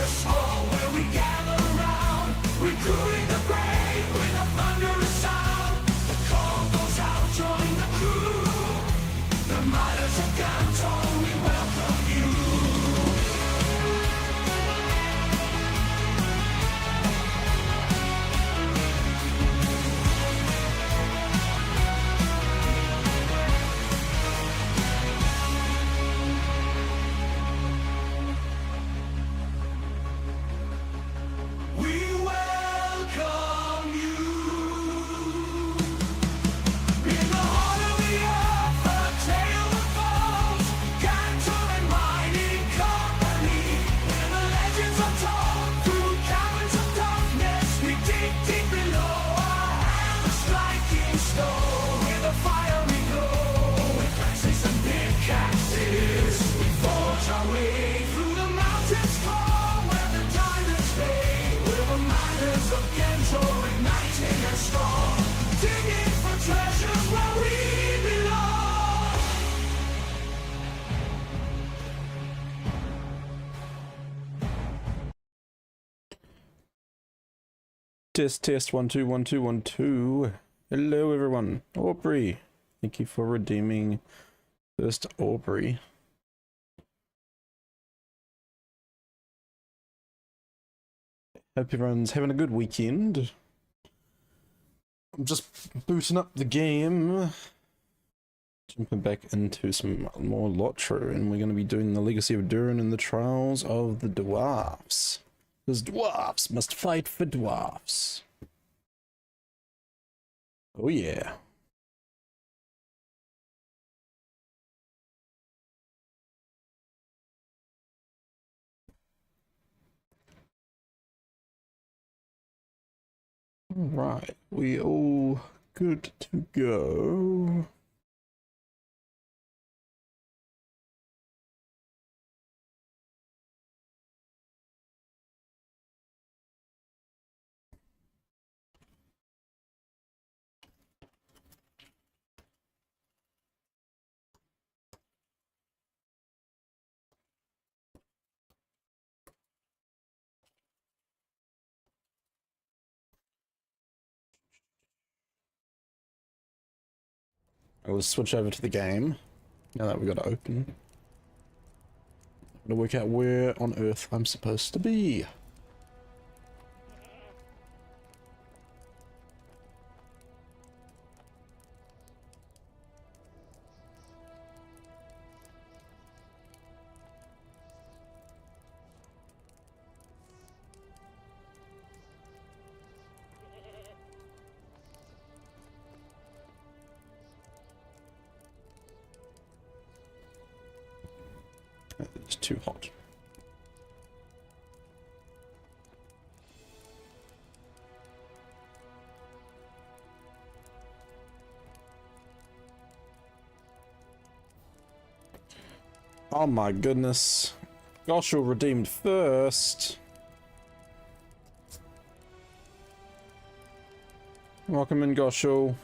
thunderous hall where we gather round, recruiting the brave with a thunderous sound. The call goes out, join the crew. The miners of Gantoran, we welcome you. Test 1 2 1 2 1 2. Hello everyone. Aubrey. Thank you for redeeming first Aubrey. Hope everyone's having a good weekend. I'm just booting up the game. Jumping back into some more LOTRO, and we're going to be doing the Legacy of Durin and the Trials of the Dwarves. Because dwarves must fight for dwarves. Oh yeah. Alright, we all good to go. I will switch over to the game now that we got it open. I'm gonna work out where on earth I'm supposed to be. It's too hot. Oh my goodness. Goshel redeemed first. Welcome in, Goshel.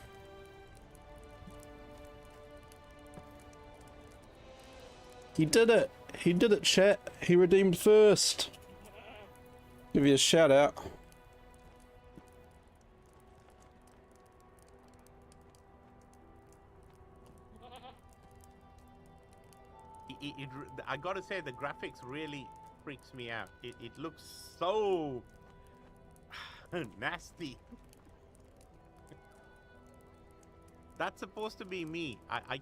He did it. He did it, chat. He redeemed first. Give you a shout out. I gotta say, the graphics really freaks me out. It looks so nasty. That's supposed to be me. I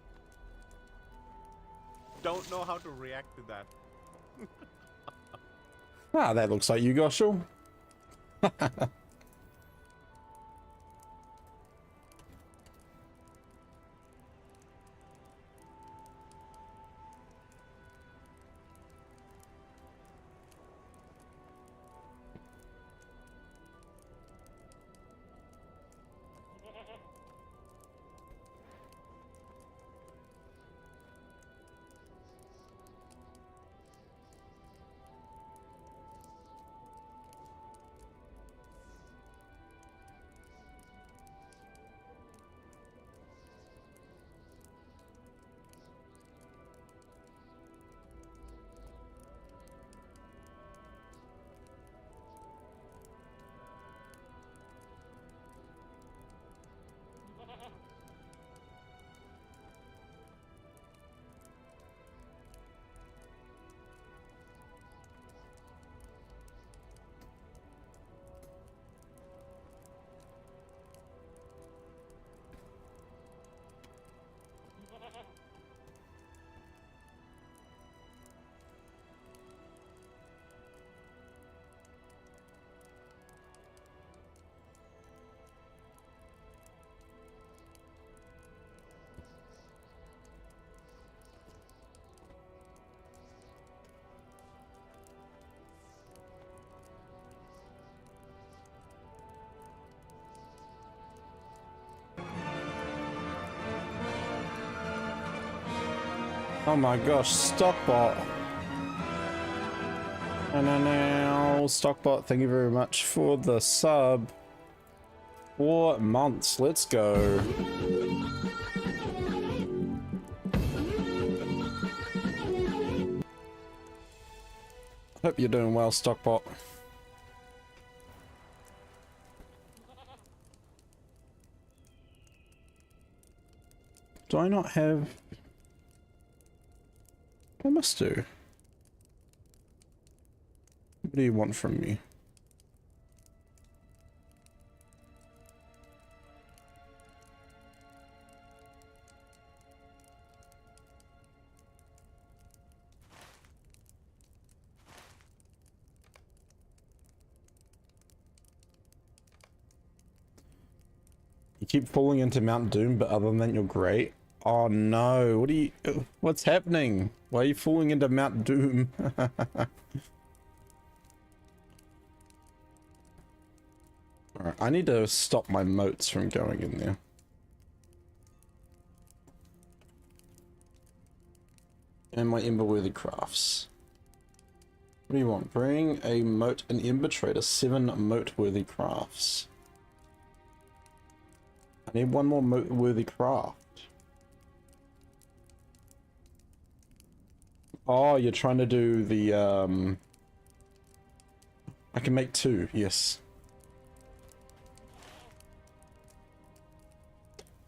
don't know how to react to that. Ah, that looks like you, Goshel. Oh my gosh, Stockbot. No, Stockbot, thank you very much for the sub. 4 months, let's go. Hope you're doing well, Stockbot. Do I not have... I must do. What do you want from me? You keep falling into Mount Doom, but other than that, you're great. Oh no, what are you... What's happening? Why are you falling into Mount Doom? Alright, I need to stop my moats from going in there. And my Emberworthy crafts. What do you want? Bring a moat and Ember Trader, 7 moat-worthy crafts. I need 1 more moat-worthy craft. Oh, you're trying to do the, I can make 2, yes.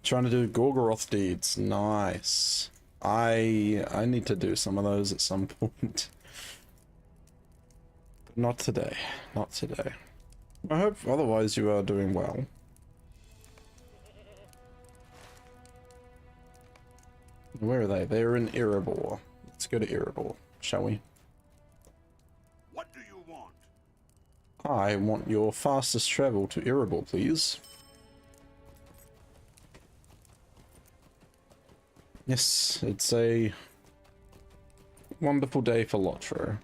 Trying to do Gorgoroth deeds, nice. I need to do some of those at some point. But not today, not today. I hope otherwise you are doing well. Where are they? They're in Erebor. Let's go to Erebor, shall we? What do you want? I want your fastest travel to Erebor, please. Yes, it's a wonderful day for LOTRO.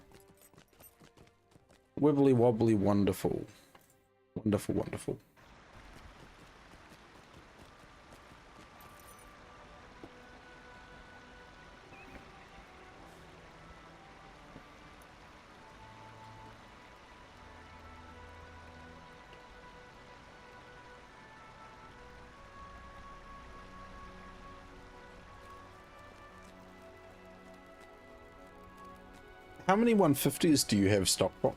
Wibbly wobbly wonderful. Wonderful, wonderful. How many 150s do you have, Stockbot?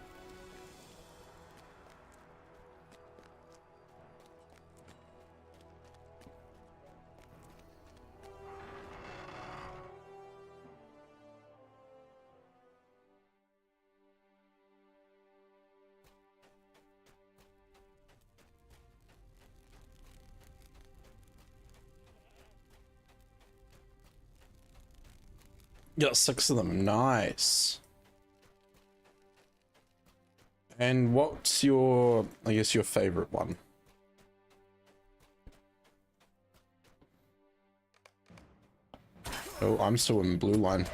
Got 6 of them, nice. And what's your, I guess, your favorite one? Oh, I'm still in blue line.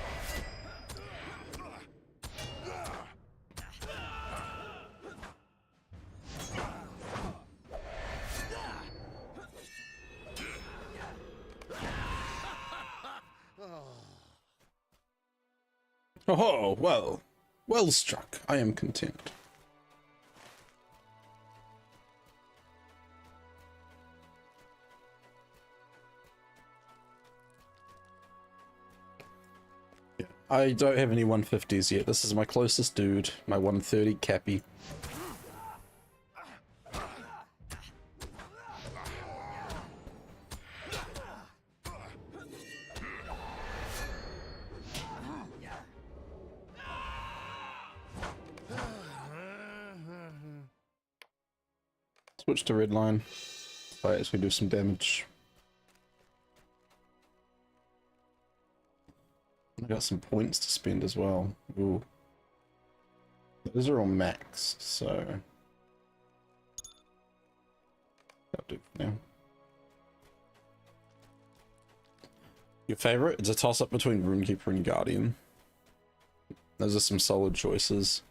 Oh, well. Well struck. I am content. Yeah, I don't have any 150s yet. This is my closest dude, my 130 Cappy. Switch to red line. Alright, as we do some damage. I got some points to spend as well. Ooh. Those are all maxed, so that'll do for now. Your favorite? It's a toss-up between Runekeeper and Guardian. Those are some solid choices.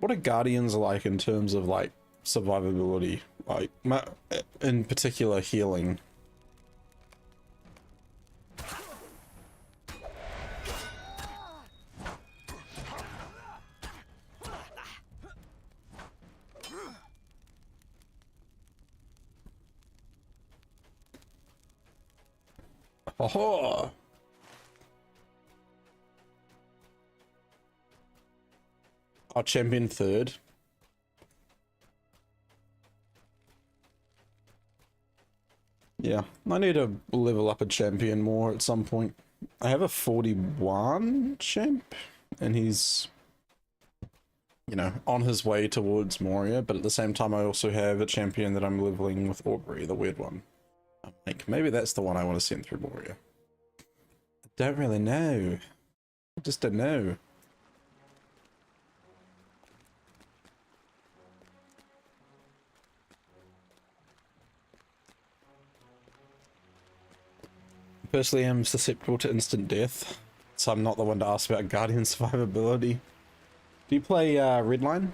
What are Guardians like in terms of like survivability, like in particular healing. Oh, our champion third. Yeah, I need to level up a champion more at some point. I have a 41 champ, and he's, you know, on his way towards Moria, but at the same time I also have a champion that I'm leveling with Aubrey, the weird one. I'm like, maybe that's the one I want to send through Moria. I don't really know. I just don't know. Personally, I'm susceptible to instant death, so I'm not the one to ask about Guardian survivability. Do you play Redline?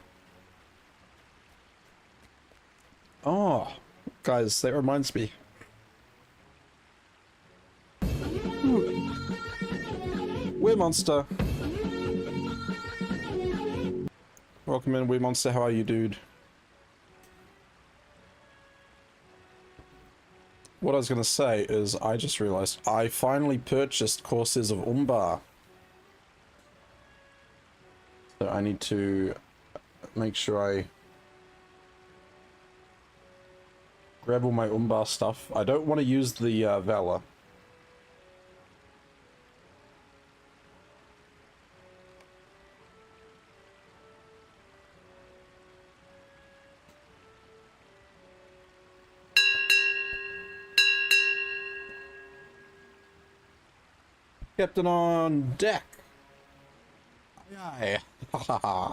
Oh, guys, that reminds me. Weird Monster. Welcome in, Weird Monster. How are you, dude? What I was going to say is I just realized I finally purchased Courses of Umbar. So I need to make sure I grab all my Umbar stuff. I don't want to use the Valor. Captain on deck. Aye, aye.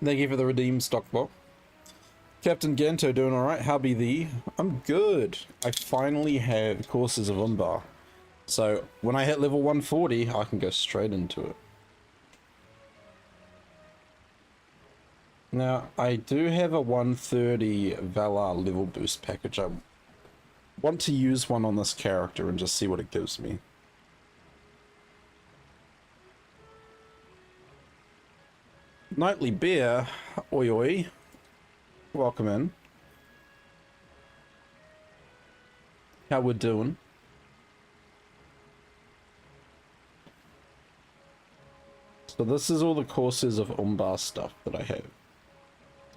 Thank you for the redeemed stock block. Captain Ganto doing alright, how be thee? I'm good. I finally have Courses of Umbar. So when I hit level 140, I can go straight into it. Now, I do have a 130 Valar level boost package. I want to use one on this character and just see what it gives me. Nightly Bear, oi oi. Welcome in. How we're doing? So this is all the Courses of Umbar stuff that I have.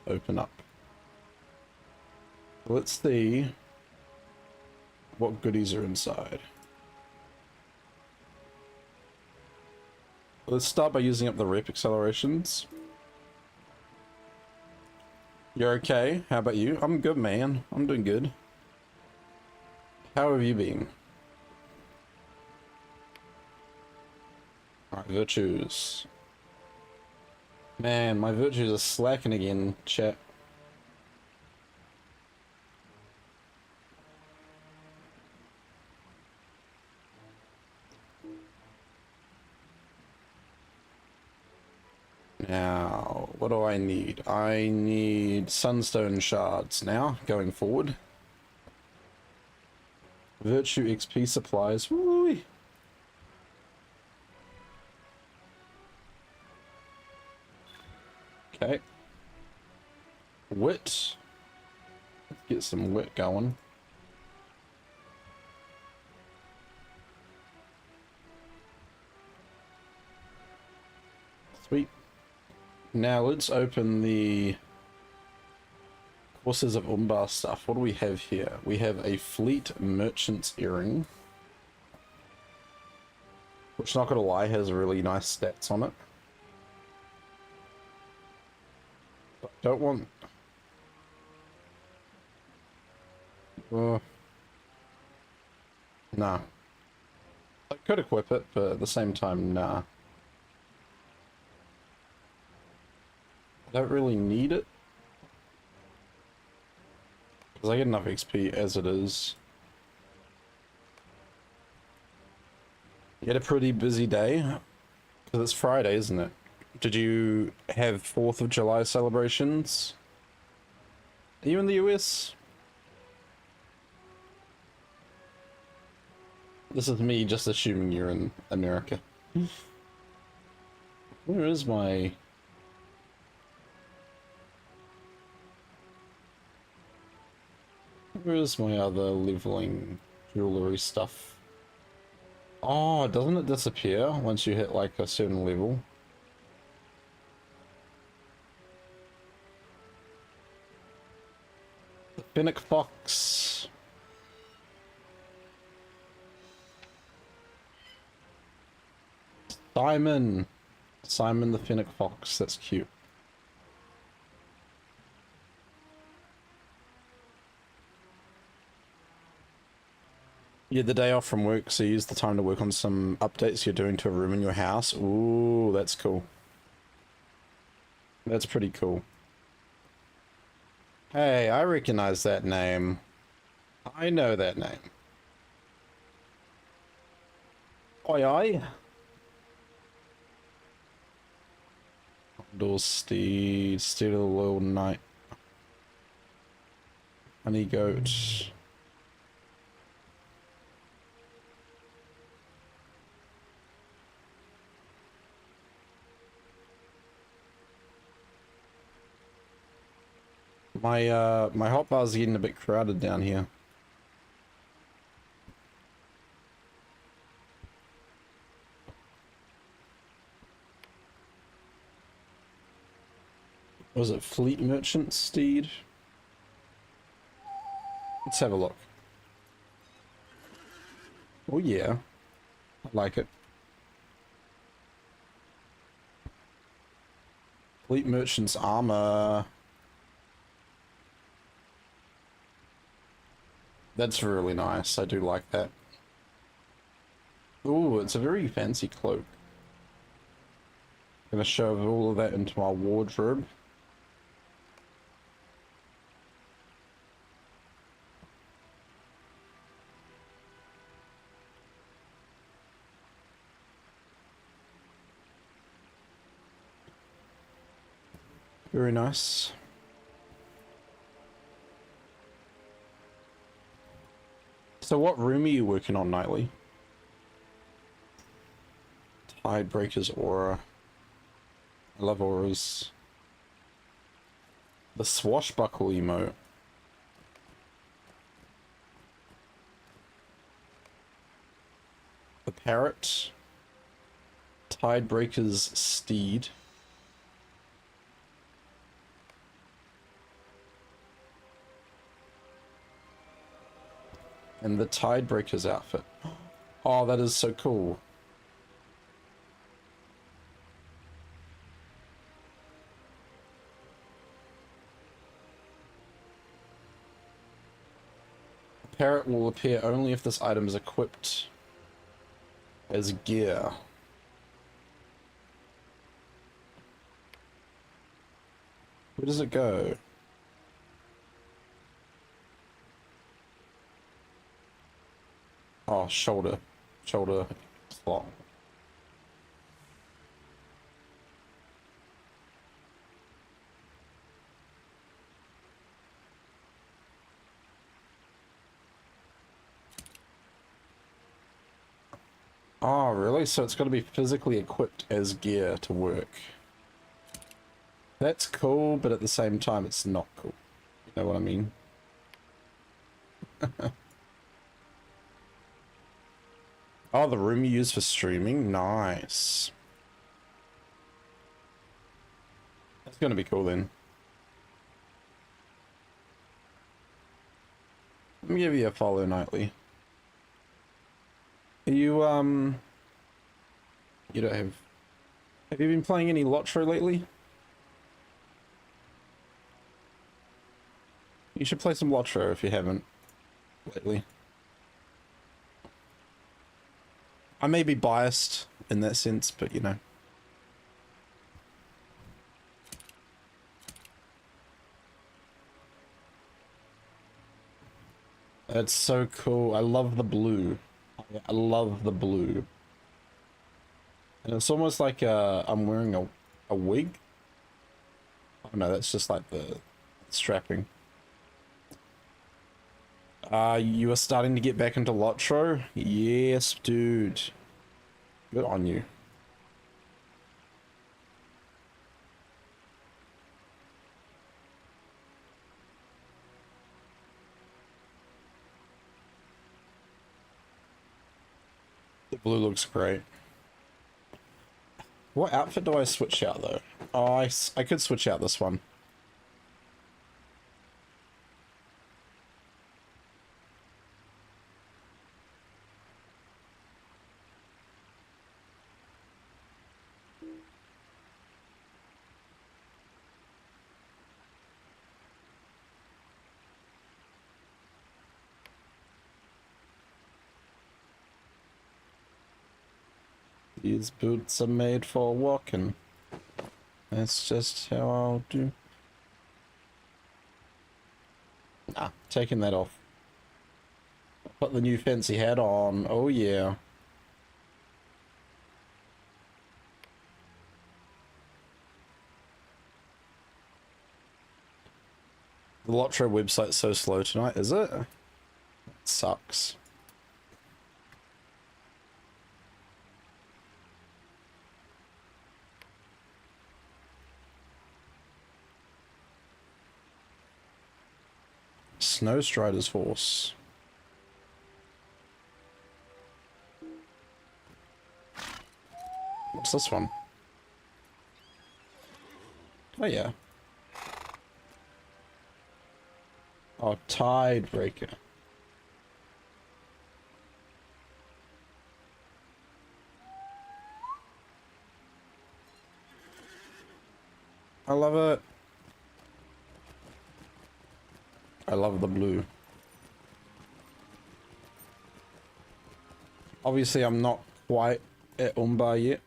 Open up. Let's see what goodies are inside. Let's start by using up the rep accelerations. You're okay? How about you? I'm good, man. I'm doing good. How have you been? Alright, virtues. Man, my virtues are slacking again, chat. Now, what do I need? I need sunstone shards now, going forward. Virtue XP supplies. Woo-wee. Okay. Wit. Let's get some wit going. Sweet. Now let's open the Courses of Umbar stuff. What do we have here? We have a Fleet Merchant's Earring, which, not gonna lie, has really nice stats on it. But I don't want... nah. I could equip it, but at the same time, nah. I don't really need it, because I get enough XP as it is. You had a pretty busy day, because it's Friday, isn't it? Did you have 4th of July celebrations? Are you in the US? This is me just assuming you're in America. Where is my... Where is my other leveling jewelry stuff? Oh, doesn't it disappear once you hit like a certain level? The Fennec Fox. Simon. Simon the Fennec Fox. That's cute. You had the day off from work, so you used the time to work on some updates you're doing to a room in your house. Ooh, that's cool. That's pretty cool. Hey, I recognize that name. I know that name. Oi, oi. Door steed, steed of the loyal knight. Honey goat. My hotbar's getting a bit crowded down here. Was it Fleet Merchant Steed? Let's have a look. Oh yeah, I like it. Fleet Merchant's armor. That's really nice. I do like that. Ooh, it's a very fancy cloak. Gonna shove all of that into my wardrobe. Very nice. So what room are you working on nightly? Tidebreaker's aura. I love auras. The swashbuckle emote. The parrot. Tidebreaker's steed. And the Tidebreaker's outfit. Oh, that is so cool. The parrot will appear only if this item is equipped as gear. Where does it go? Oh, shoulder slot. Oh, really? So it's got to be physically equipped as gear to work. That's cool, but at the same time, it's not cool. You know what I mean? Oh, the room you use for streaming? Nice. That's gonna be cool then. Let me give you a follow nightly. Are you, you don't have you been playing any LOTRO lately? You should play some LOTRO if you haven't lately. I may be biased in that sense, but you know. That's so cool. I love the blue. I love the blue. And it's almost like I'm wearing A wig? Oh no, that's just like the strapping. You are starting to get back into LOTRO? Yes, dude. Good on you. The blue looks great. What outfit do I switch out though? Oh, I could switch out this one. These boots are made for walking. That's just how I'll do. Nah, taking that off. Put the new fancy hat on. Oh yeah. The LOTRO website's so slow tonight, is it? It sucks. Snow Strider's horse. What's this one? Oh yeah. Oh, Tidebreaker. I love it. I love the blue. Obviously, I'm not quite at Umbar yet.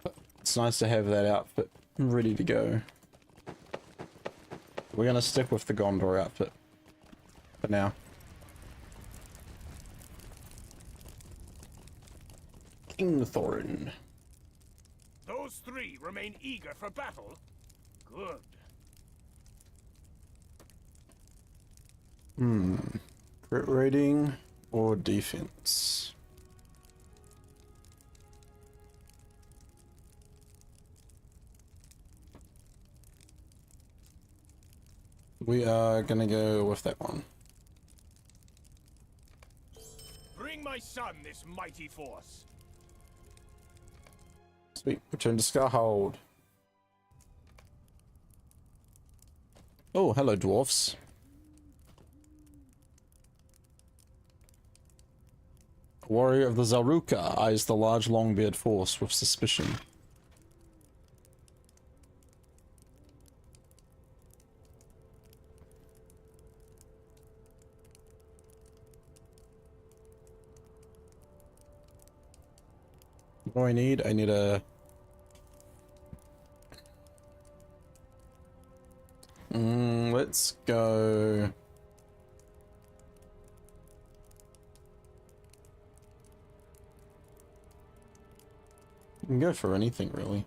But it's nice to have that outfit ready to go. We're gonna stick with the Gondor outfit for now. King Thorin. Those three remain eager for battle? Good. Crit rating or defense? We are gonna go with that one. Bring my son this mighty force. Sweet. Return to Scarhold. Oh, hello, dwarfs. A warrior of the Zaruka eyes the large long-beard force with suspicion. What do I need? I need a... let's go... You can go for anything, really.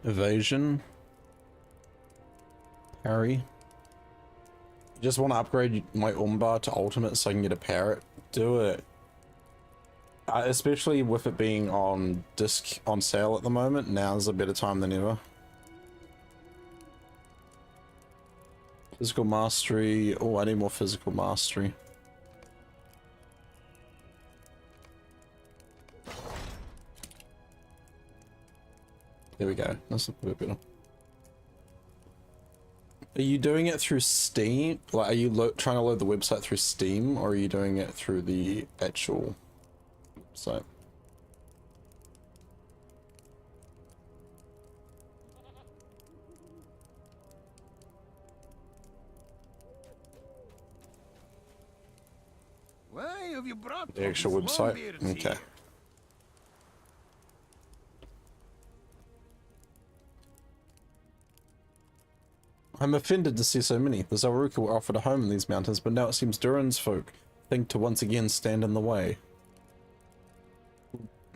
Evasion. Parry. You just want to upgrade my Umbar to ultimate so I can get a parrot? Do it. Especially with it being on disc on sale at the moment, now's a better time than ever. Physical mastery. Oh, I need more physical mastery. There we go. That's a bit better. Are you doing it through Steam? Like, are you trying to load the website through Steam, or are you doing it through the actual site? Why have you brought The actual website? Okay. I'm offended to see so many. The Zaruka were offered a home in these mountains, but now it seems Durin's folk think to once again stand in the way.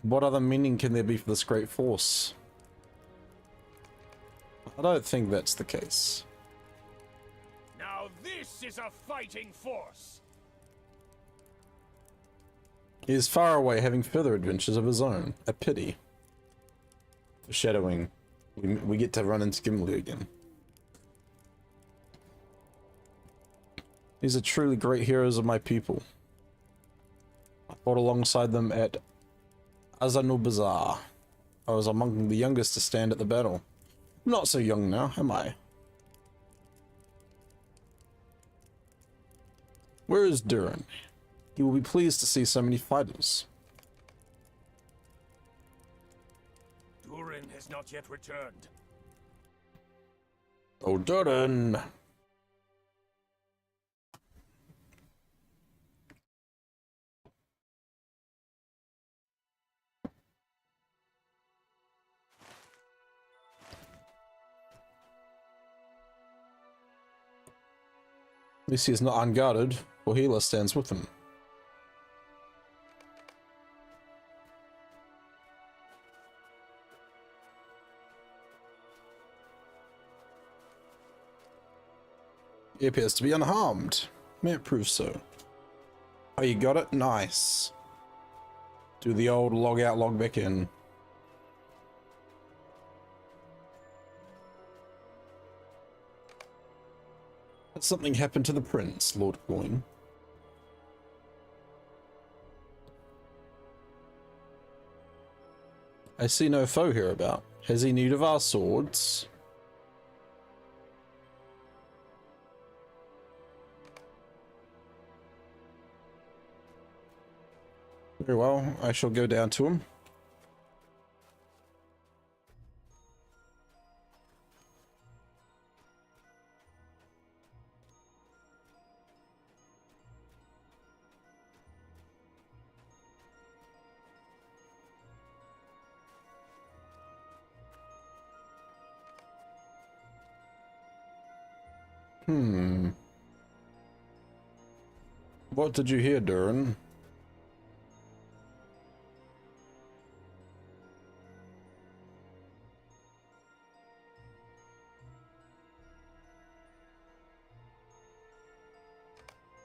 What other meaning can there be for this great force? I don't think that's the case. Now this is a fighting force. He is far away, having further adventures of his own. A pity. Shadowing. We get to run into Gimli again. These are truly great heroes of my people. I fought alongside them at Azanubazar. I was among the youngest to stand at the battle. I'm not so young now, am I? Where is Durin? He will be pleased to see so many fighters. Durin has not yet returned. Oh, Durin! At least he is not unguarded, for Healer stands with him. He appears to be unharmed. May it prove so. Oh, you got it? Nice. Do the old log out, log back in. Has something happened to the prince, Lord Gloin? I see no foe hereabout. Has he need of our swords? Very well, I shall go down to him. What did you hear, Durin?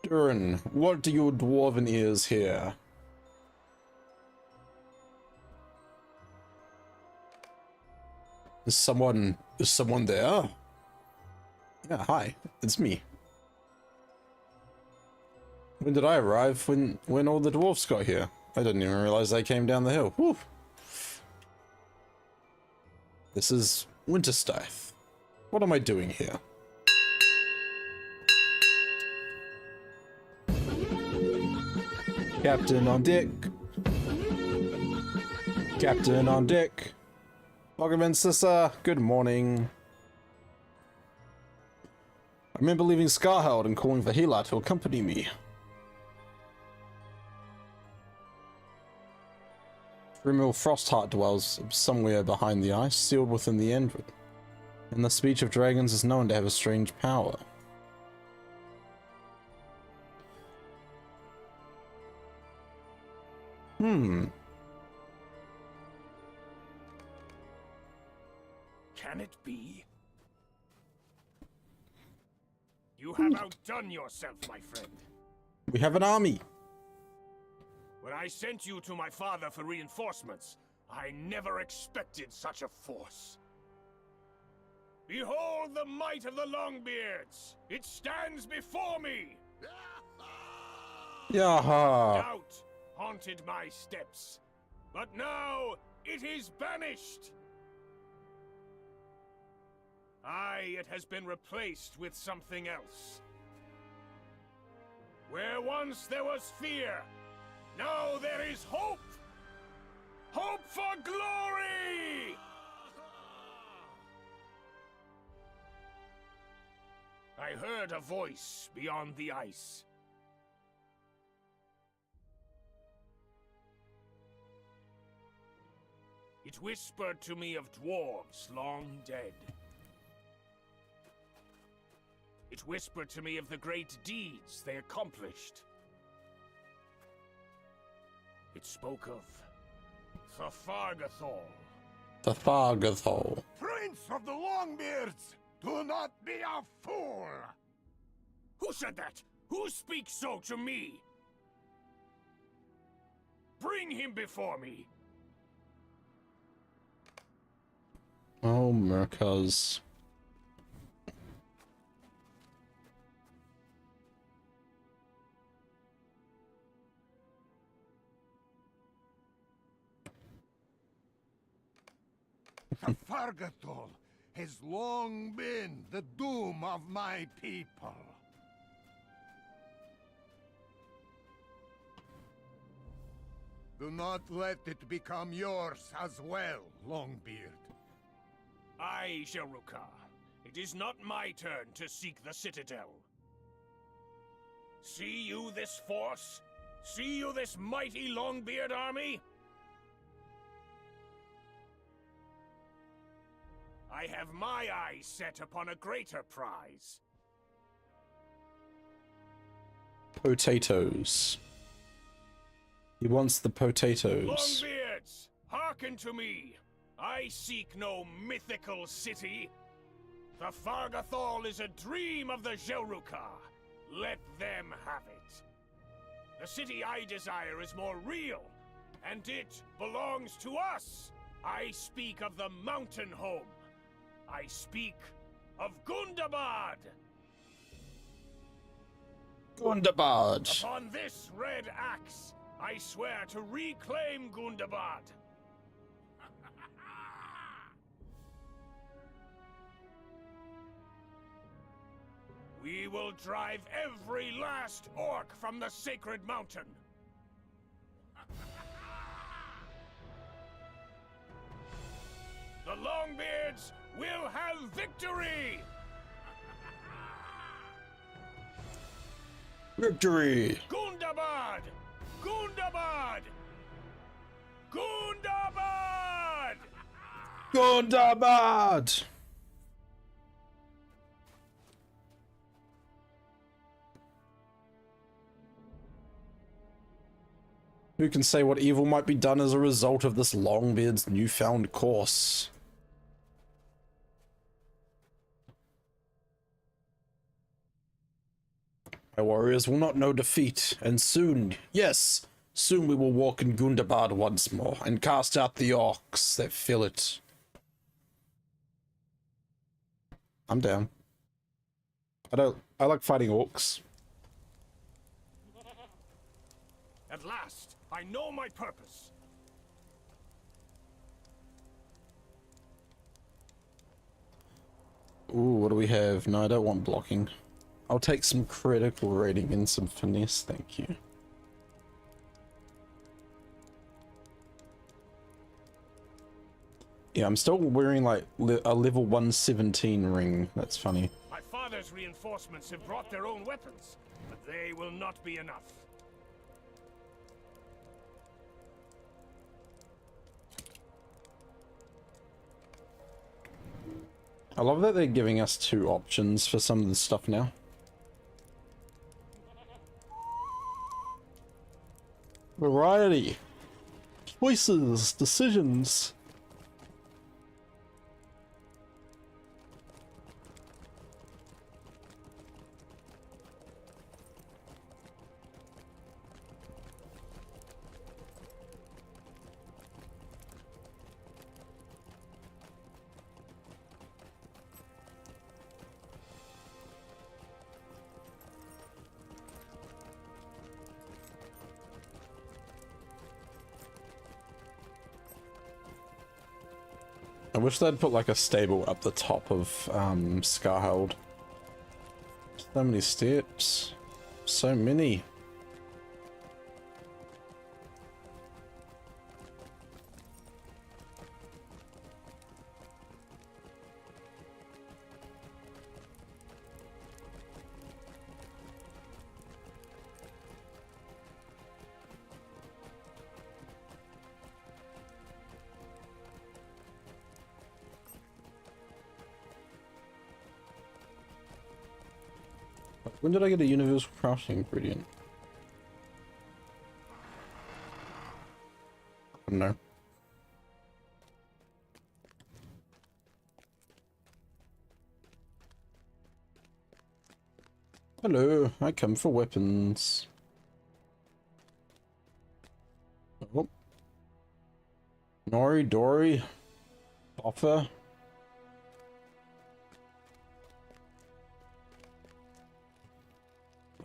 Durin, what do your dwarven ears hear? Is someone there? Yeah, hi, it's me. When did I arrive? When all the dwarfs got here. I didn't even realize they came down the hill. Whew. This is Winterstith. What am I doing here? Captain on deck. Captain on deck. Welcome in, Sissa. Good morning. I remember leaving Scarheld and calling for Hela to accompany me. Grimil Frostheart dwells somewhere behind the ice, sealed within the Endred. And the speech of dragons is known to have a strange power. Can it be? You have outdone yourself, my friend. We have an army. When I sent you to my father for reinforcements, I never expected such a force. Behold the might of the Longbeards! It stands before me! Yaha! Doubt haunted my steps, but now it is banished! Aye, it has been replaced with something else. Where once there was fear, now there is hope! Hope for glory! I heard a voice beyond the ice. It whispered to me of dwarves long dead. It whispered to me of the great deeds they accomplished. It spoke of Thargarthol. The Thargarthol. Prince of the Longbeards, do not be a fool! Who said that? Who speaks so to me? Bring him before me. Oh, Merkaz. Thargarthol has long been the doom of my people. Do not let it become yours as well, Longbeard. Aye, Jeruka. It is not my turn to seek the Citadel. See you this force? See you this mighty Longbeard army? I have my eyes set upon a greater prize. Potatoes. He wants the potatoes. Longbeards, hearken to me. I seek no mythical city. The Thargarthol is a dream of the Jeruka. Let them have it. The city I desire is more real, and it belongs to us. I speak of the mountain home. I speak of Gundabad. Gundabad. Upon this red axe, I swear to reclaim Gundabad. We will drive every last orc from the sacred mountain. The Longbeards will have victory! Victory! Gundabad! Gundabad! Gundabad! Gundabad! Who can say what evil might be done as a result of this Longbeard's newfound course? My warriors will not know defeat, and soon, yes, soon we will walk in Gundabad once more, and cast out the orcs that fill it. I'm down. I like fighting orcs. At last, I know my purpose. Ooh, what do we have? No, I don't want blocking. I'll take some critical rating and some finesse, thank you. Yeah, I'm still wearing like a level 117 ring. That's funny. My father's reinforcements have brought their own weapons, but they will not be enough. I love that they're giving us 2 options for some of the stuff now. Variety. Choices. Decisions. I wish they'd put like a stable up the top of Scarhold. So many steps. So many. When did I get a universal crafting ingredient? I don't know. Hello, I come for weapons. Oh. Nori, Dory, Boffer.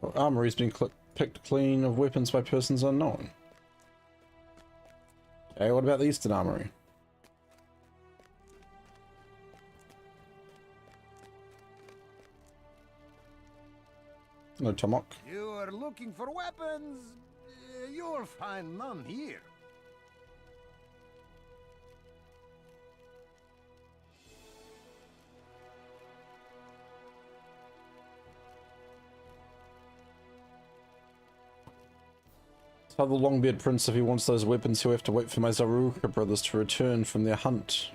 Oh, armory's been picked clean of weapons by persons unknown. Okay, what about the Eastern Armory? No Tomok. You are looking for weapons? You'll find none here. Tell the Longbeard Prince if he wants those weapons, he'll have to wait for my Zaruka brothers to return from their hunt.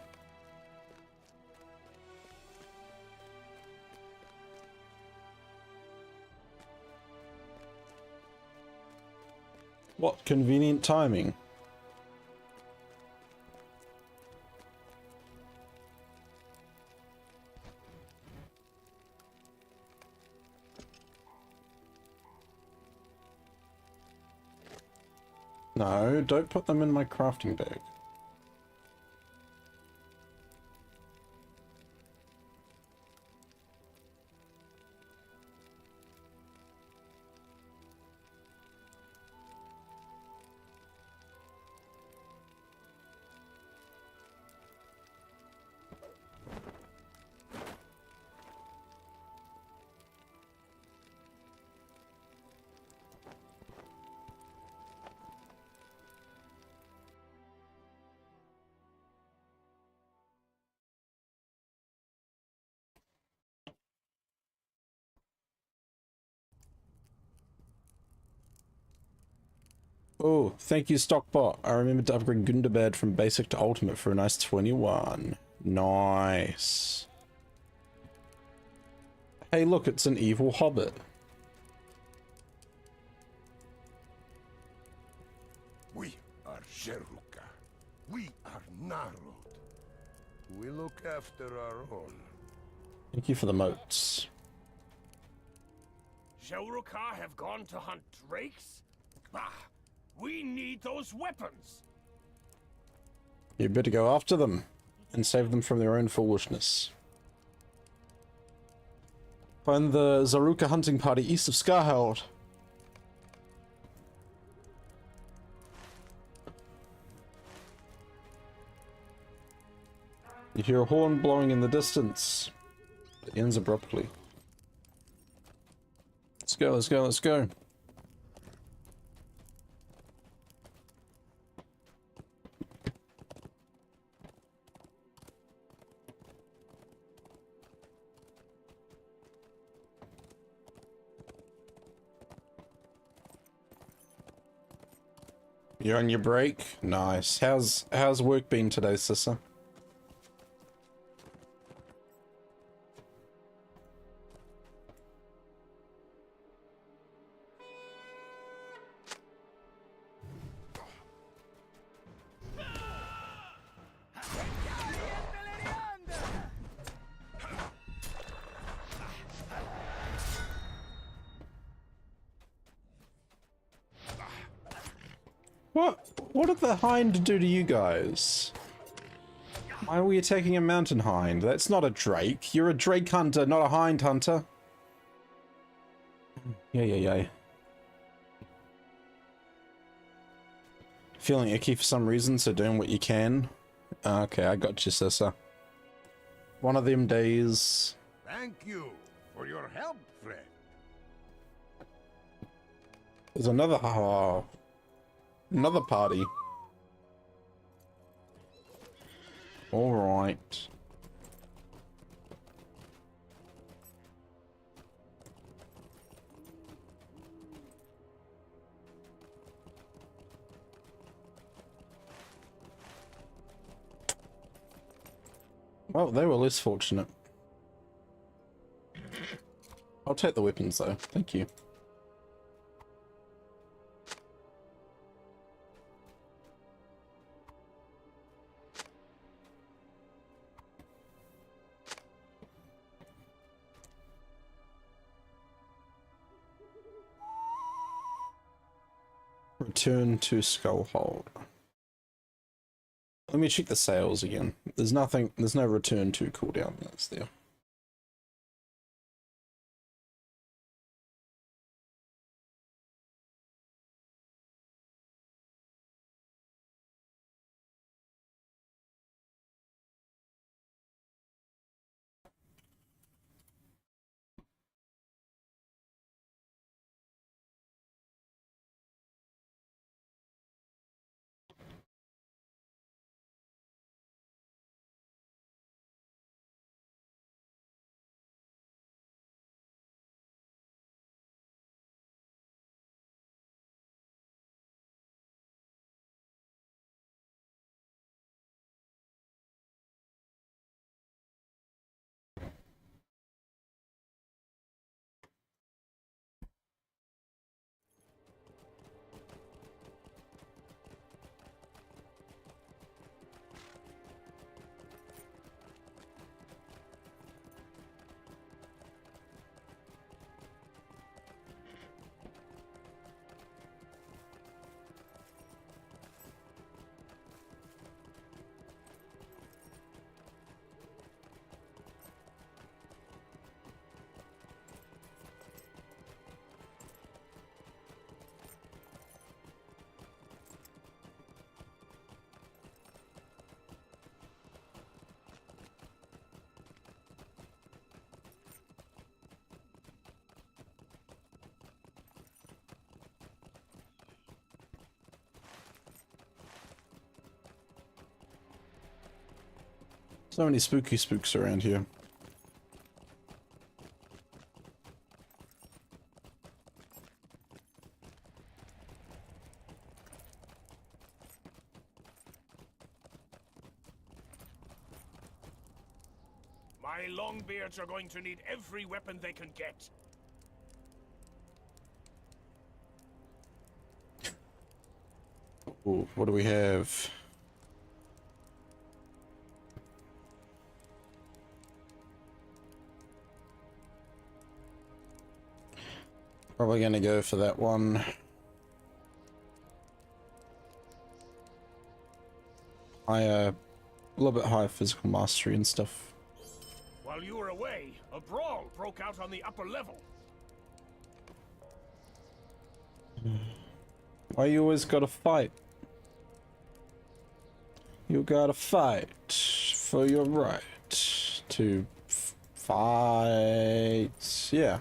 What convenient timing. No, don't put them in my crafting bag. Oh, thank you, Stockbot. I remembered to upgrade Gundabad from basic to ultimate for a nice 21. Nice. Hey, look, it's an evil hobbit. We are Sheruka. We are Narod. We look after our own. Thank you for the moats. Gelruka have gone to hunt drakes? Bah! We need those weapons! You better go after them and save them from their own foolishness. Find the Zaruka hunting party east of Scarheld. You hear a horn blowing in the distance. It ends abruptly. Let's go, let's go, let's go. You're on your break? Nice. How's work been today, Sissa? What did the hind do to you guys? Why are we attacking a mountain hind? That's not a drake. You're a drake hunter, not a hind hunter. Yeah. Feeling icky for some reason, so doing what you can. Okay, I got you, Sissa. One of them days. Thank you for your help, friend. There's another party. All right. Well, they were less fortunate. I'll take the weapons though. Thank you. Return to Skullhold. Let me check the sales again. There's nothing, there's no return to cooldown that's there. So many spooky spooks around here. My Longbeards are going to need every weapon they can get. Ooh, what do we have? Probably gonna go for that one. A little bit higher physical mastery and stuff. While you were away, a brawl broke out on the upper level. Why you always gotta fight? You gotta fight for your right to fight. Yeah.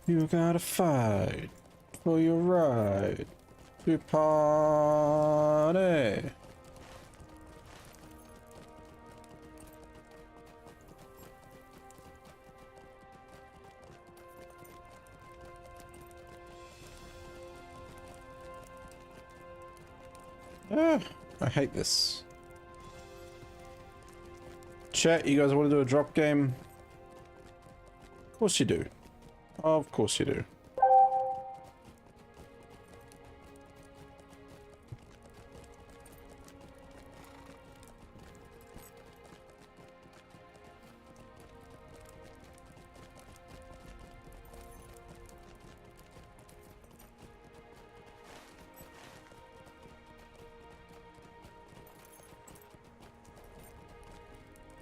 You gotta fight for your right to party. Ah, I hate this. Chat, you guys want to do a drop game? Of course you do. Of course you do.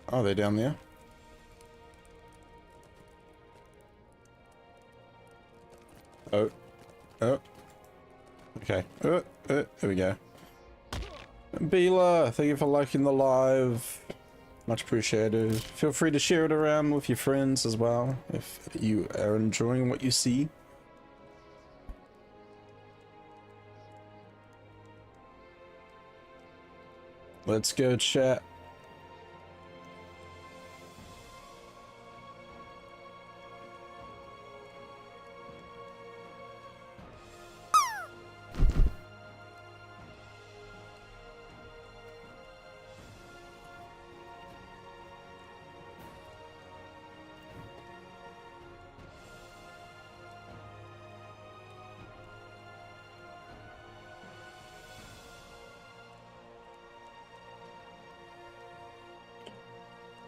Are they down there? Oh. Oh. Okay. There we go. Bila, thank you for liking the live. Much appreciated. Feel free to share it around with your friends as well if you are enjoying what you see. Let's go, chat.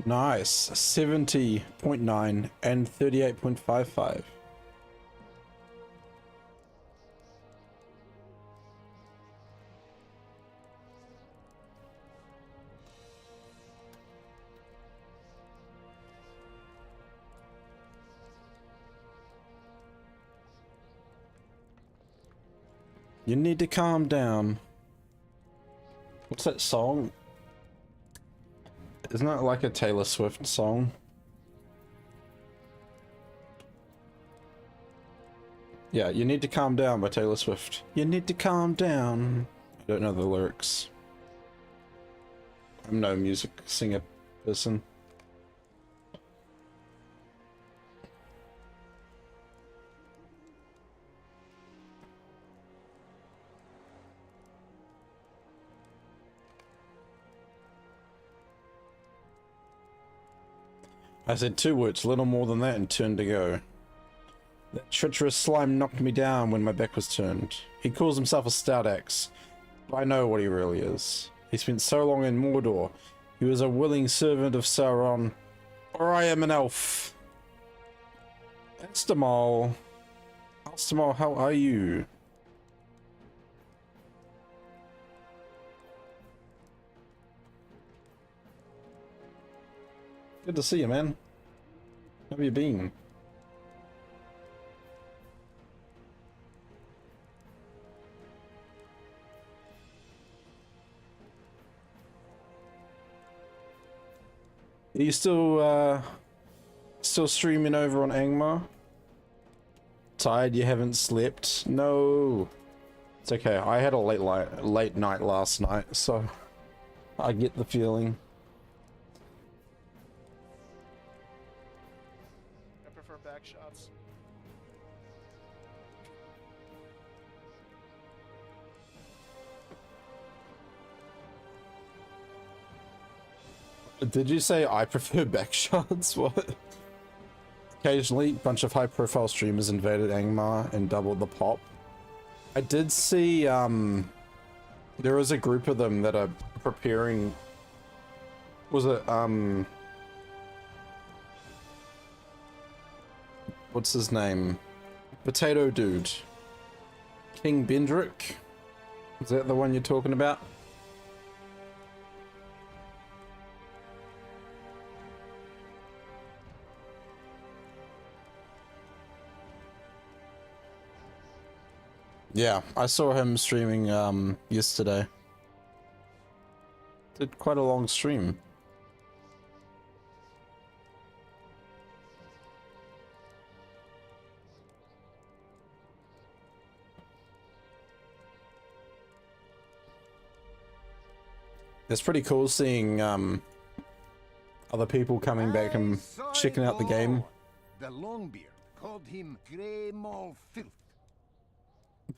Nice. 70.9 and 38.55. You need to calm down. What's that song? Isn't that like a Taylor Swift song? Yeah, You Need to Calm Down by Taylor Swift. You need to calm down. I don't know the lyrics. I'm no music singer person. I said 2 words, little more than that, and turned to go. That treacherous slime knocked me down when my back was turned. He calls himself a stout axe, but I know what he really is. He spent so long in Mordor. He was a willing servant of Sauron. Or I am an elf. Astamal. Astamal, how are you? Good to see you, man. How have you been? Are you still streaming over on Angmar? Tired you haven't slept? No. It's okay. I had a late night last night, so I get the feeling. I prefer back shots. Did you say I prefer back shots? What? Occasionally, a bunch of high-profile streamers invaded Angmar and doubled the pop. I did see, there is a group of them that are preparing... Was it, what's his name? Potato Dude. King Bendrick? Is that the one you're talking about? Yeah, I saw him streaming yesterday. Did quite a long stream. It's pretty cool seeing other people coming back and checking out the game. The Longbeard called him Grey Maul Filth.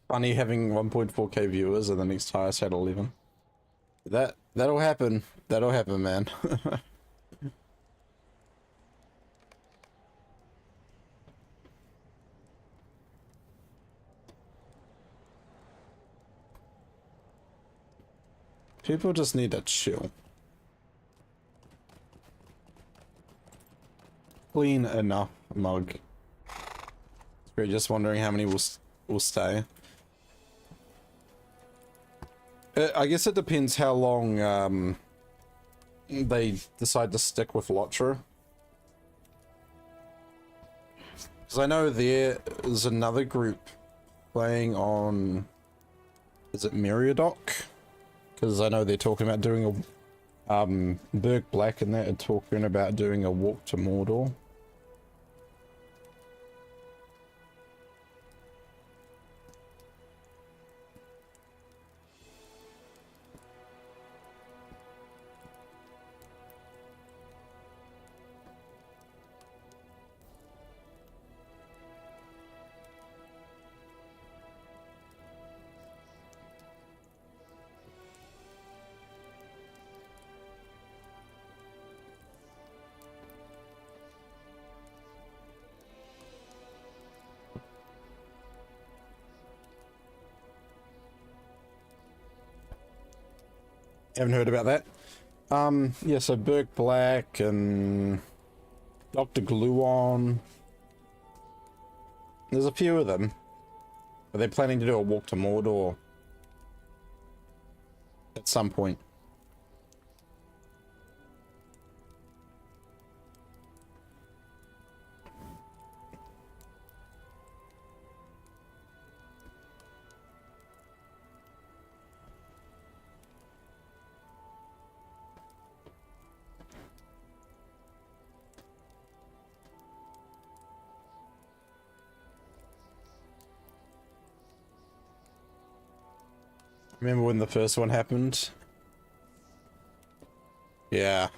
Funny having 1.4k viewers and the next highest had 11. That'll happen. That'll happen, man. People just need to chill. Clean enough mug. We're just wondering how many will stay. I guess it depends how long they decide to stick with LOTRO. Because I know there is another group playing on... Is it Meriadoc? Because I know they're talking about doing a... Berg Black and that are talking about doing a walk to Mordor. Haven't heard about that. Yeah, so Burke Black and Dr. Gluon. There's a few of them. Are they planning to do a walk to Mordor at some point? Remember when the first one happened? Yeah.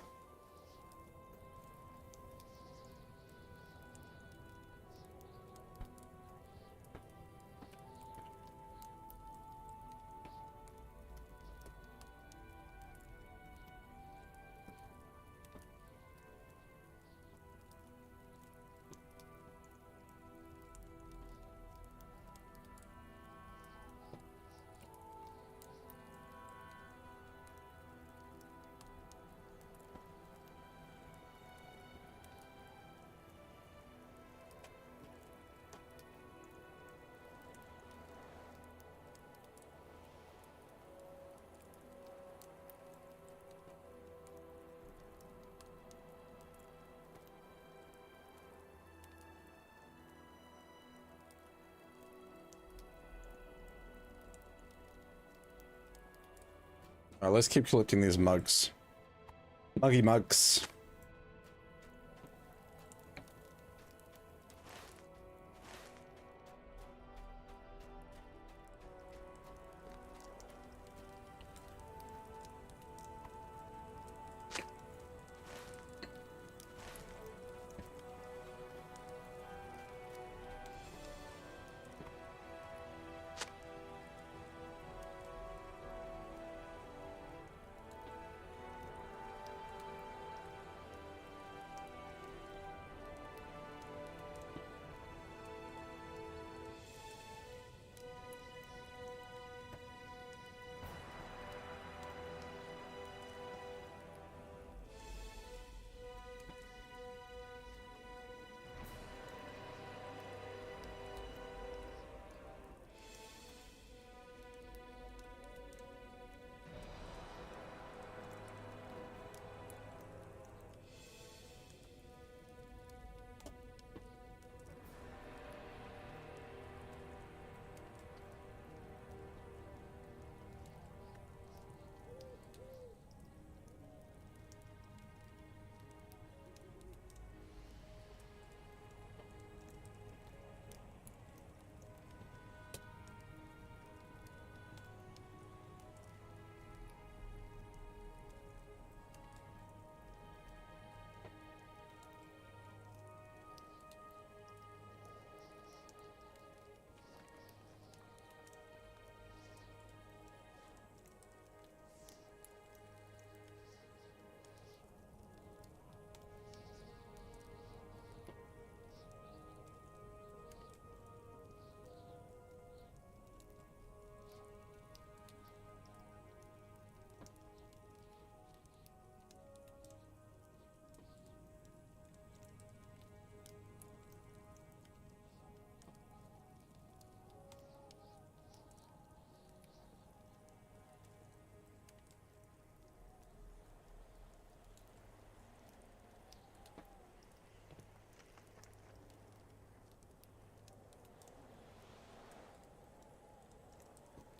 Alright, let's keep collecting these mugs. Muggy mugs.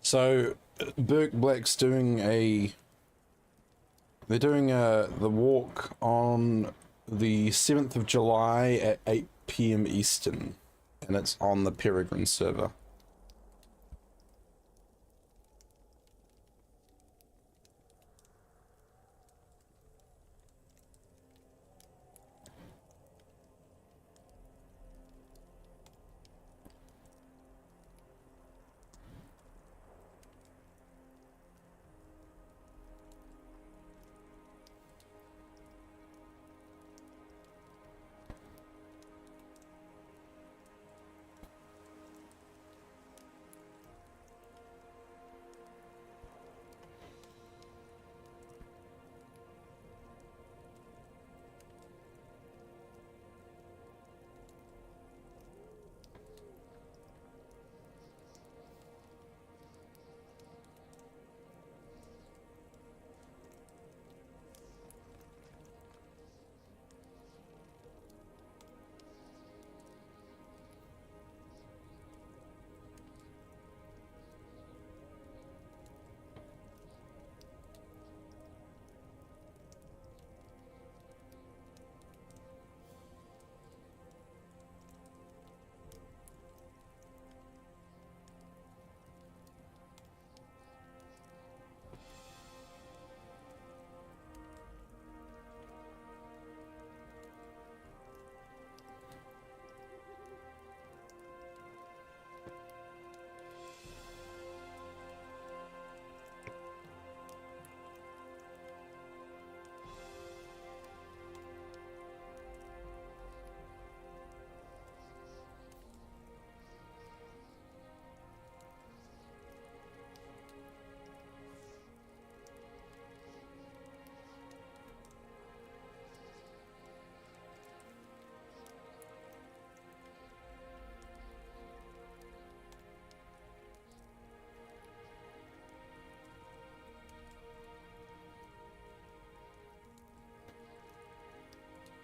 So, Burke Black's doing a... They're doing the walk on the 7th of July at 8 PM Eastern. And it's on the Peregrine server.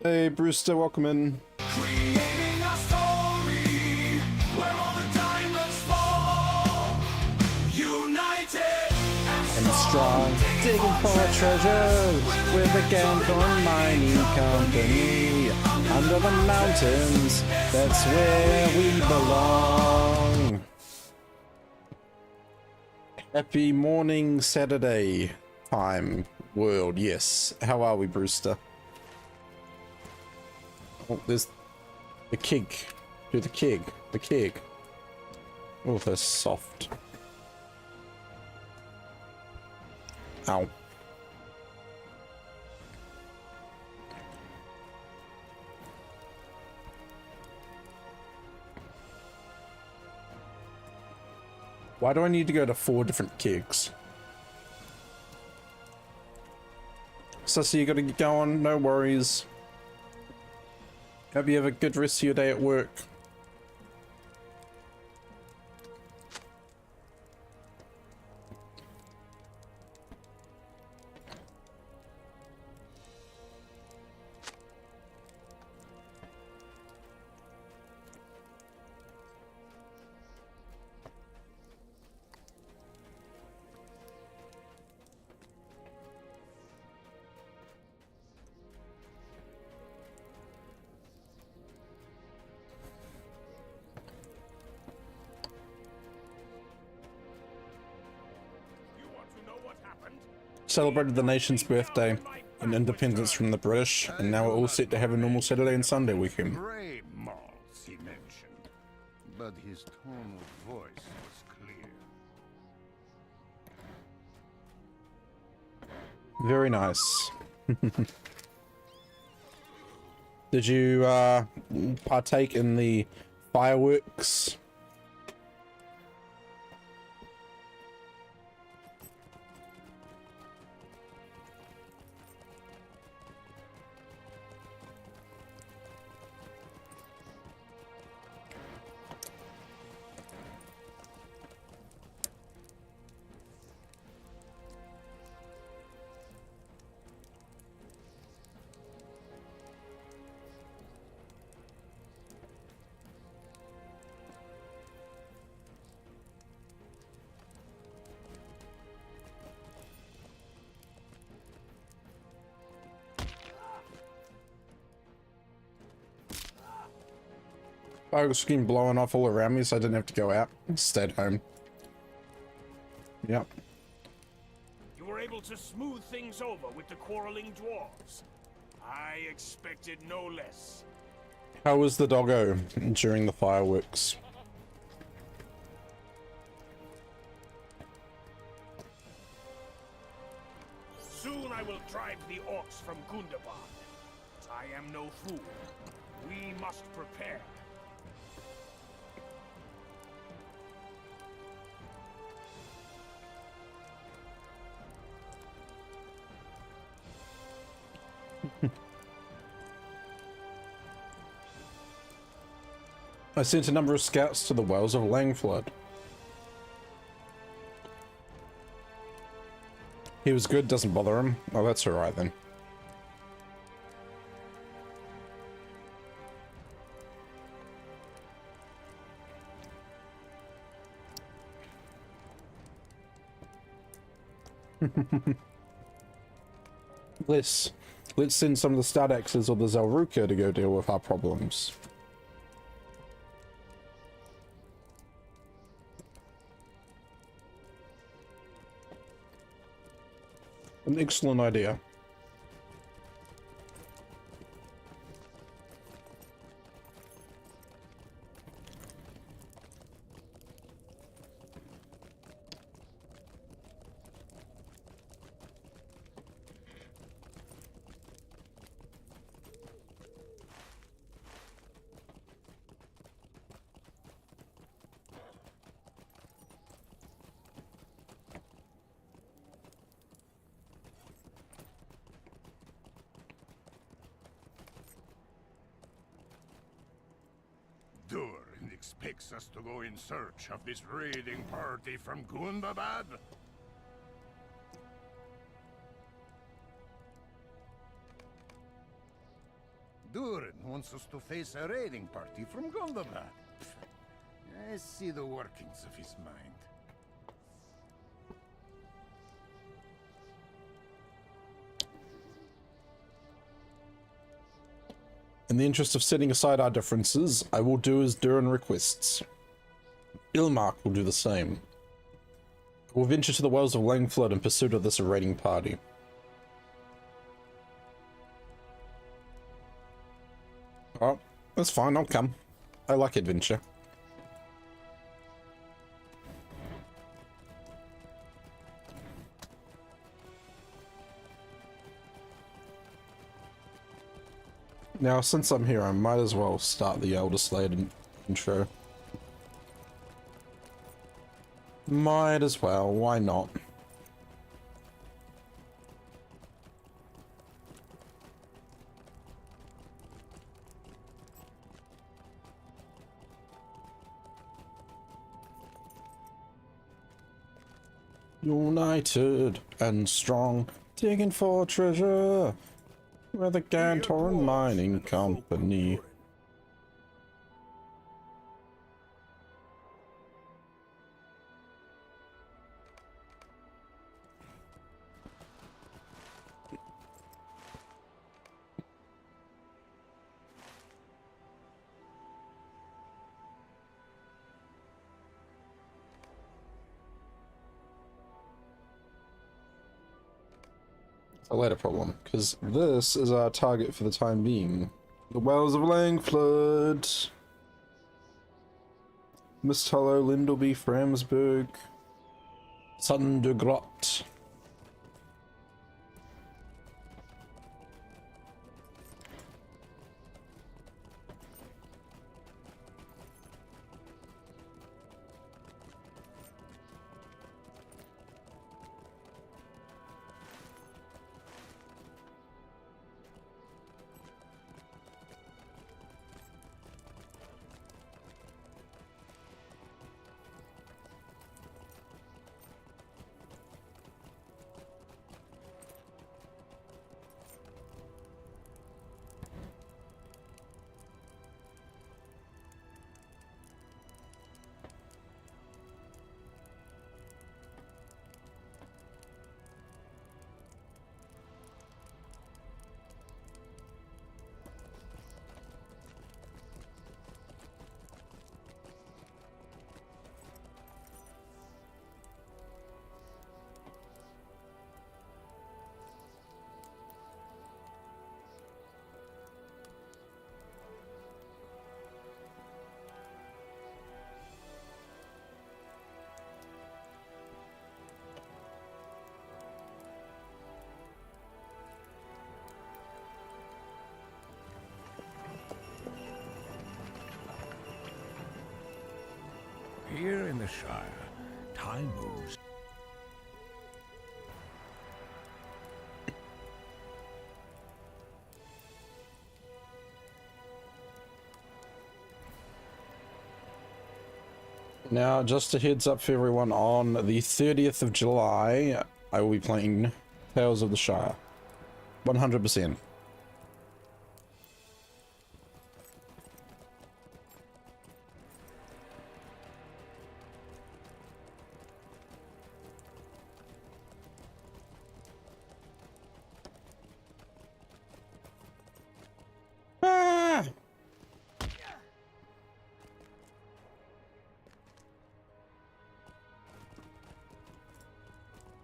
Hey, Brewster, welcome in. Creating a story where all the diamonds fall. United and Strong, digging for treasures with the Gantoran mining company. Under the mountains, that's where we belong. Happy morning, Saturday time, world. Yes. How are we, Brewster? Oh, there's the keg. Do the keg. The keg. Oh, they're soft. Ow. Why do I need to go to 4 different kegs? Sussy, you gotta get going, no worries. Hope you have a good rest of your day at work. You want to know what happened? Celebrated the nation's birthday and independence from the British, and now we're all set to have a normal Saturday and Sunday weekend. Grey malts, he mentioned, but his tone of voice was clear. Very nice. Did you partake in the fireworks? Fire screen blowing off all around me, so I didn't have to go out. Stayed home. Yep. You were able to smooth things over with the quarreling dwarves. I expected no less. How was the doggo during the fireworks? Soon I will drive the orcs from Gundabar. I am no fool. We must prepare. I sent a number of scouts to the wells of Langflood. He was good, doesn't bother him. Oh, that's alright then. Let's send some of the Stardaxes or the Zelruka to go deal with our problems. An excellent idea. Durin expects us to go in search of this raiding party from Gundabad. Durin wants us to face a raiding party from Gondobad. I see the workings of his mind. In the interest of setting aside our differences, I will do as Durin requests. Ilmark will do the same. I will venture to the wells of Langflood in pursuit of this raiding party. Oh, that's fine, I'll come. I like adventure. Now, since I'm here, I might as well start the Elder Slade intro. Might as well, why not? United and strong, digging for treasure. We're the Gantoran Mining Company. A later problem, because this is our target for the time being. The Wells of Langflood, Misthallow, Lindleby, Framsburg, Sundergrot. Here in the Shire, time moves. Now, just a heads up for everyone, on the 30th of July, I will be playing Tales of the Shire. 100%.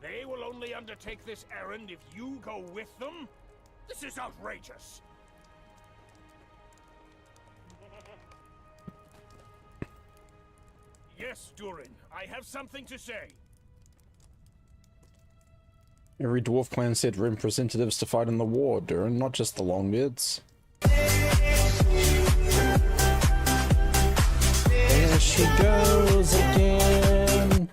They will only undertake this errand if you go with them? This is outrageous! Yes, Durin, I have something to say. Every dwarf clan sent representatives to fight in the war, Durin, not just the Longbeards. There she goes again.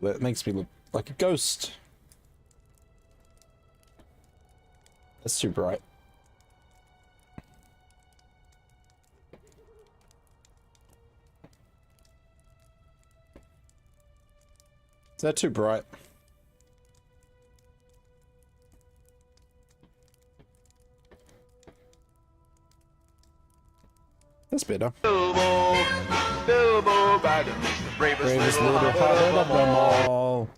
That makes me look like a ghost. That's too bright. Is that too bright? That's better. Bilbo Baggins, the Bravest little hobbit of them all.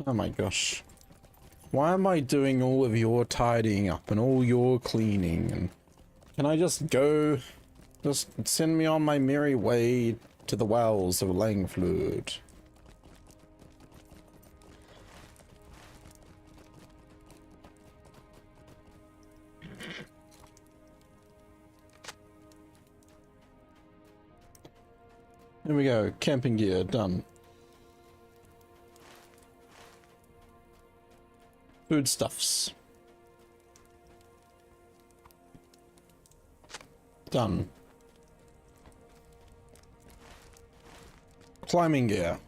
Oh my gosh. Why am I doing all of your tidying up and all your cleaning? And can I just go? Just send me on my merry way to the wells of Langflood. Here we go. Camping gear done. Foodstuffs. Done. Climbing gear.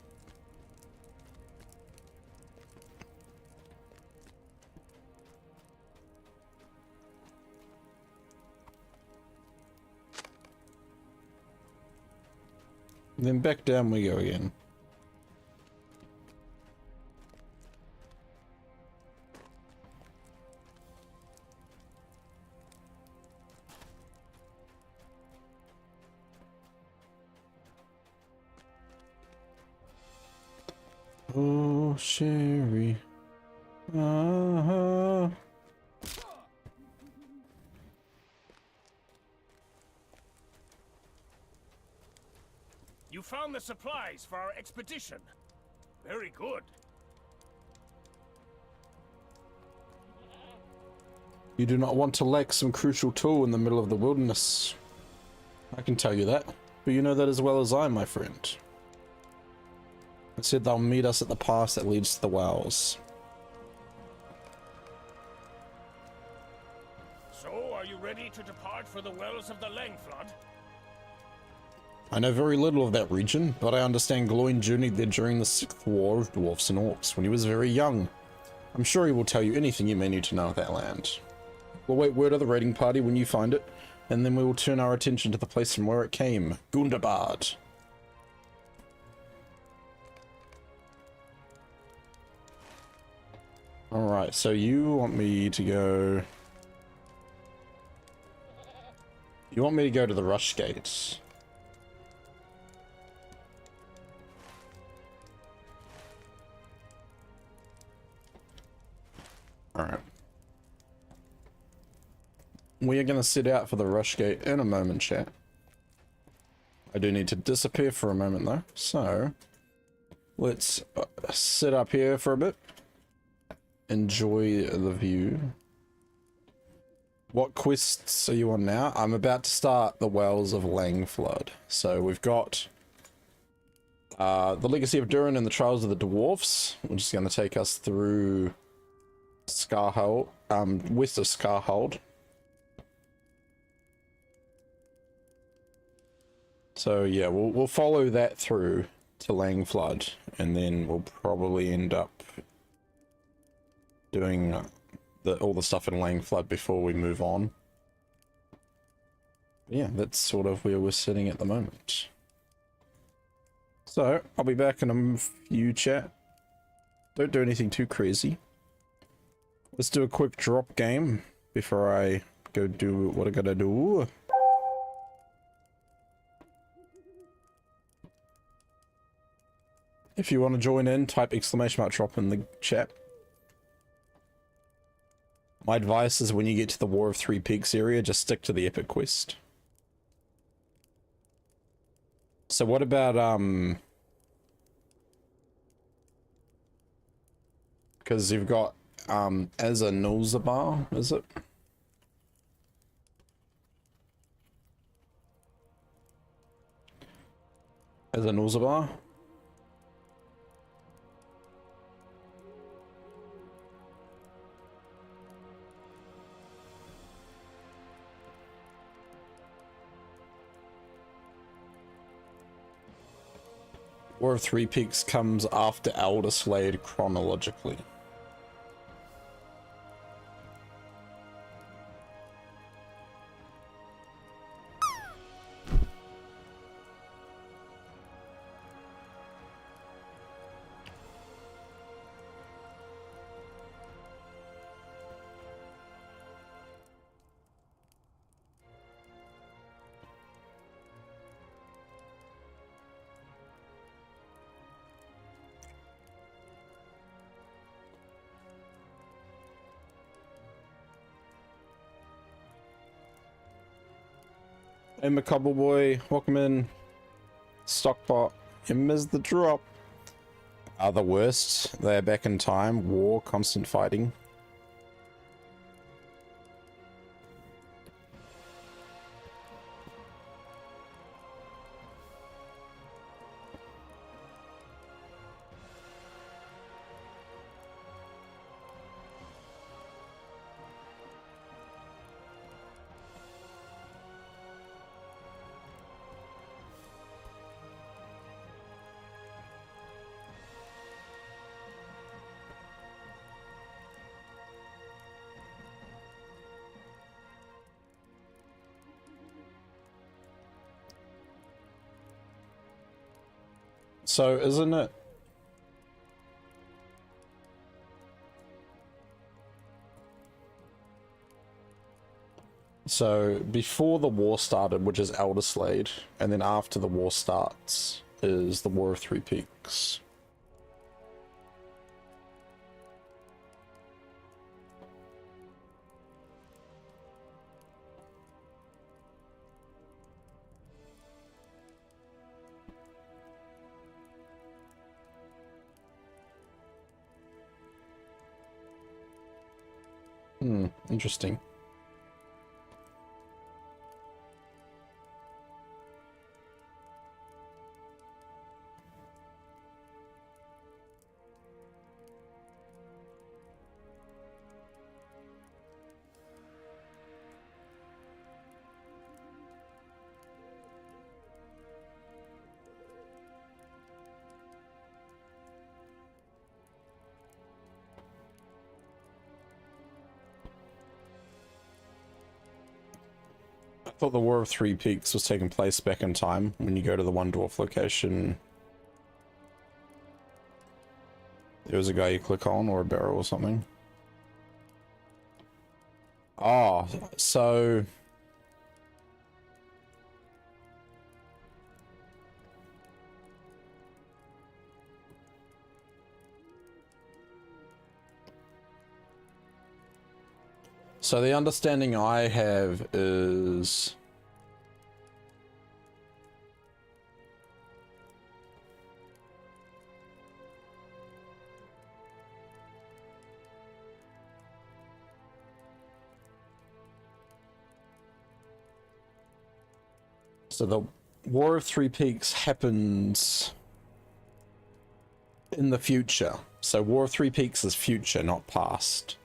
Then back down we go again. Oh, Sherry. You found the supplies for our expedition. Very good. You do not want to lack some crucial tool in the middle of the wilderness. I can tell you that, but you know that as well as I, my friend. I said they'll meet us at the pass that leads to the wells. So, are you ready to depart for the wells of the Langflood? I know very little of that region, but I understand Gloin journeyed there during the 6th War of Dwarfs and Orcs when he was very young. I'm sure he will tell you anything you may need to know of that land. We'll wait word of the raiding party when you find it, and then we will turn our attention to the place from where it came, Gundabad. Alright, so you want me to go... You want me to go to the Rush Gates. Alright. We are going to sit out for the Rush Gate in a moment, chat. I do need to disappear for a moment though, so let's sit up here for a bit. Enjoy the view. What quests are you on now? I'm about to start the Wells of Langflood. So we've got the Legacy of Durin and the Trials of the Dwarves, which is going to take us through Scarhold, west of Scarhold. So yeah, we'll follow that through to Langflood, and then we'll probably end up doing all the stuff in Langflood before we move on. But yeah, that's sort of where we're sitting at the moment. So I'll be back in a few, chat. Don't do anything too crazy. Let's do a quick drop game before I go do what I gotta do. If you want to join in, type !drop in the chat. My advice is when you get to the War of Three Peaks area, just stick to the epic quest. So what about, because you've got, as a Nulzabar, is it? As a Nulzabar? War of Three Peaks comes after Elderslade chronologically. Hey, Macabre Boy, welcome in. Stockbot, you missed the drop. Are the worst. They're back in time. War, constant fighting. So, isn't it? So, before the war started, which is Elderslade, and then after the war starts, is the War of Three Peaks. Interesting. I thought the War of Three Peaks was taking place back in time when you go to the one dwarf location. There was a guy you click on, or a barrel or something. Oh, so... So the understanding I have is... So the War of Three Peaks happens in the future. So War of Three Peaks is future, not past.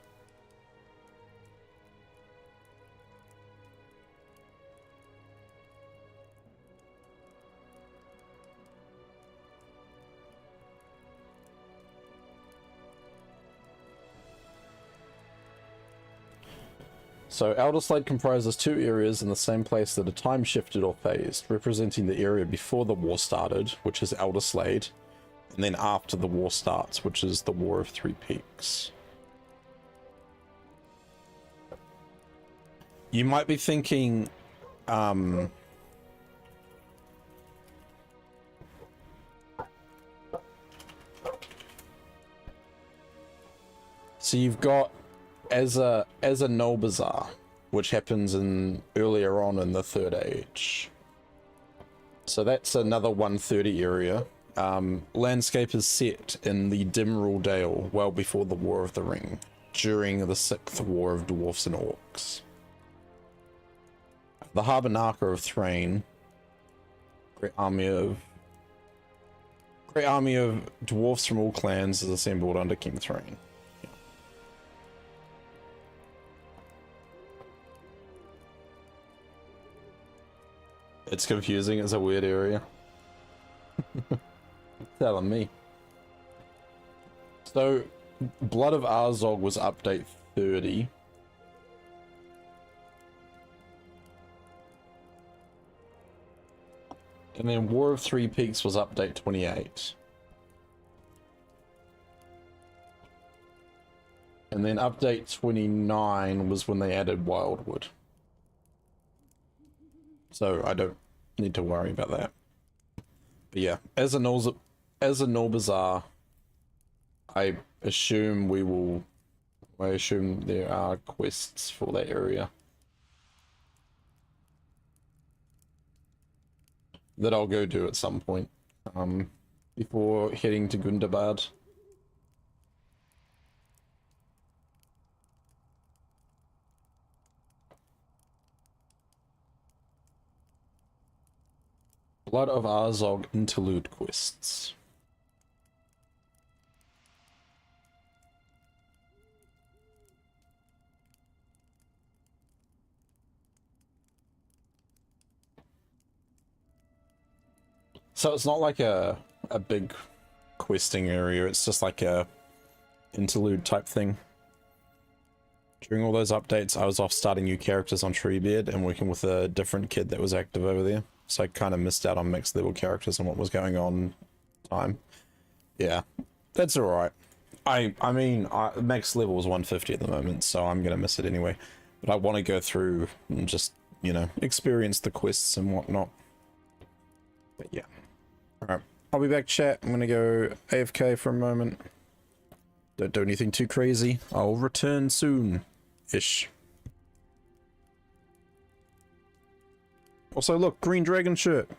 So Elderslade comprises two areas in the same place that are time shifted or phased, representing the area before the war started, which is Elderslade, and then after the war starts, which is the War of Three Peaks. You might be thinking, so you've got as a Null Bazaar, which happens in earlier on in the Third Age. So that's another 130 area. Landscape is set in the Dimrul Dale, well before the War of the Ring, during the Sixth War of Dwarfs and Orcs. The Harbinger of Thrain, great army of dwarfs from all clans is assembled under King Thrain. It's confusing, it's a weird area. Telling me. So, Blood of Arzog was update 30. And then War of Three Peaks was update 28. And then update 29 was when they added Wildwood. So I don't need to worry about that. But yeah, as a Null Bazaar, I assume there are quests for that area. that I'll go do at some point, before heading to Gundabad. Blood of Arzog interlude quests. So it's not like a big questing area, it's just like a interlude type thing. During all those updates, I was off starting new characters on Treebeard and working with a different kid that was active over there. So I kind of missed out on mixed level characters and what was going on time. Yeah, that's alright. I mean, max level is 150 at the moment, so I'm gonna miss it anyway. But I want to go through and just, you know, experience the quests and whatnot. But yeah. Alright, I'll be back, chat. I'm gonna go AFK for a moment. Don't do anything too crazy. I'll return soon-ish. Also, look, green dragon shirt.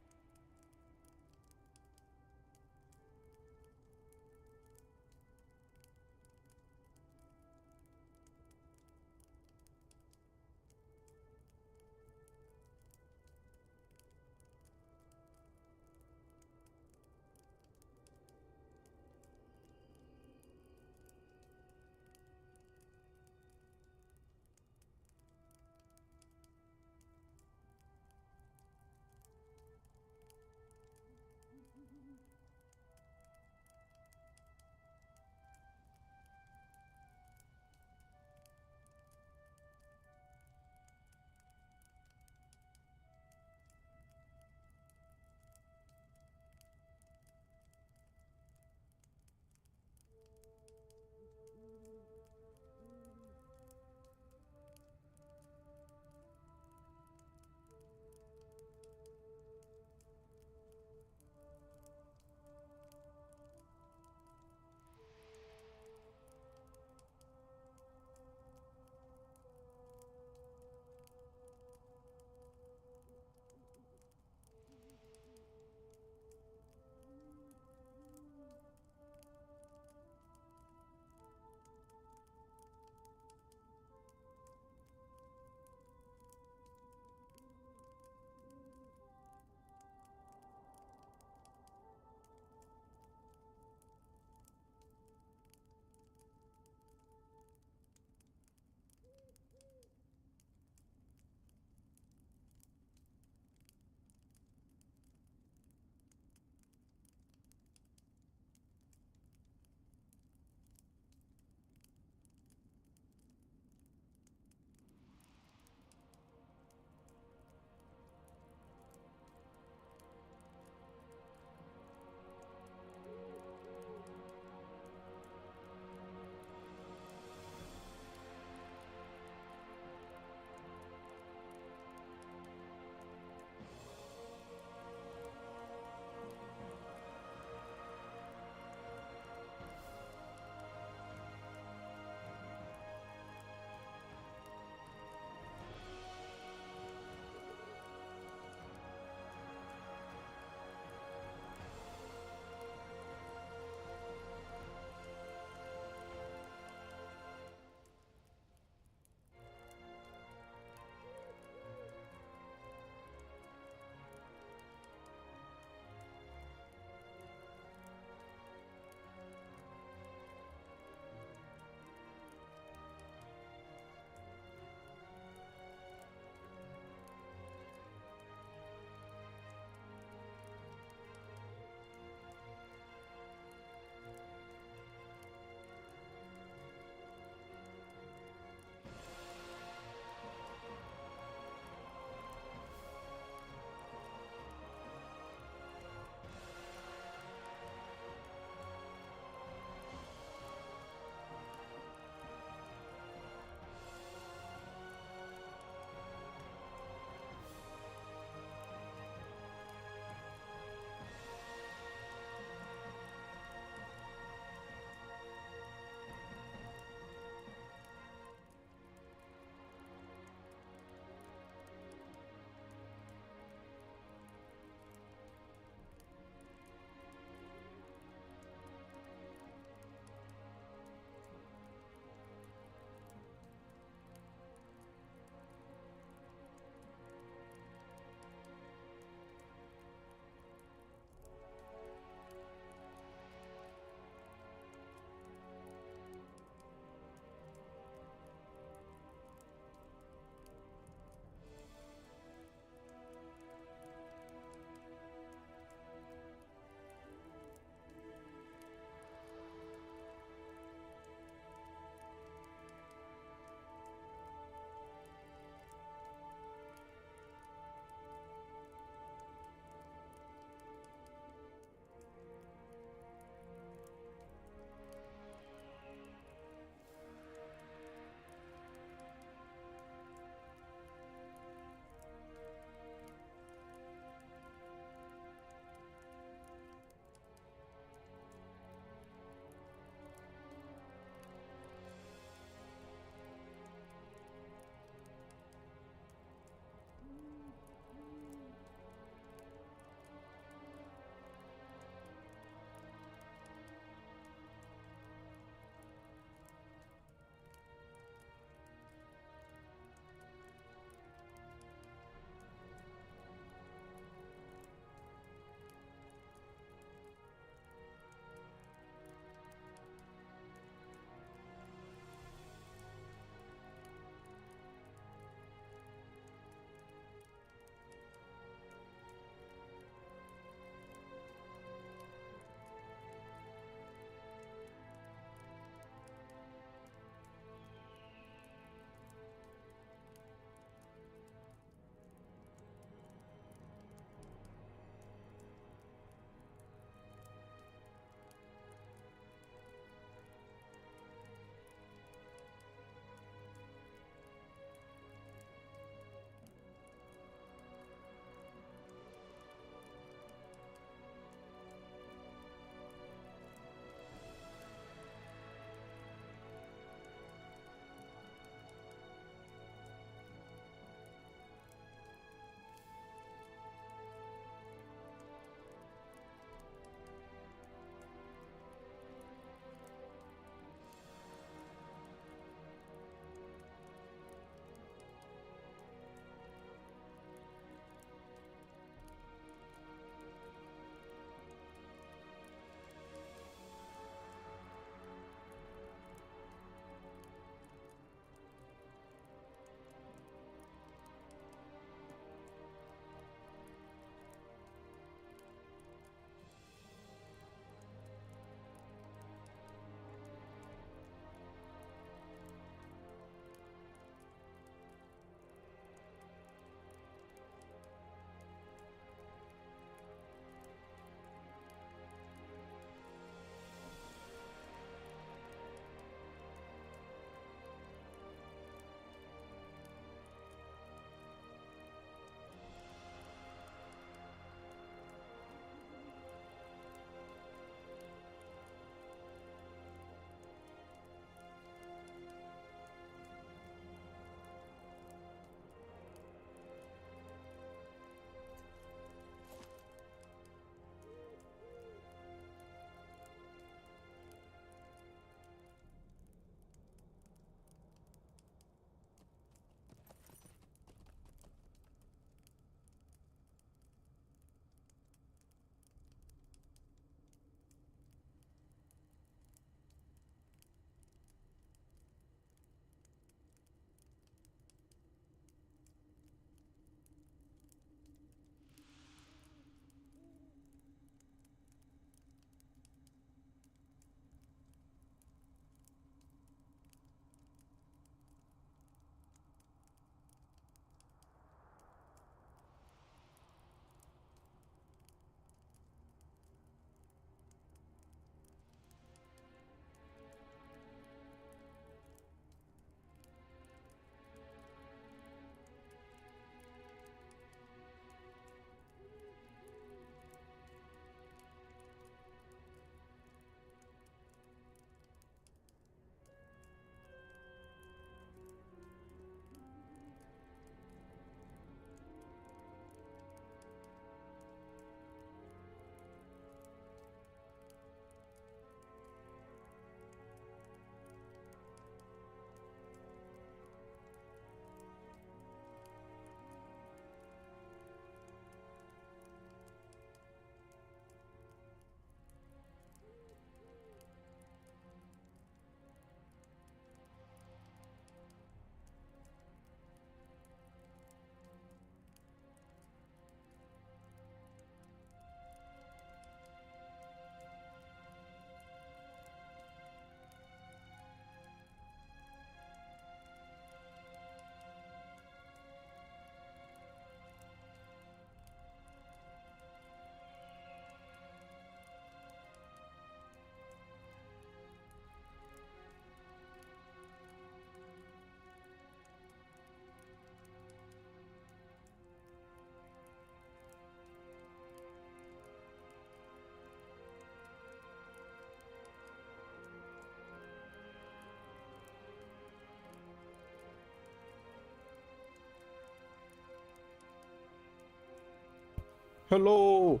Hello.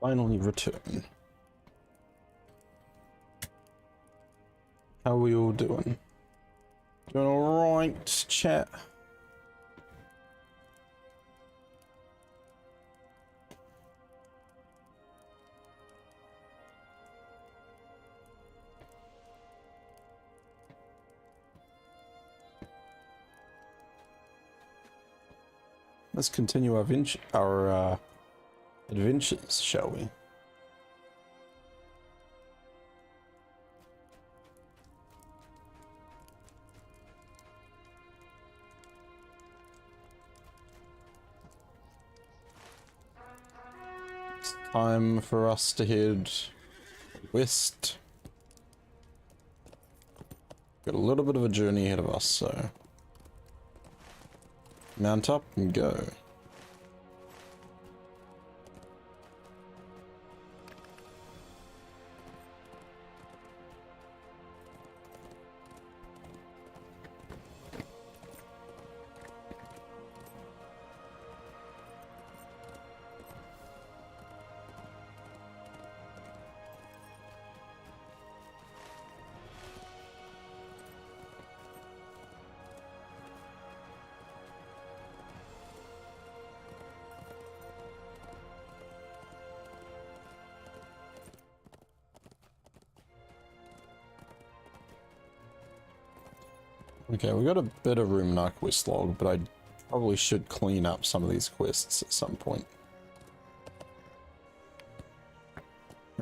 Finally return. How are we all doing? Doing alright, chat? Let's continue our adventures, shall we? It's time for us to head west. Got a little bit of a journey ahead of us, so mount up and go. Okay, we got a bit of room in our quest log, but I probably should clean up some of these quests at some point.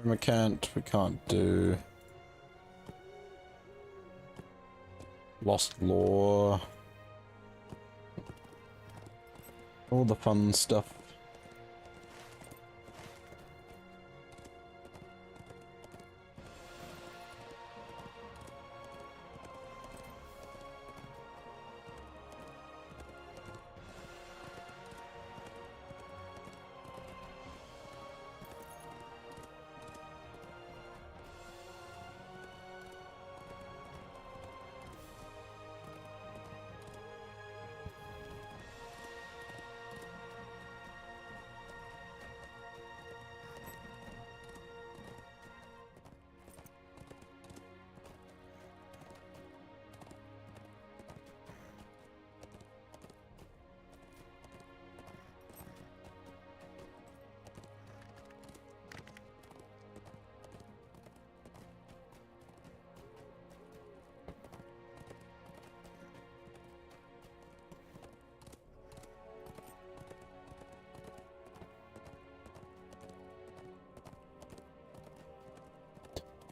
We can't do. Lost lore. All the fun stuff.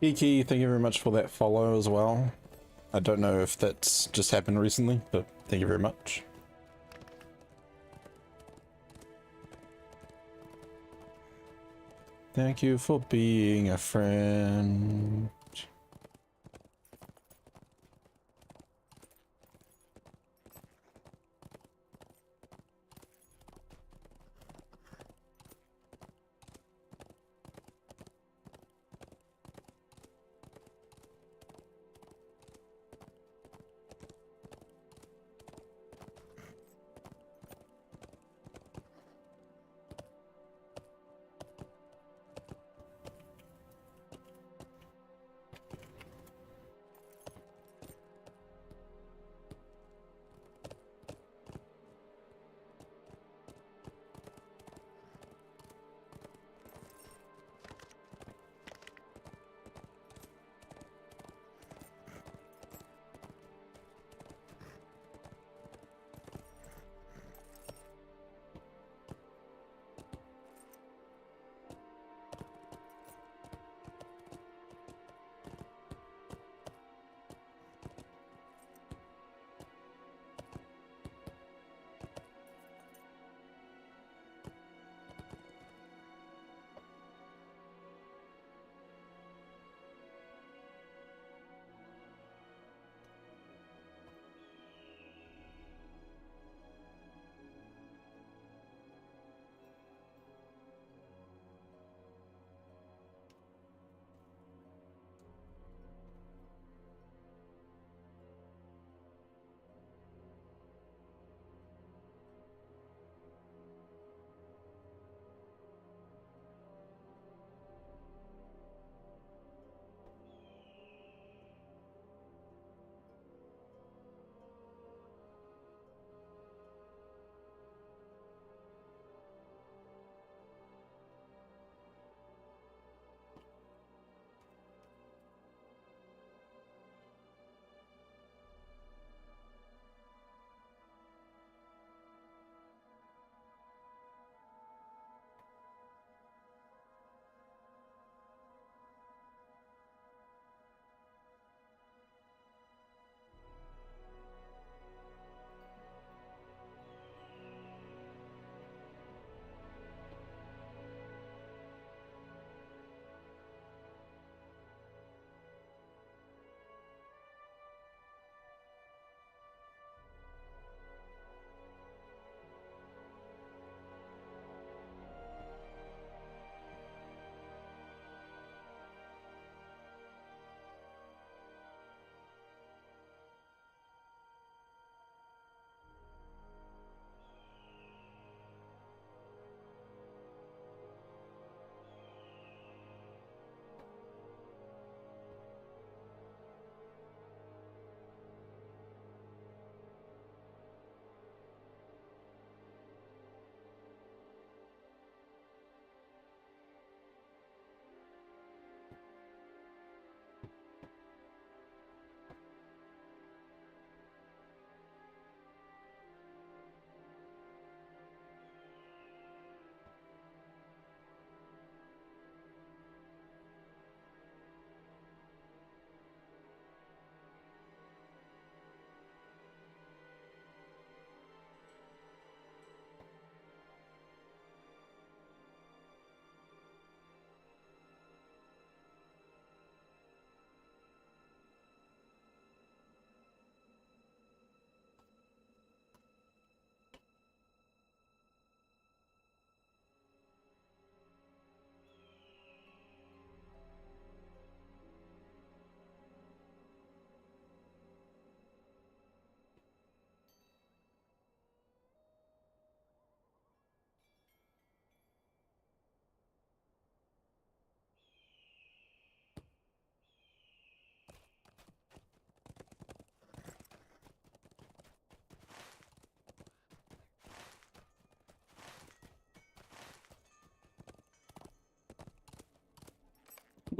Kiki, thank you very much for that follow as well. I don't know if that's just happened recently, but thank you very much. Thank you for being a friend.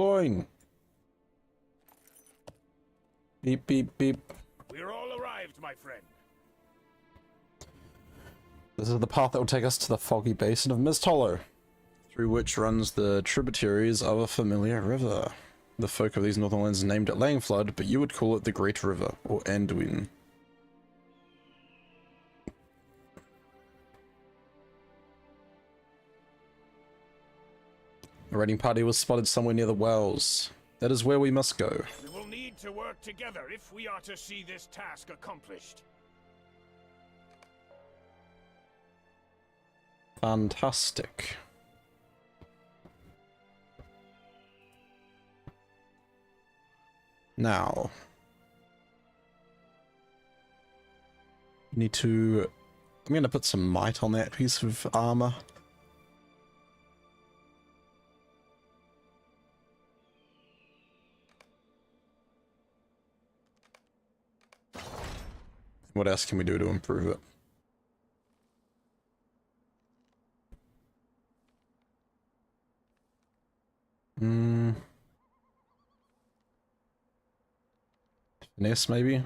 Deploying. Beep, beep, beep. We're all arrived, my friend. This is the path that will take us to the foggy basin of Misthollow, through which runs the tributaries of a familiar river. The folk of these northern lands named it Langflood, but you would call it the Great River, or Anduin. The raiding party was spotted somewhere near the wells. That is where we must go. We will need to work together if we are to see this task accomplished. Fantastic. Now, need to... I'm going to put some might on that piece of armor. What else can we do to improve it? Finesse, maybe?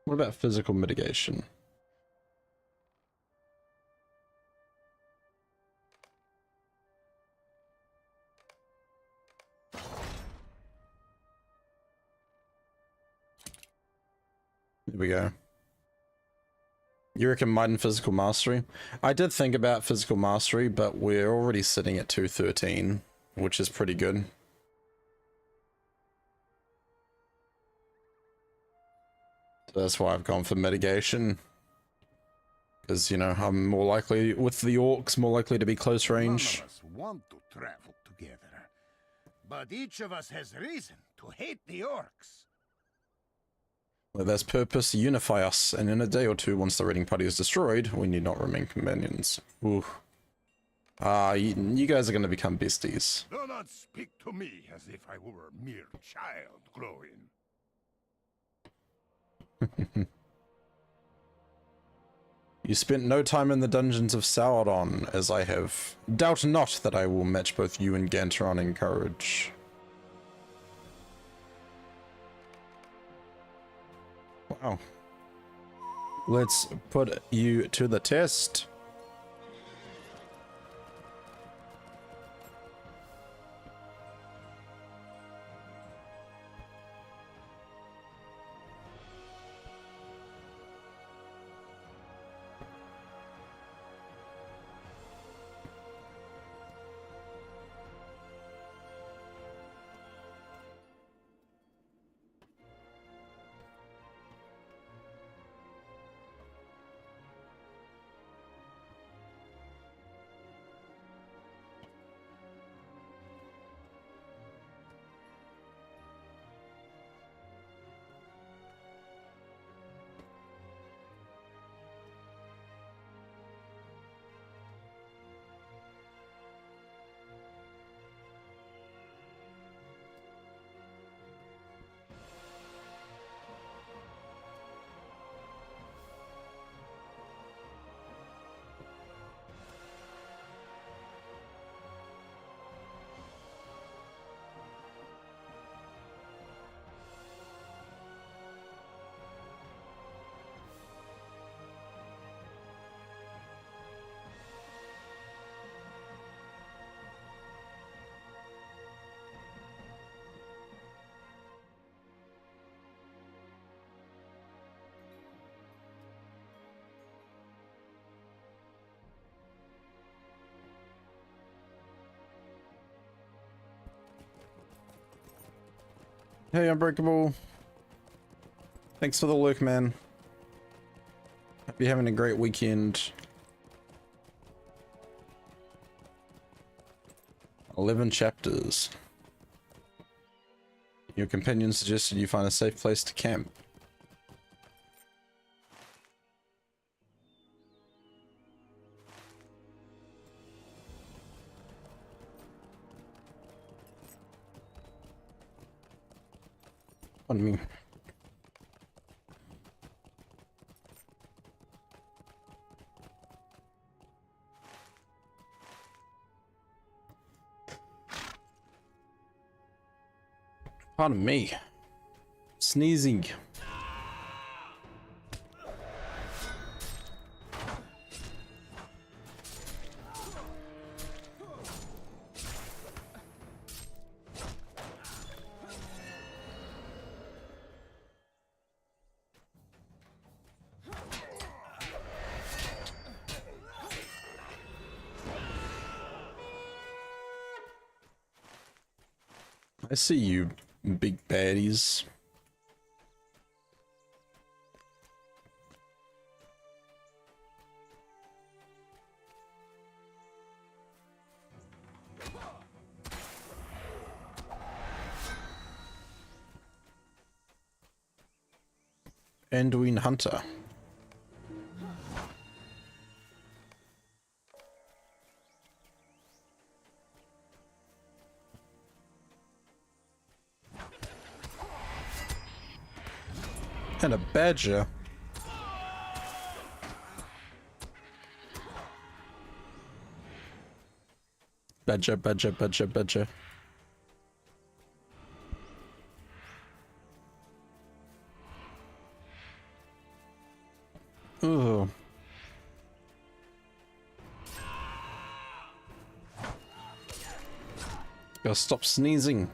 What about physical mitigation? There we go. You reckon might and physical mastery? I did think about physical mastery, but we're already sitting at 213, which is pretty good. So that's why I've gone for mitigation. Because, you know, I'm more likely, with the orcs, more likely to be close range. None of us want to travel together, but each of us has reason to hate the orcs. Let their purpose unify us, and in a day or two, once the raiding party is destroyed, we need not remain companions. Ooh. You guys are going to become besties. Do not speak to me as if I were a mere child growing. You spent no time in the dungeons of Sauron, as I have. Doubt not that I will match both you and Gantoran in courage. Wow. Let's put you to the test. Hey, Unbreakable. Thanks for the look, man. Hope you're having a great weekend. 11 chapters. Your companion suggested you find a safe place to camp. Pardon me. Pardon me. Sneezing. I see you, big baddies. Anduin Hunter. And a badger. Badger, badger, badger, badger. Ugh. Gotta stop sneezing.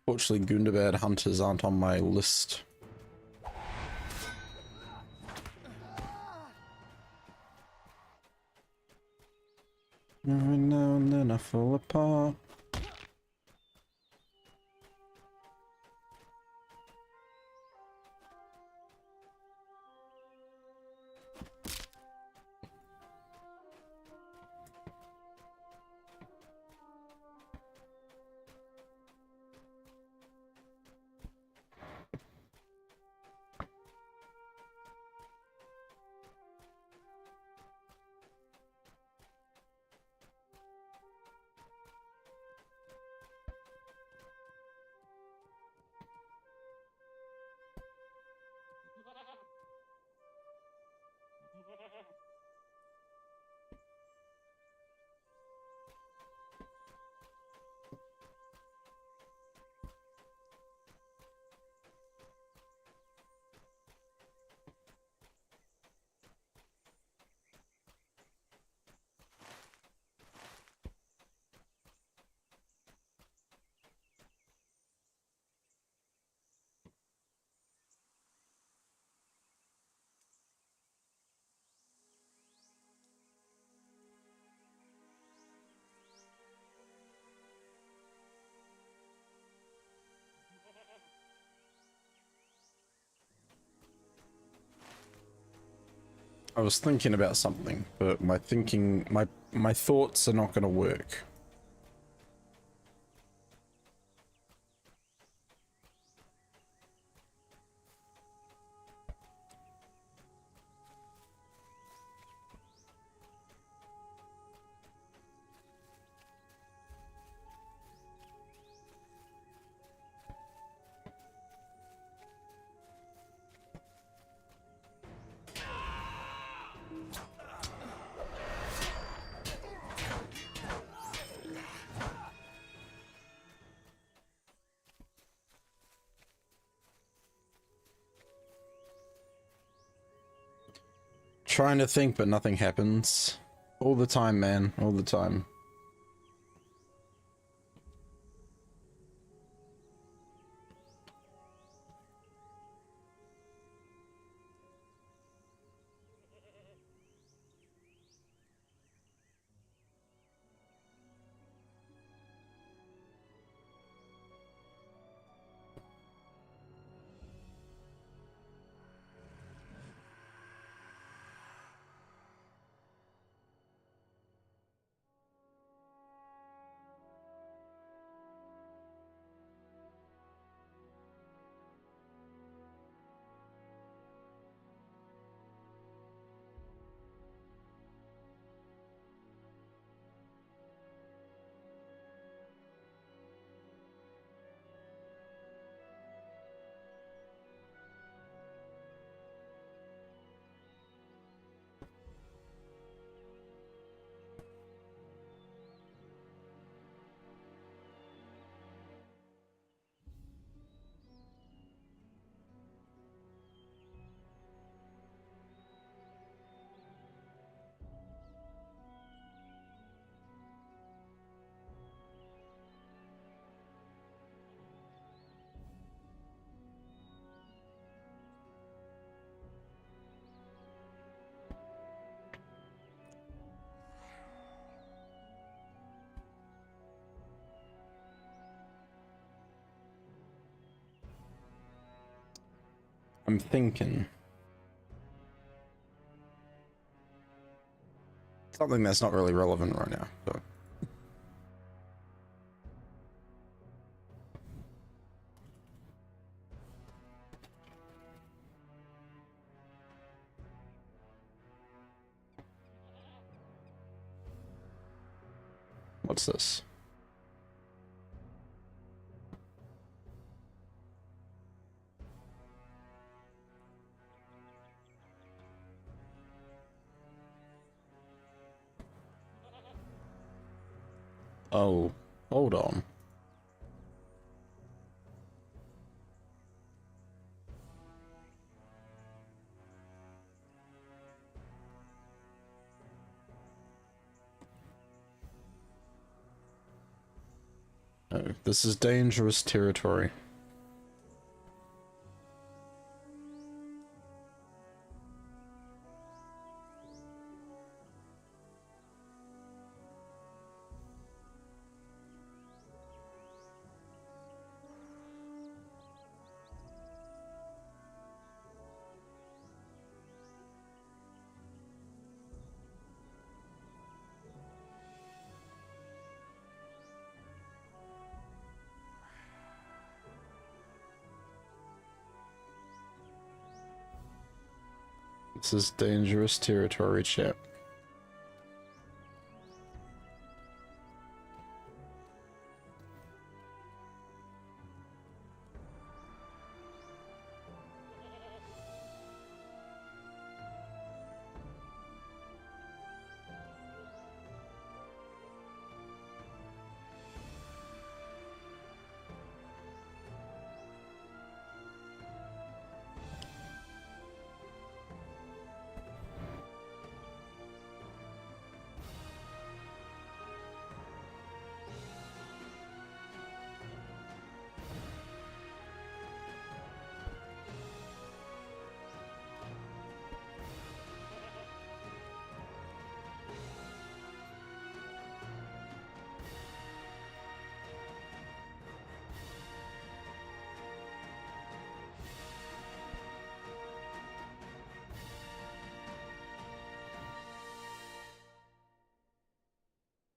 Fortunately, Gundabad hunters aren't on my list. Every now and then I fall apart. I was thinking about something, but my thoughts are not going to work. Trying to think, but nothing happens. All the time, man. All the time. I'm thinking. Something that's not really relevant right now, but... What's this? Oh, hold on. Oh, this is dangerous territory. This is dangerous territory, chap.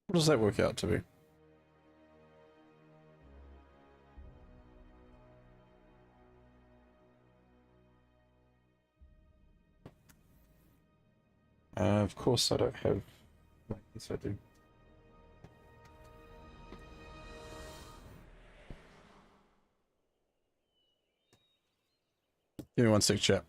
What does that work out to be? Of course I don't have... Yes, I do. Give me 1 sec, chat.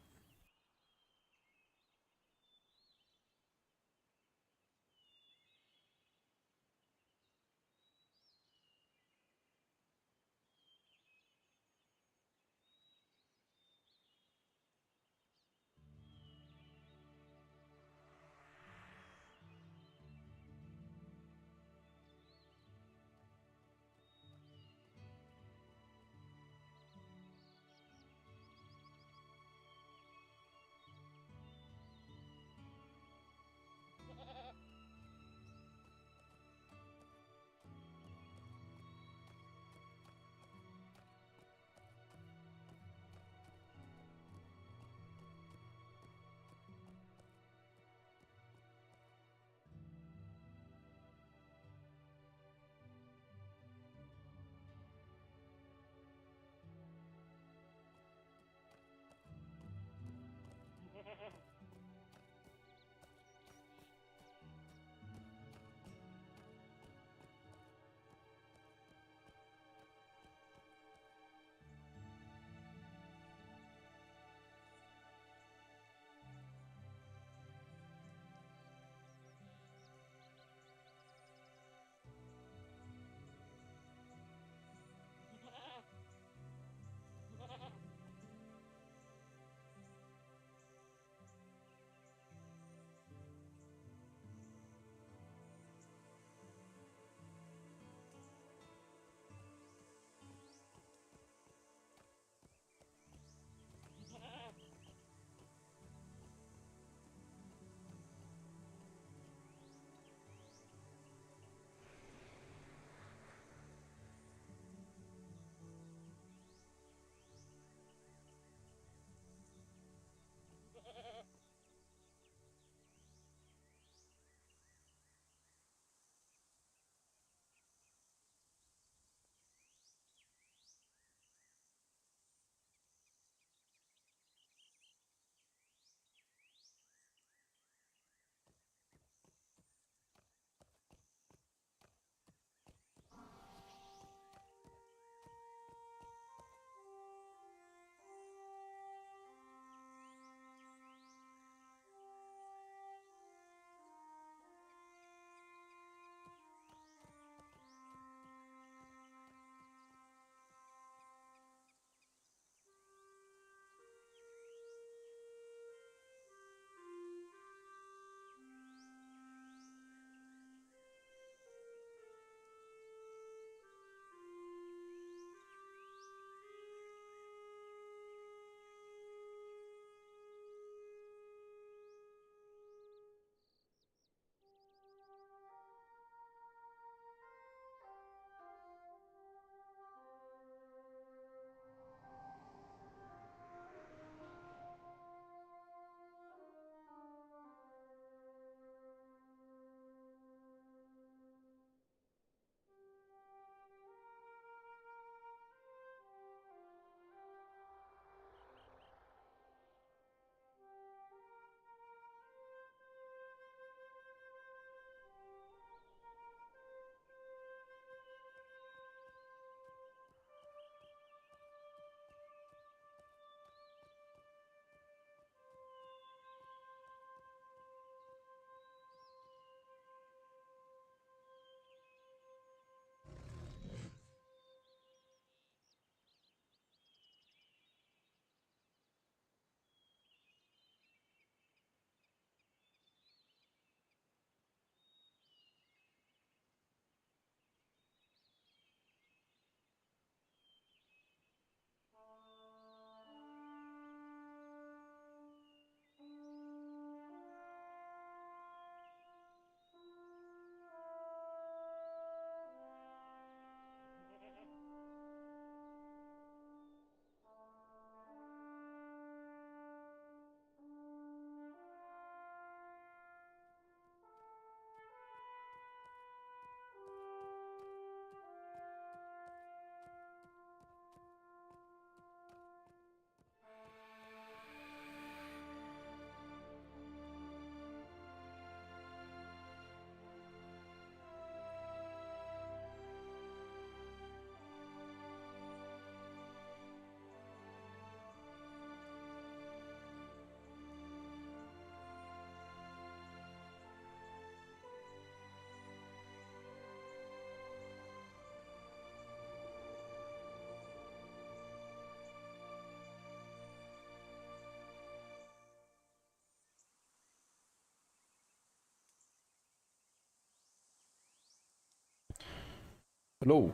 Hello.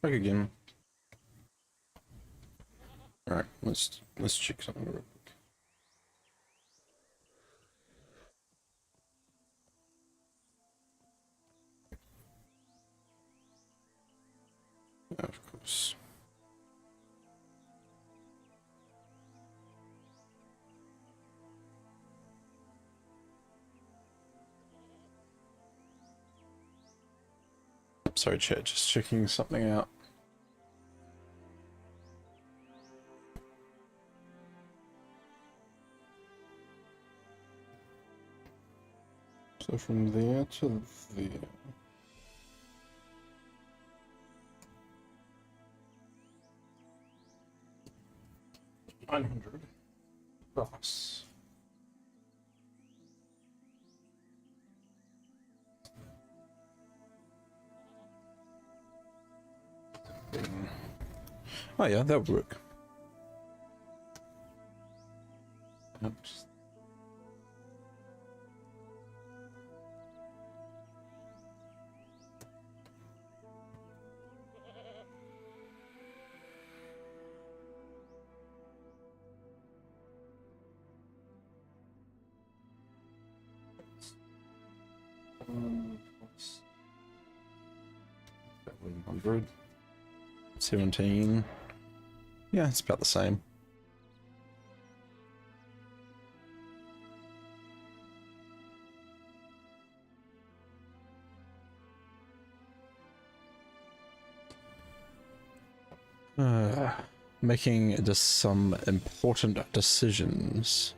Back again. Alright, let's check something real quick. Yeah, of course. Sorry, chat, just checking something out. So from there to there. $900. Oh yeah, that would work. Oops. Plus 100. 17. Yeah, it's about the same. Making just some important decisions.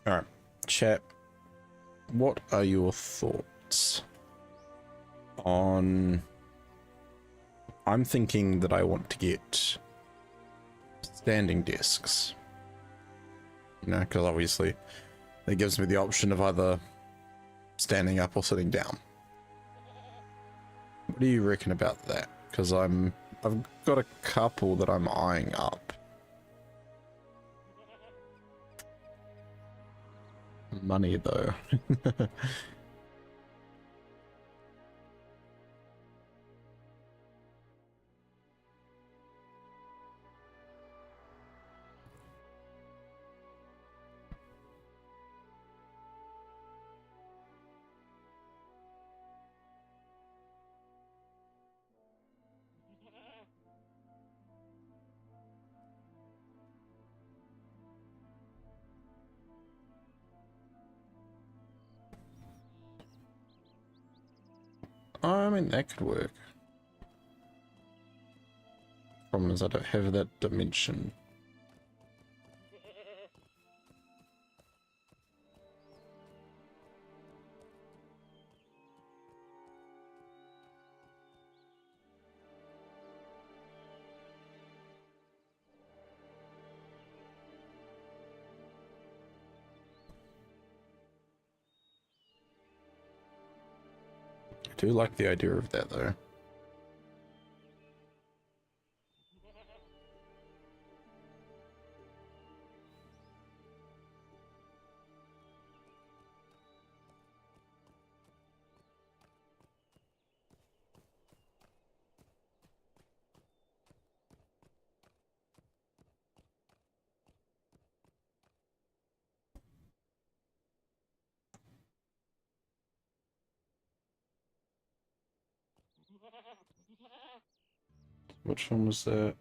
Alright, chat, what are your thoughts on... I'm thinking that I want to get standing desks. You know, because obviously it gives me the option of either standing up or sitting down. What do you reckon about that? Because I've got a couple that I'm eyeing up. money though. I mean, that could work. Problem is I don't have that dimension. I do like the idea of that though. Which one was that?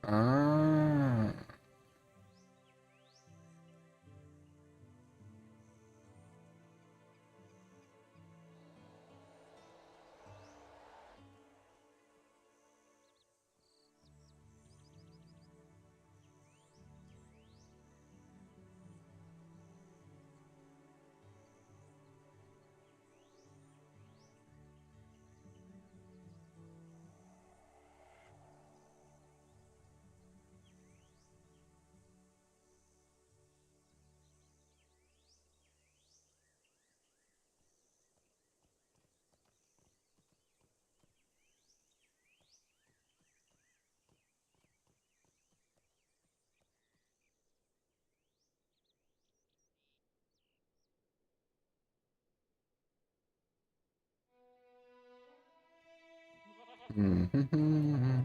Ah. Mm-hmm.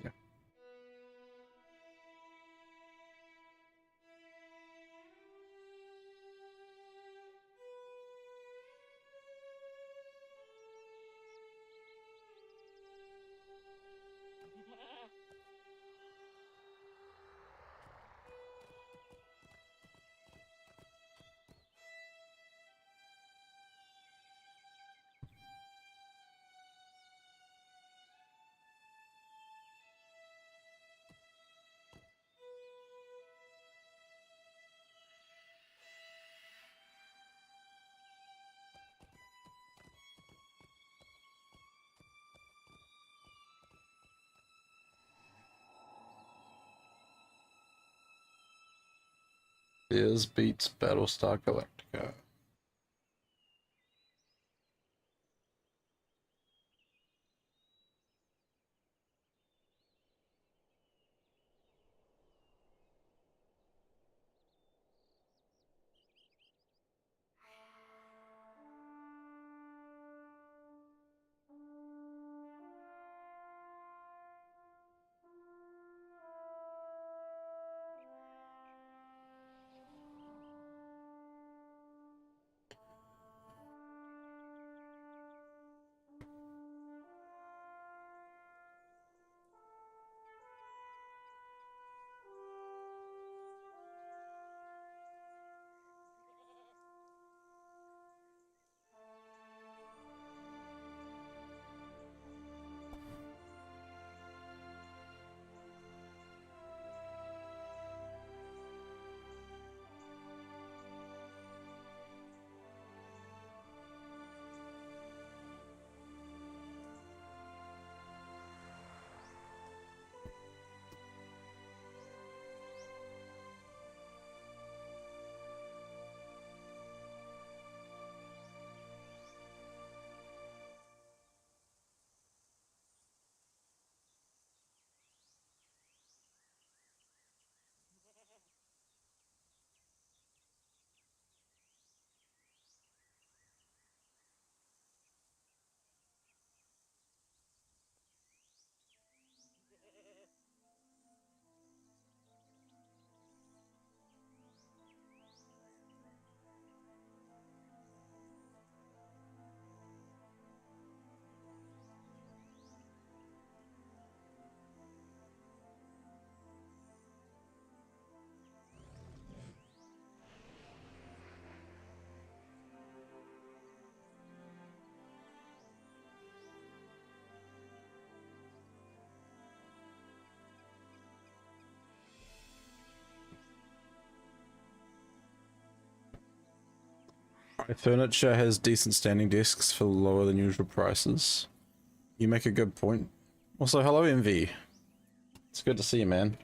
Yeah. Bears beats Battlestar Galactica. Furniture has decent standing desks for lower than usual prices. You make a good point. Also, hello Envy. It's good to see you, man.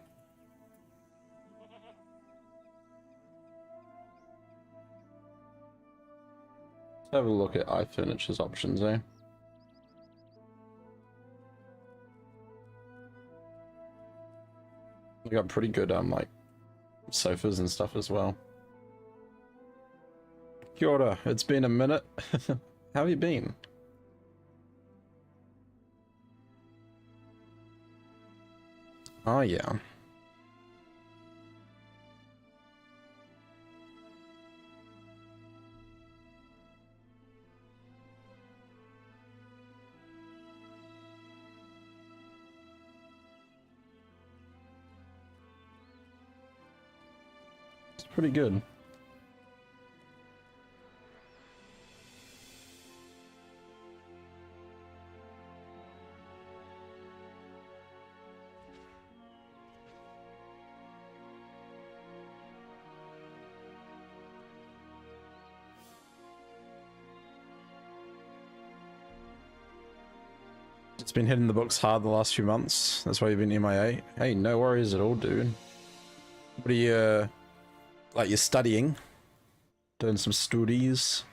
Let's have a look at iFurniture's options, eh? We got pretty good like sofas and stuff as well. Kia ora, it's been a minute. How have you been? Oh yeah. It's pretty good. It's been hitting the books hard the last few months. That's why you've been MIA. Hey, no worries at all, dude. What are you, like, you're studying? Doing some studies?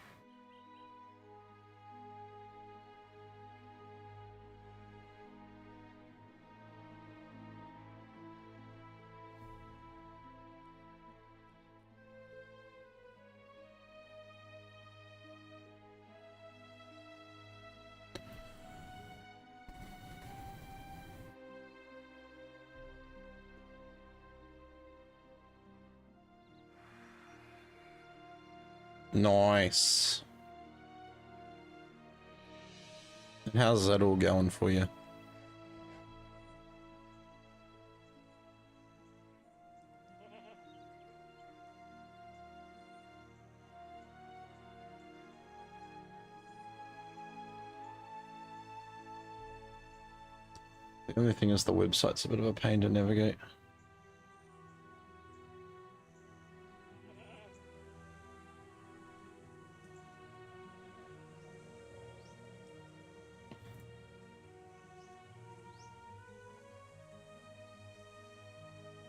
Nice. And how's that all going for you? The only thing is the website's a bit of a pain to navigate.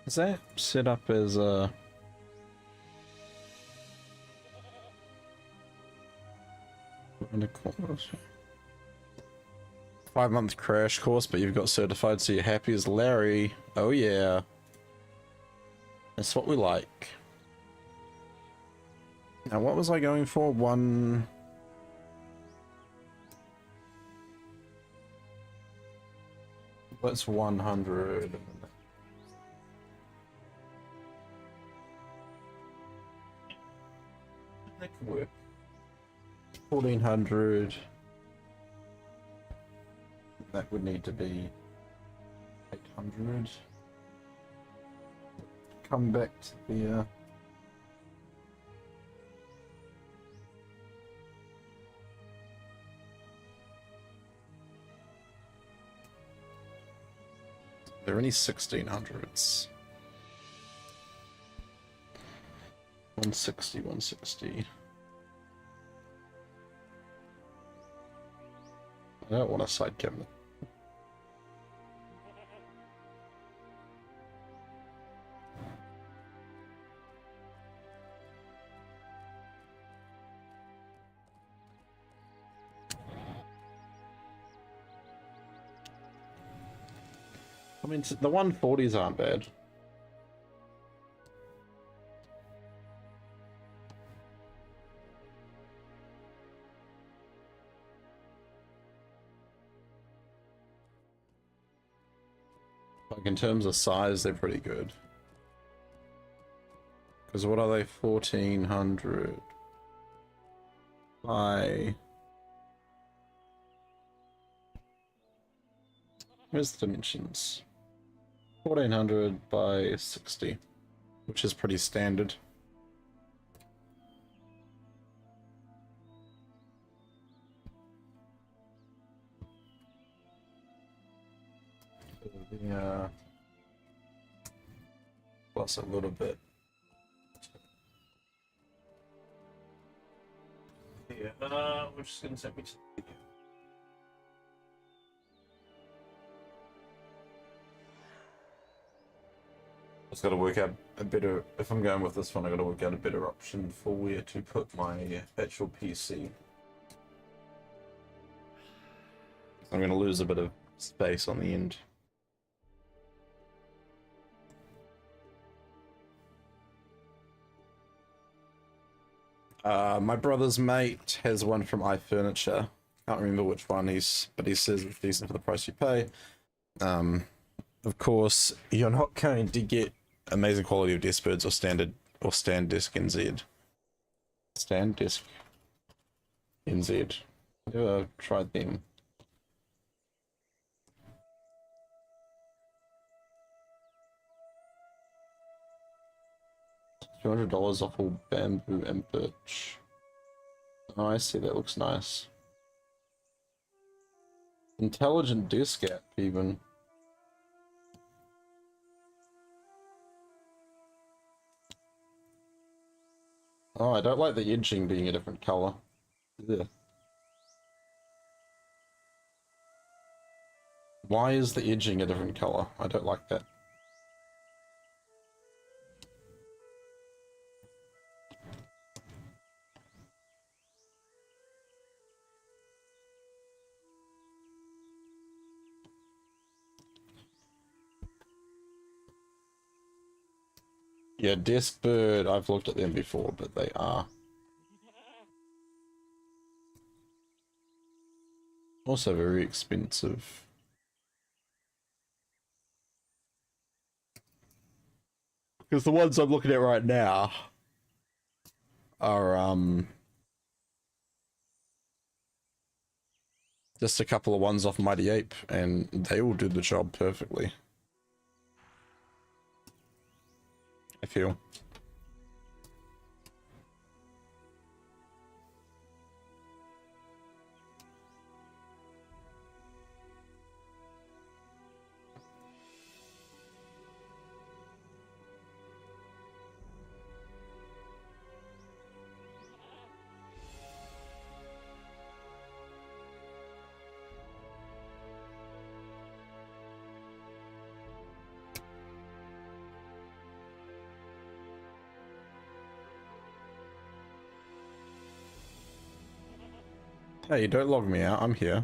Is that set up as a... what do I call this? 5-month crash course, but you've got certified, so you're happy as Larry. Oh yeah. That's what we like. Now what was I going for? One... what's 100? That could work. 1400. That would need to be 800. Come back to the Are there any 1600s? 160, 160. I don't want a side cabinet. I mean, the 140s aren't bad. Like in terms of size, they're pretty good. Because what are they? 1400 by... where's the dimensions? 1400 by 60, which is pretty standard. Yeah, plus a little bit. here. We're just gonna take me to the video. Just gotta work out a better, if I'm going with this one, I gotta work out a better option for where to put my actual PC. I'm gonna lose a bit of space on the end. My brother's mate has one from iFurniture. Can't remember which one but he says it's decent for the price you pay. Of course, you're not going to get amazing quality of desk birds or stand desk NZ. Stand desk NZ. Never tried them. $200 off all bamboo and birch. Oh, I see. That looks nice. Intelligent desk app, even. Oh, I don't like the edging being a different color. Yeah. Why is the edging a different color? I don't like that. Yeah, Desk Bird, I've looked at them before, but they are also very expensive. Because the ones I'm looking at right now are just a couple of ones off Mighty Ape, and they all do the job perfectly, I feel. Hey, don't log me out. I'm here.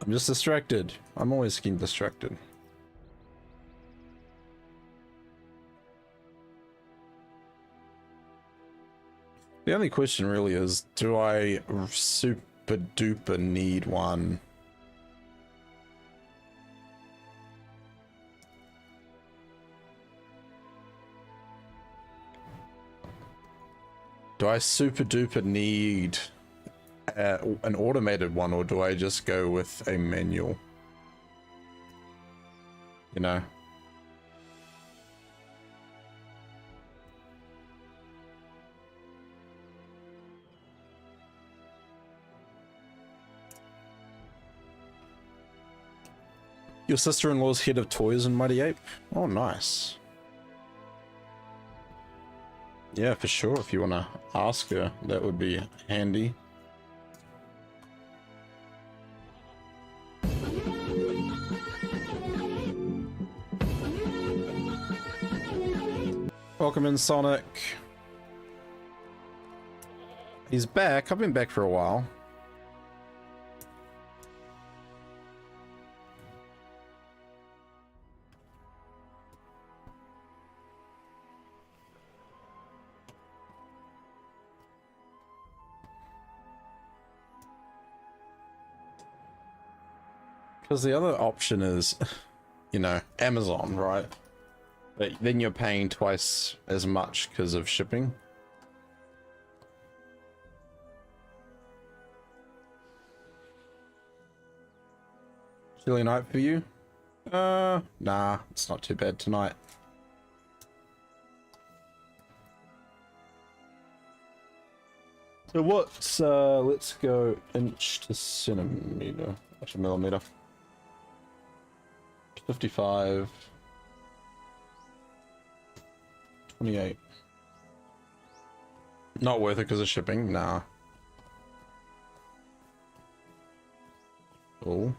I'm just distracted. I'm always getting distracted. The only question really is, do I super duper need one? Do I super duper need an automated one, or do I just go with a manual? You know? Your sister-in-law's head of toys in Mighty Ape? Oh, nice. Yeah, for sure. If you want to ask her, that would be handy. Welcome in, Sonic. He's back. I've been back for a while. Because the other option is, you know, Amazon, right? But then you're paying twice as much because of shipping. Chilly night for you? Nah, it's not too bad tonight. So what's, let's go inch to centimeter, actually millimeter. 55. 28. Not worth it because of shipping? Nah. Oh.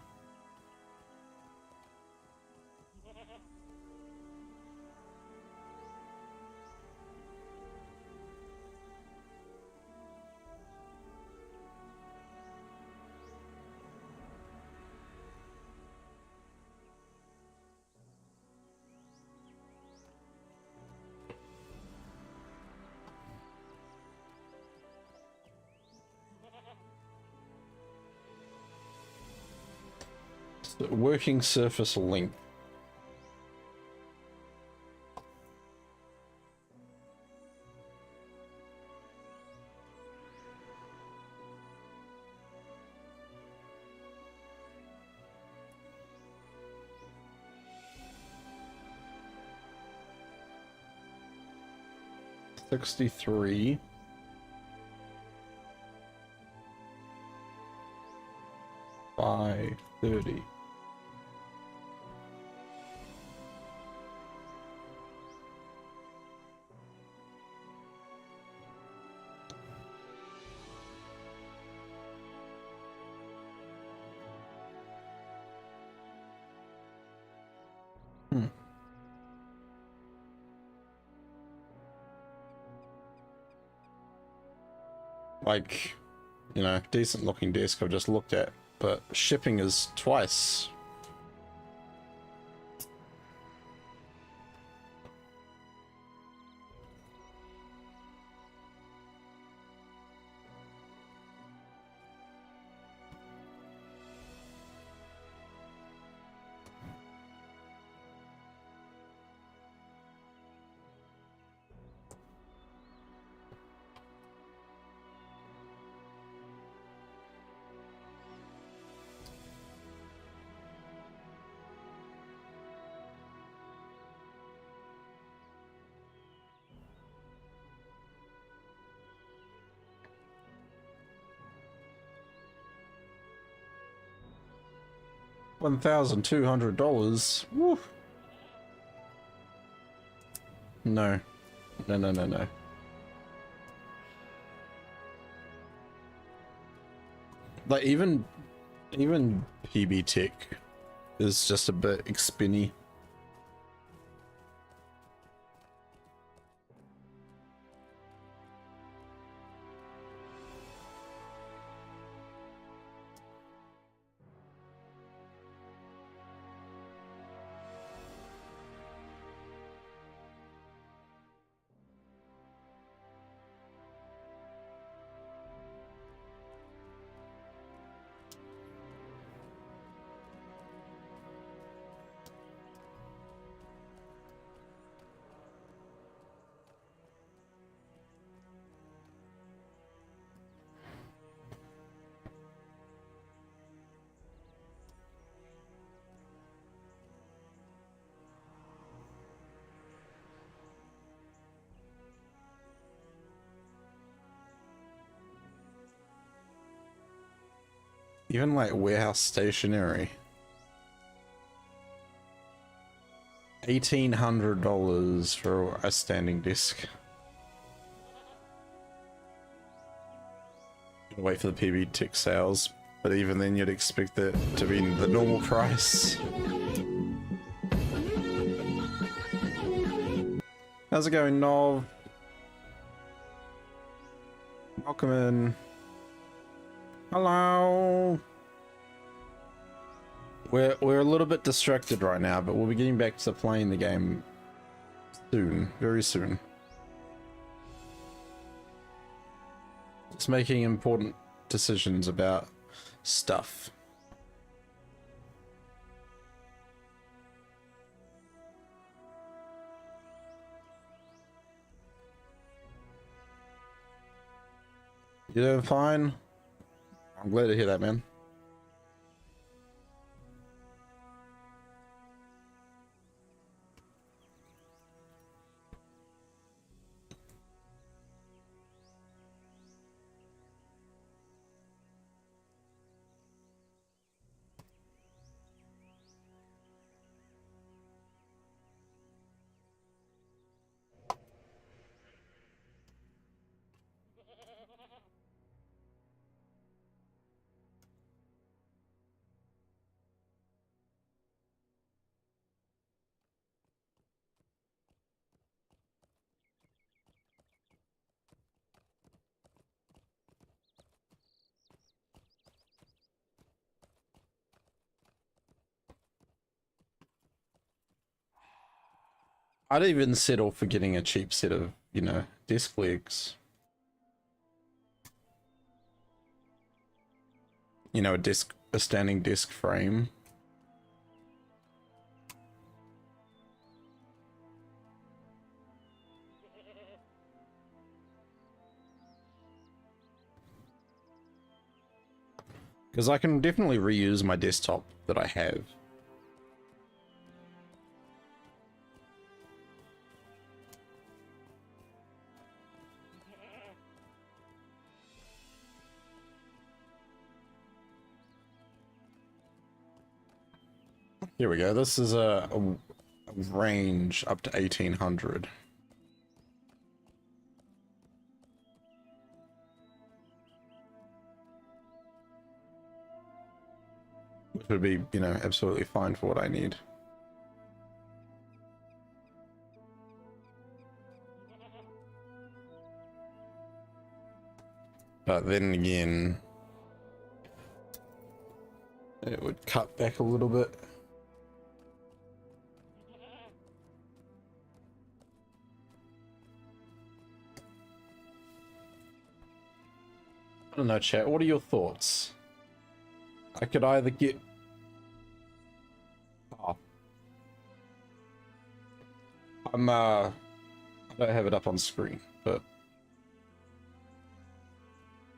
Working surface link. $63. 530. Like, you know, decent looking disc I've just looked at, but shipping is twice. $1,200. Woo. No. No, no, no, no. Like, even PB Tech is just a bit spinny. Even like warehouse stationery. $1,800 for a standing disc. Gonna wait for the PB Tech sales, but even then you'd expect it to be the normal price. How's it going, Nov? Welcome in. Hello. We're a little bit distracted right now, but we'll be getting back to playing the game soon, very soon. Just making important decisions about stuff. You doing fine? I'm glad to hear that, man. I'd even settle for getting a cheap set of, you know, desk legs. You know, a standing desk frame. Because I can definitely reuse my desktop that I have. Here we go. This is a range up to 1800. Which would be, you know, absolutely fine for what I need. But then again, it would cut back a little bit. I don't know, chat. What are your thoughts? I could either get... Oh. I don't have it up on screen, but...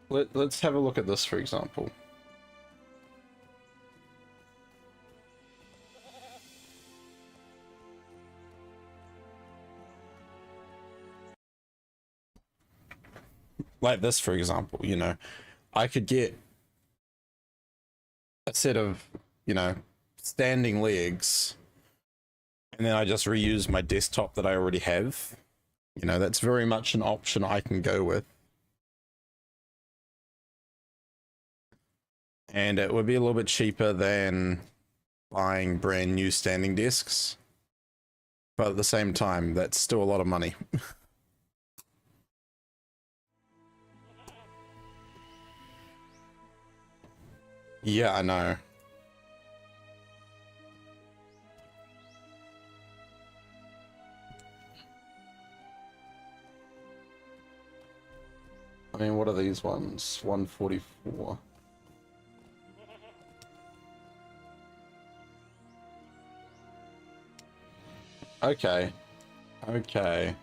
Let's have a look at this, for example. Like this, for example, you know, I could get a set of, you know, standing legs, and then I just reuse my desktop that I already have. You know, that's very much an option I can go with. And it would be a little bit cheaper than buying brand new standing desks. But at the same time, that's still a lot of money. Yeah, I know. I mean, what are these ones? 144. Okay. Okay.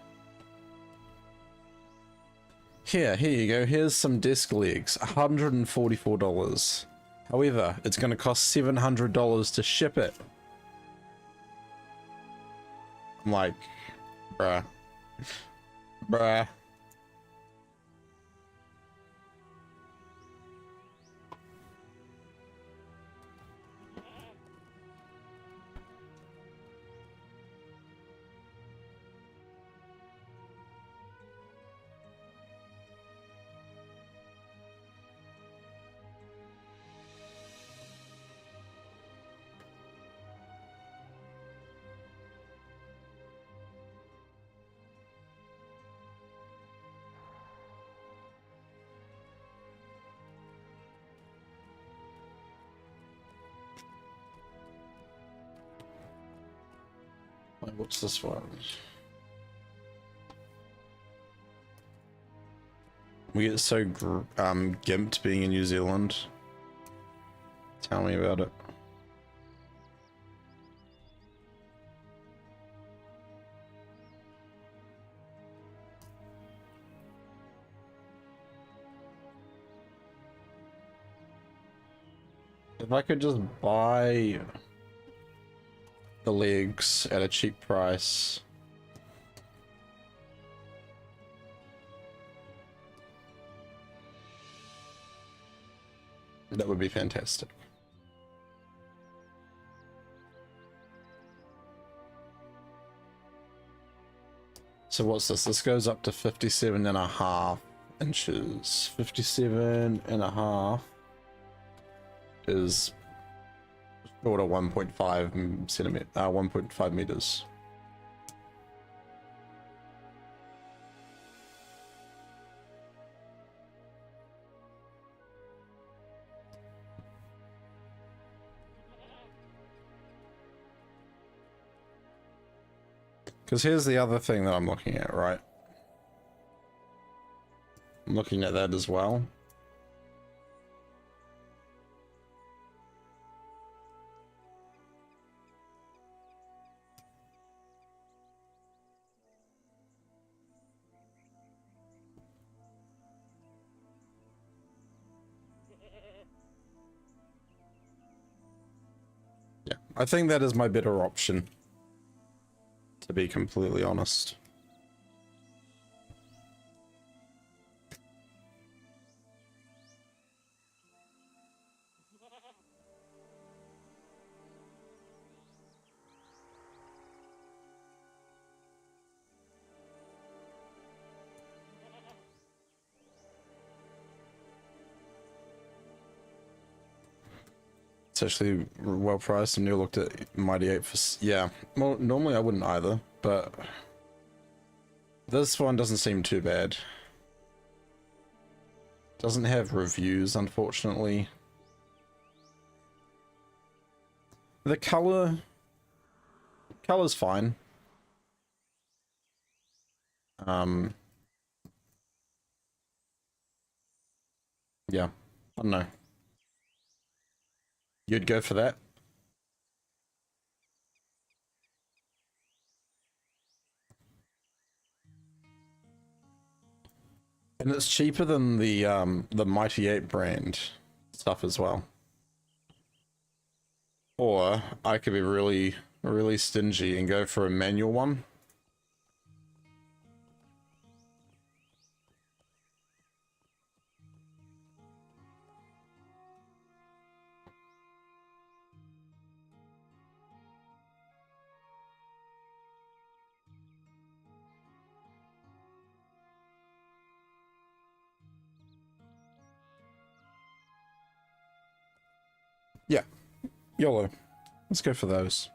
Here you go. Here's some disc legs. $144. However, it's going to cost $700 to ship it. I'm like, bruh. Bruh. Wait, what's this one? We get so gimped being in New Zealand. Tell me about it. If I could just buy the legs at a cheap price. That would be fantastic. So what's this? This goes up to 57.5 inches. 57.5 is short of 1.5 centimeter, 1.5 meters. Because here's the other thing that I'm looking at, right? I'm looking at that as well. Yeah, I think that is my better option, to be completely honest. It's actually well priced. And you looked at Mighty 8 for... Yeah, well, normally I wouldn't either, but this one doesn't seem too bad. Doesn't have reviews, unfortunately. The color's fine. Yeah, I don't know. You'd go for that? And it's cheaper than the Mighty 8 brand stuff as well. Or I could be really, really stingy and go for a manual one. Yeah, YOLO. Let's go for those.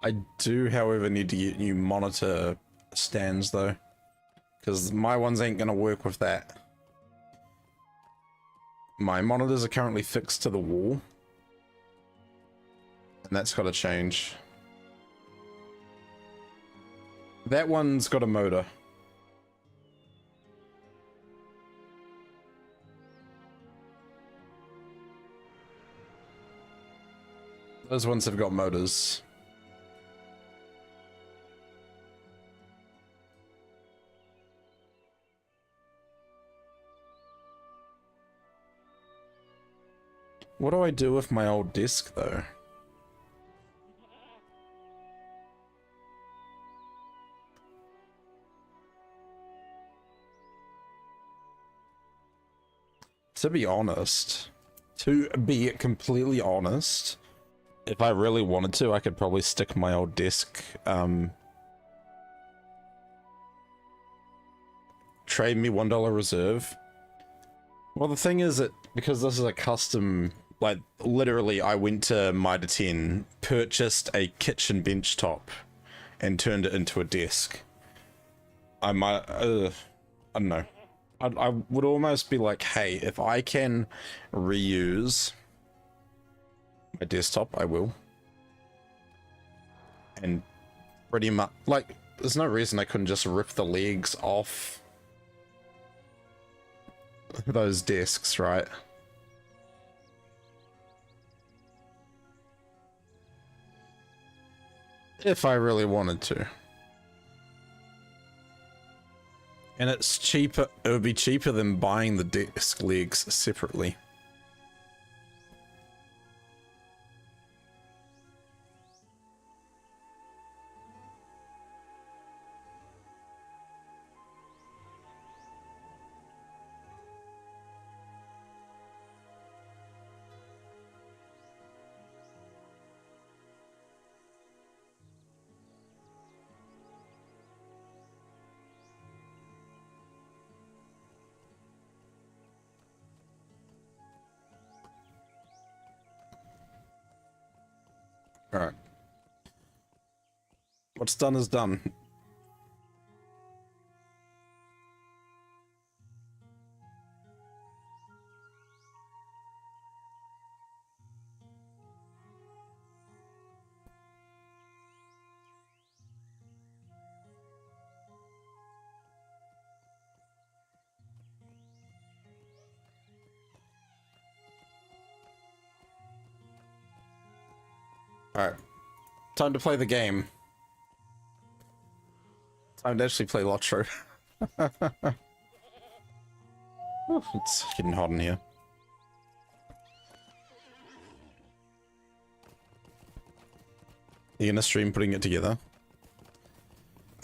I do, however, need to get new monitor stands though, because my ones ain't gonna work with that. My monitors are currently fixed to the wall, and that's got to change. That one's got a motor. Those ones have got motors. What do I do with my old disc, though? To be honest, completely honest, if I really wanted to, I could probably stick my old disc, trade me $1 reserve. Well, the thing is that because this is a custom, like, literally I went to Mitre 10, purchased a kitchen bench top, and turned it into a desk. I might, I don't know. I would almost be like, hey, if I can reuse my desktop, I will. And pretty much, like, there's no reason I couldn't just rip the legs off those desks, right? If I really wanted to. And it's cheaper, it would be cheaper than buying the desk legs separately. Alright. What's done is done. Alright. Time to play the game. Time to actually play LOTRO. It's getting hot in here. You gonna stream putting it together?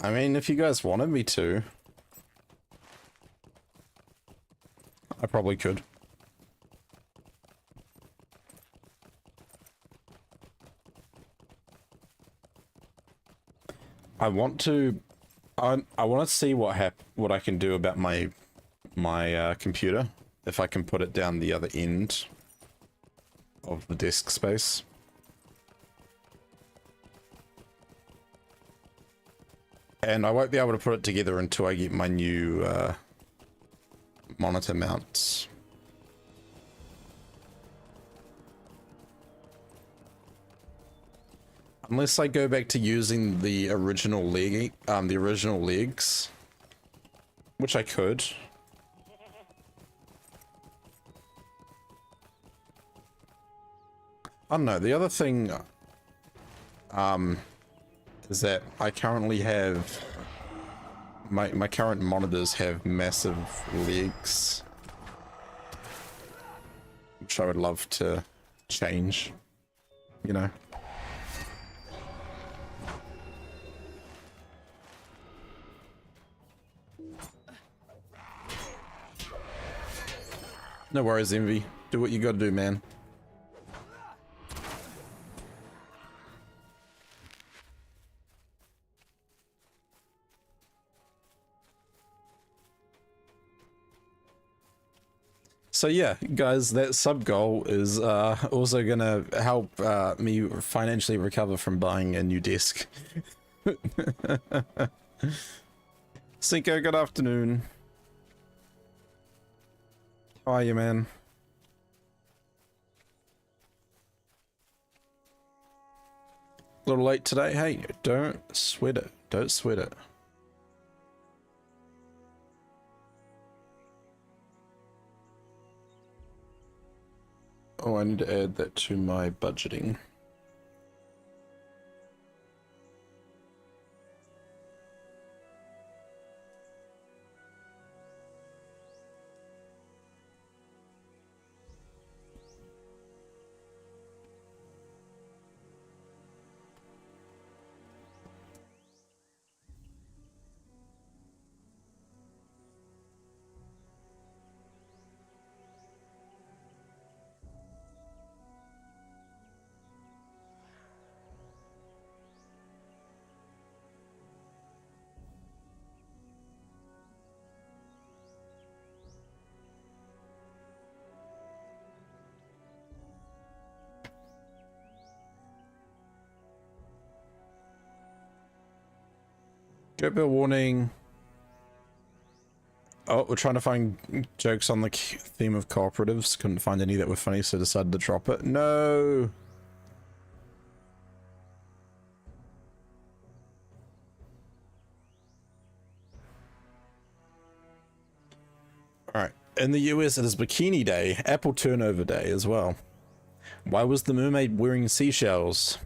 I mean, if you guys wanted me to, I probably could. I want to see what I can do about my computer, if I can put it down the other end of the disk space. And I won't be able to put it together until I get my new monitor mounts. Unless I go back to using the original legs, which I could. I don't know. The other thing, is that I currently have my current monitors have massive legs, which I would love to change, you know. No worries, Envy. Do what you gotta do, man. So yeah, guys, that sub goal is also gonna help me financially recover from buying a new desk. Cinco, good afternoon. How are you, man? A little late today. Hey, don't sweat it. Don't sweat it. Oh, I need to add that to my budgeting. Go bill warning. Oh, we're trying to find jokes on the theme of cooperatives. Couldn't find any that were funny, so decided to drop it. No! Alright. In the US, it is Bikini Day, Apple Turnover Day as well. Why was the mermaid wearing seashells?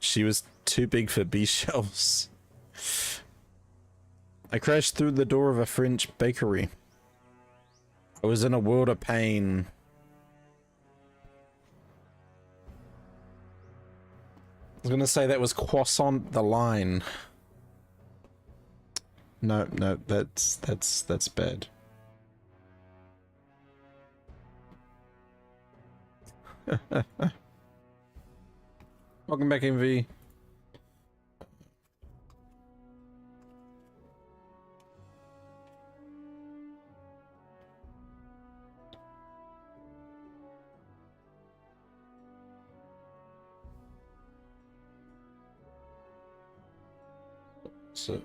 She was too big for bee shells. I crashed through the door of a French bakery. I was in a world of pain. I was gonna say that was croissant the line. No, that's bad. Welcome back, MV. So,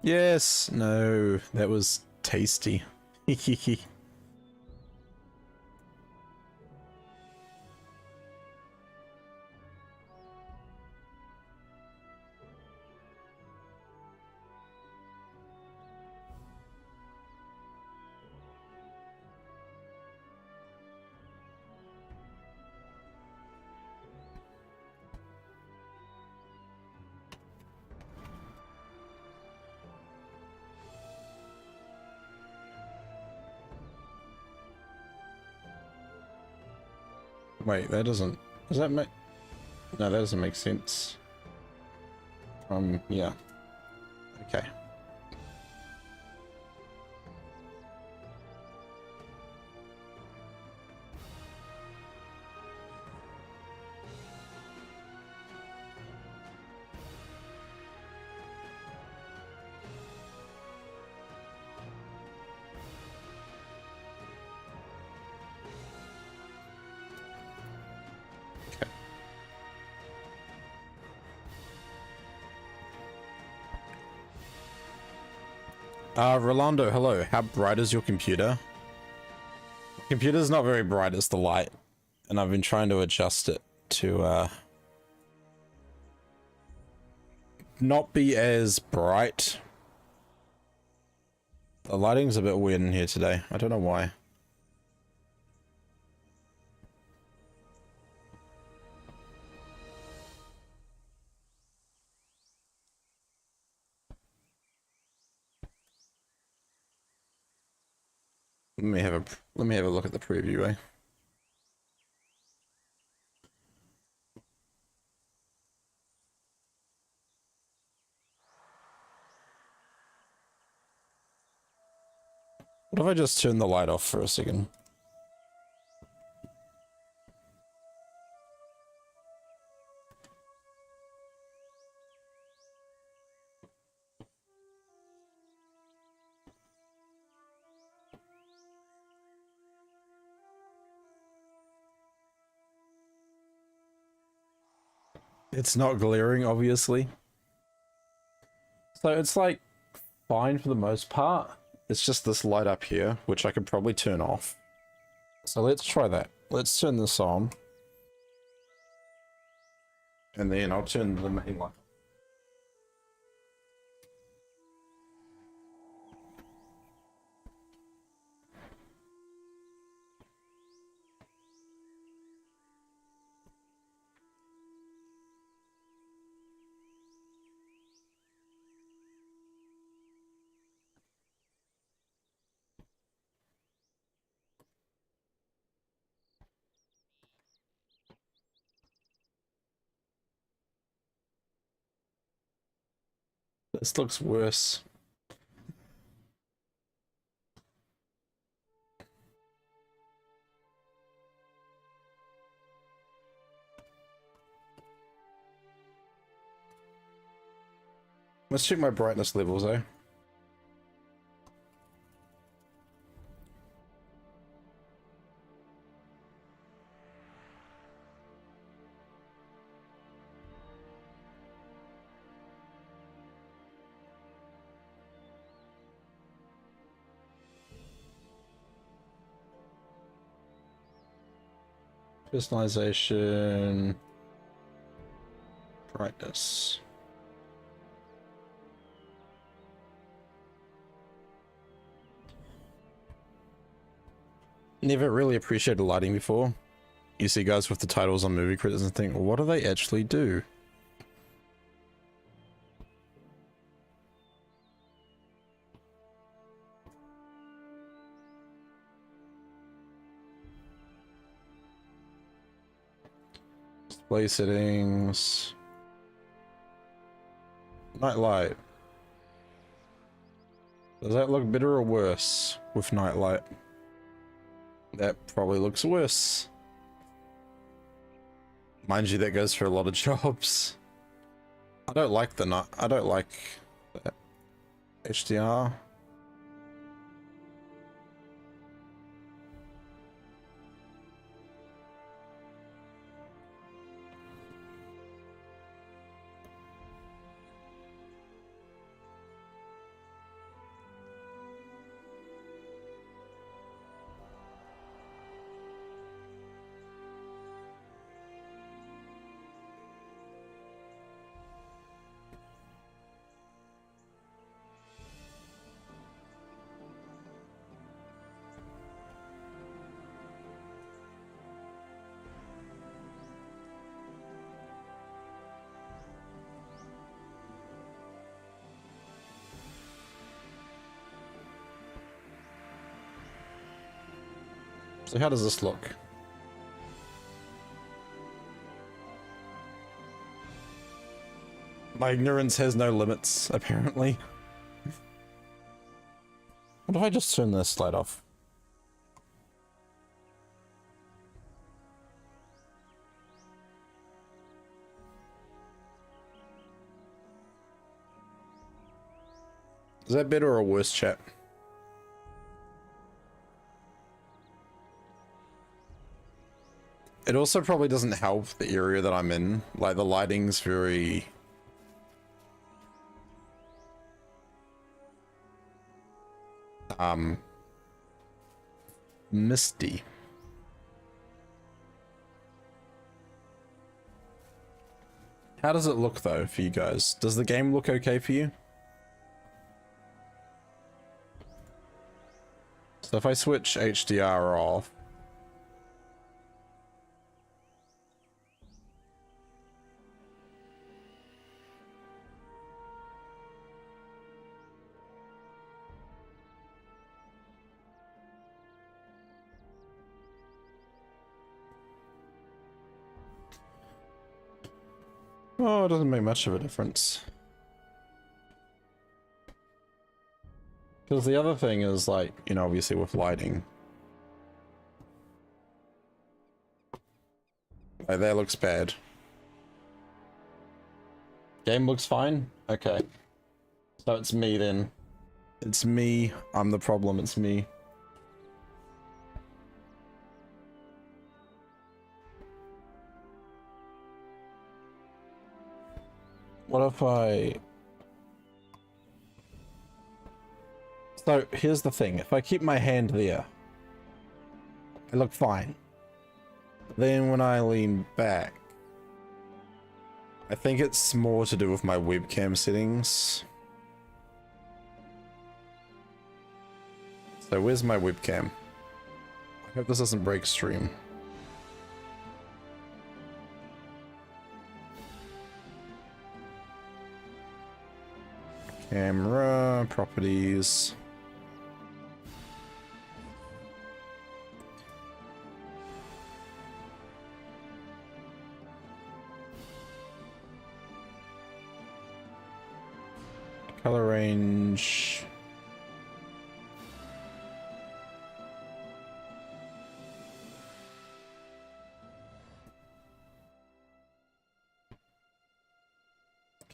yes, no, that was tasty. Wait, that doesn't... Does that make... No, that doesn't make sense. Yeah. Okay. Rolando, hello. How bright is your computer? My computer's not very bright, it's the light. And I've been trying to adjust it to, not be as bright. The lighting's a bit weird in here today. I don't know why. Let me have a look at the preview, eh? What if I just turn the light off for a second? It's not glaring, obviously. So it's like fine for the most part. It's just this light up here, which I could probably turn off. So let's try that. Let's turn this on. And then I'll turn the main light. This looks worse. Let's check my brightness levels, eh? Personalization, brightness. Never really appreciated lighting before. You see guys with the titles on movie credits and think, what do they actually do? Display settings. Night light. Does that look better or worse with night light? That probably looks worse. Mind you, that goes for a lot of jobs. I don't like the night. I don't like the HDR. So how does this look? My ignorance has no limits, apparently. What if I just turn this light off? Is that better or worse, chat? It also probably doesn't help the area that I'm in. Like, the lighting's very... misty. How does it look, though, for you guys? Does the game look okay for you? So if I switch HDR off... Oh, it doesn't make much of a difference. Because the other thing is, like, you know, obviously with lighting. Like, that looks bad. Game looks fine? Okay. So it's me then. It's me. I'm the problem. It's me. What if I... So, here's the thing. If I keep my hand there, I look fine. Then when I lean back, I think it's more to do with my webcam settings. So where's my webcam? I hope this doesn't break stream. Camera, properties. Color range.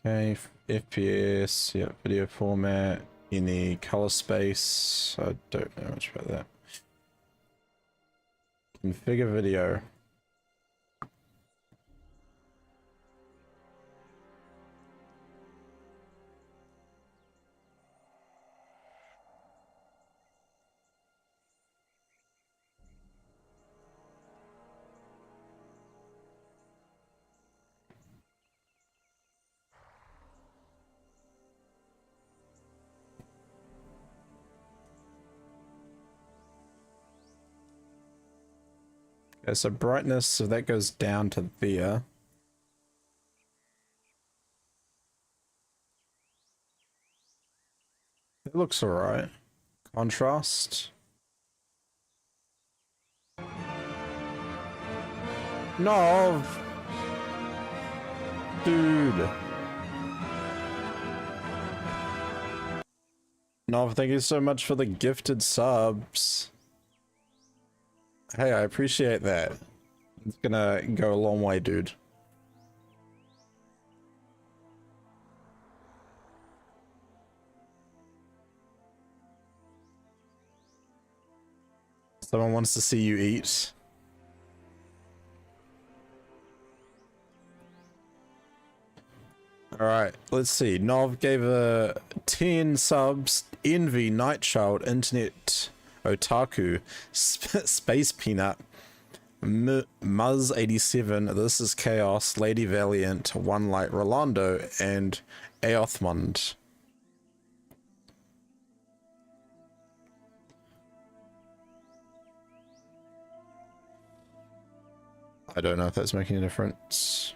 Okay, FPS, yeah, video format, any color space. I don't know much about that. Configure video. Okay, so brightness, so that goes down to there. It looks alright. Contrast. No! Dude. No, thank you so much for the gifted subs. Hey, I appreciate that. It's gonna go a long way, dude. Someone wants to see you eat. Alright, let's see. Nov gave a 10 subs. Envy, Nightchild, Internet, Otaku, Space Peanut, Muzz87, This is Chaos, Lady Valiant, One Light Rolando, and Aothmund. I don't know if that's making a difference.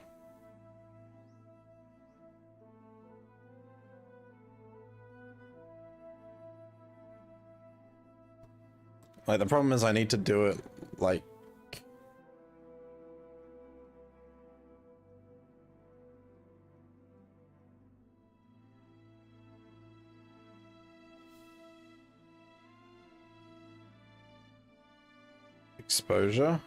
Like, the problem is I need to do it, like... Exposure.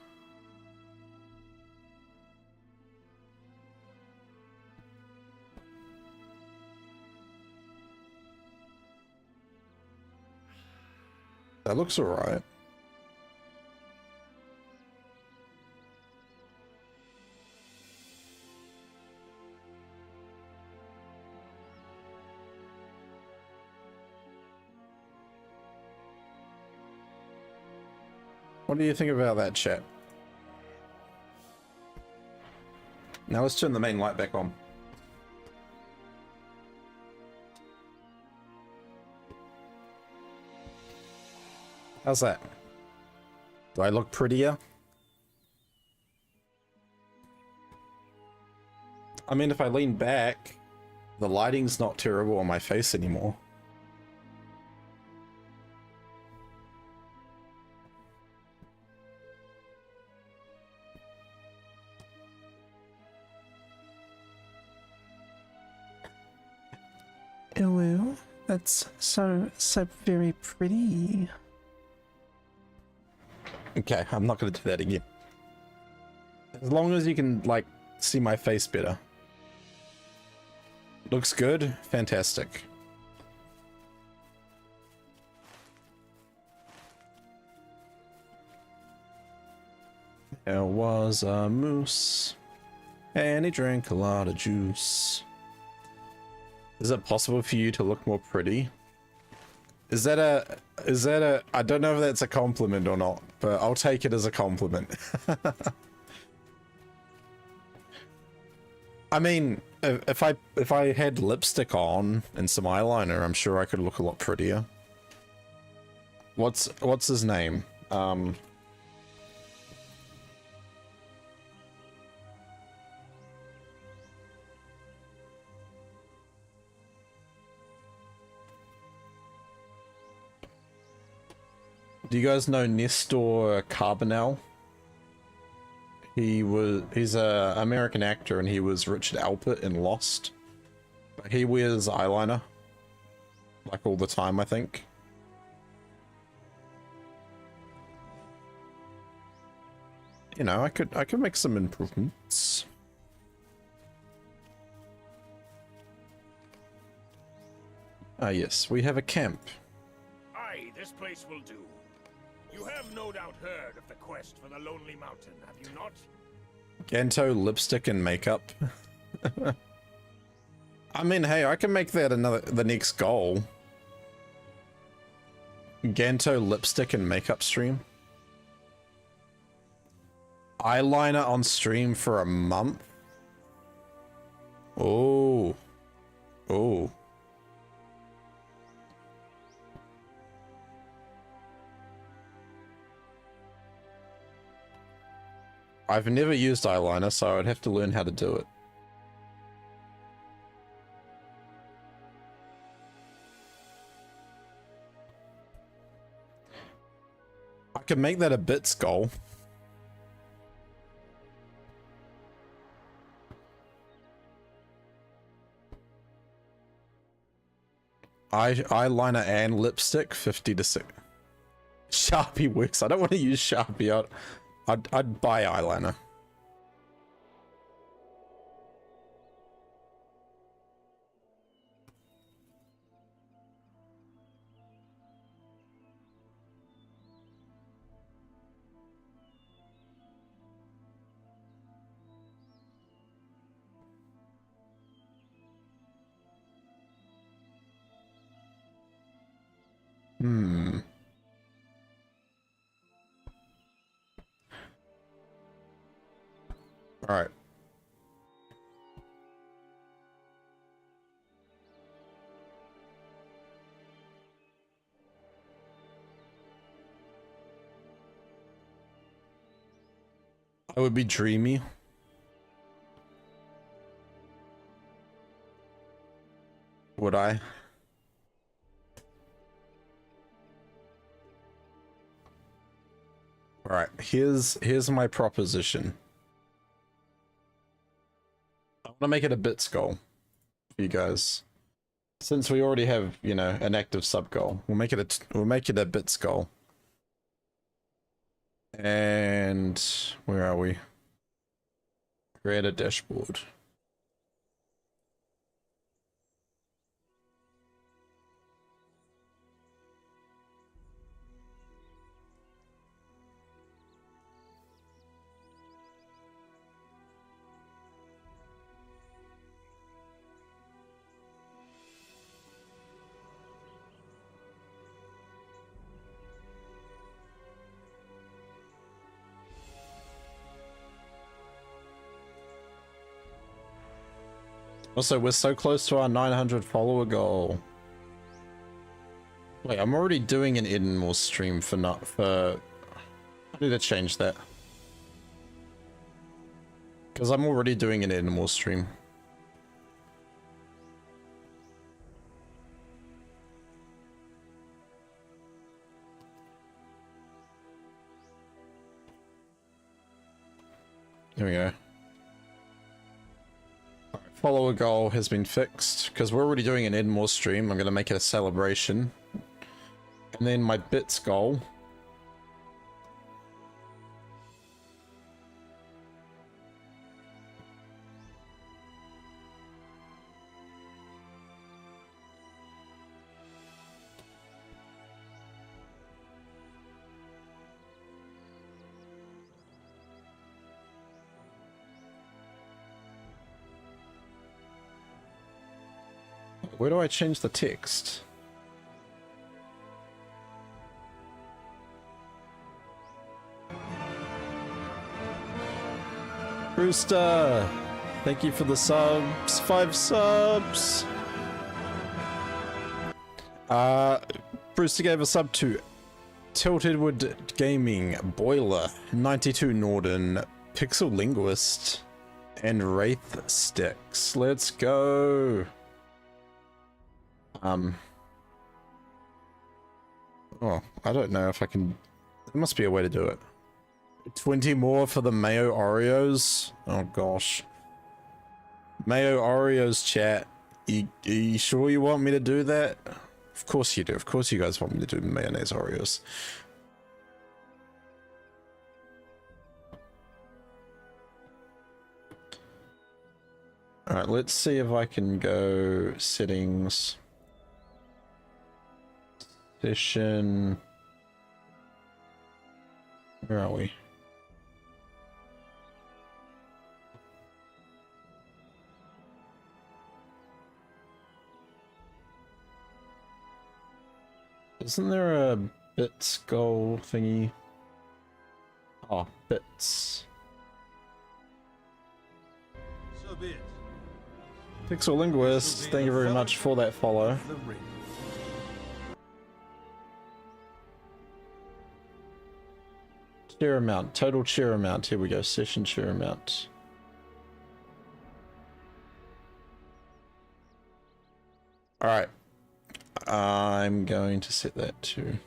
That looks alright. What do you think about that, chat? Now let's turn the main light back on. How's that? Do I look prettier? I mean, if I lean back, the lighting's not terrible on my face anymore. Ooh, that's so very pretty. Okay, I'm not gonna do that again. As long as you can, like, see my face better. Looks good? Fantastic. There was a moose, and he drank a lot of juice. Is it possible for you to look more pretty? Is that a, I don't know if that's a compliment or not, but I'll take it as a compliment. I mean, if I had lipstick on and some eyeliner, I'm sure I could look a lot prettier. What's his name? Do you guys know Nestor Carbonell? He's a American actor and he was Richard Alpert in Lost. But he wears eyeliner like all the time, I think. You know, I could make some improvements. Ah yes, we have a camp. Aye, this place will do. You have no doubt heard of the quest for the Lonely Mountain, have you not? Ganto lipstick and makeup. I mean, hey, I can make that the next goal. Ganto lipstick and makeup stream. Eyeliner on stream for a month. Oh. Oh. I've never used eyeliner, so I'd have to learn how to do it. I can make that a bits goal. Eyeliner and lipstick, 50 to 6. Sharpie works. I don't want to use Sharpie. I'd buy eyeliner. All right. I would be dreamy. Would I? All right, here's my proposition. I want to make it a bits goal for you guys. Since we already have, you know, an active sub goal, we'll make it a bits goal. And where are we? Create a dashboard. Also, we're so close to our 900 follower goal. Wait, I'm already doing an Edenmore stream for I need to change that. Because I'm already doing an Edenmore stream. There we go. Follower goal has been fixed because we're already doing an Edmore stream. I'm going to make it a celebration. And then my bits goal. Where do I change the text? Brewster, thank you for the subs. 5 subs. Brewster gave a sub to Tiltedwood Gaming, Boiler, 92 Norden, Pixel Linguist, and Wraith Sticks. Let's go. Oh, I don't know if I can. There must be a way to do it. 20 more for the Mayo Oreos. Oh gosh. Mayo Oreos chat. You sure you want me to do that? Of course you do. Of course you guys want me to do mayonnaise Oreos. Alright, let's see if I can go settings. Session. Where are we? Isn't there a bits goal thingy? Oh, bits. So be it. Pixel Linguist, thank you very much for that follow. Cheer amount, total cheer amount. Here we go, session cheer amount. Alright. I'm going to set that to...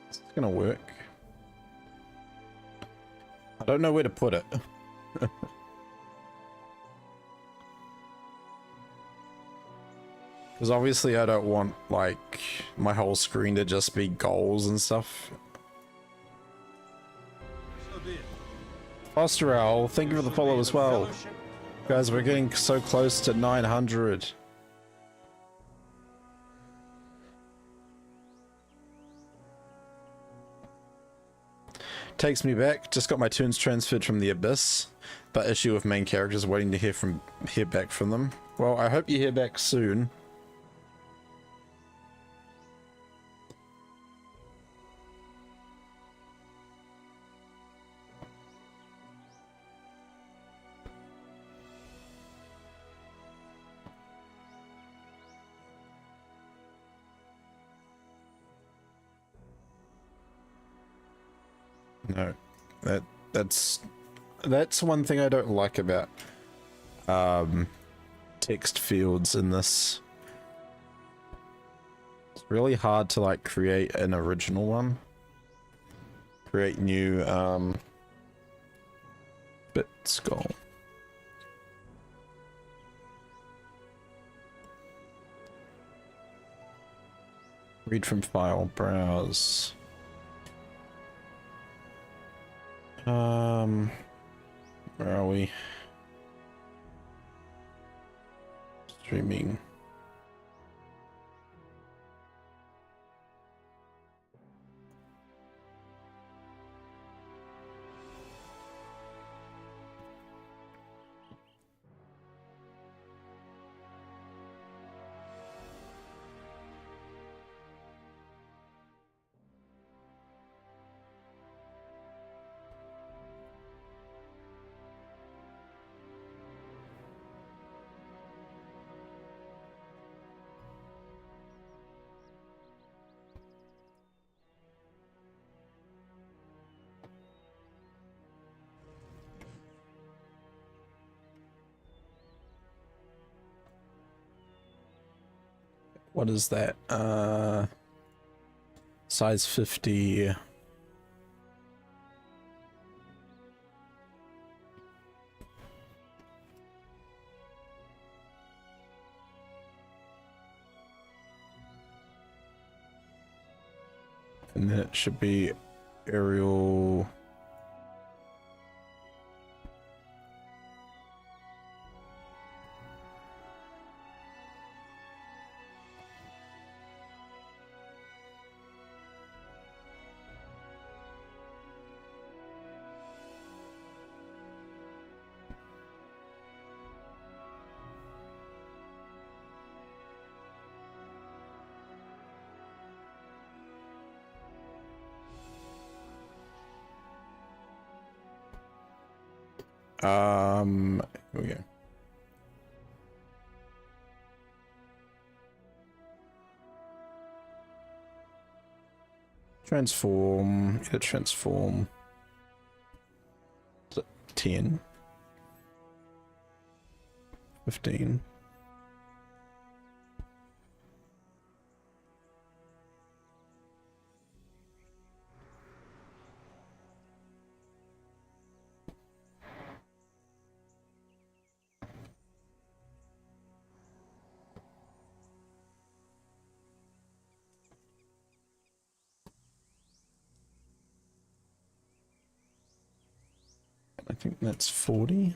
It's gonna work. I don't know where to put it. Because obviously I don't want, like, my whole screen to just be goals and stuff. So be it. Foster Owl, thank you for the follow as well. Guys, we're getting so close to 900. Takes me back. Just got my tunes transferred from the Abyss, but issue with main characters, waiting to hear back from them. Well, I hope you hear back soon. No, that's one thing I don't like about text fields in this. It's really hard to like create an original one. Create new bit skull. Read from file, browse. Where are we? Streaming. What is that? Size 50. And then it should be aerial. Here we go. Transform, edit transform. Is it 10? 15. I think that's 40.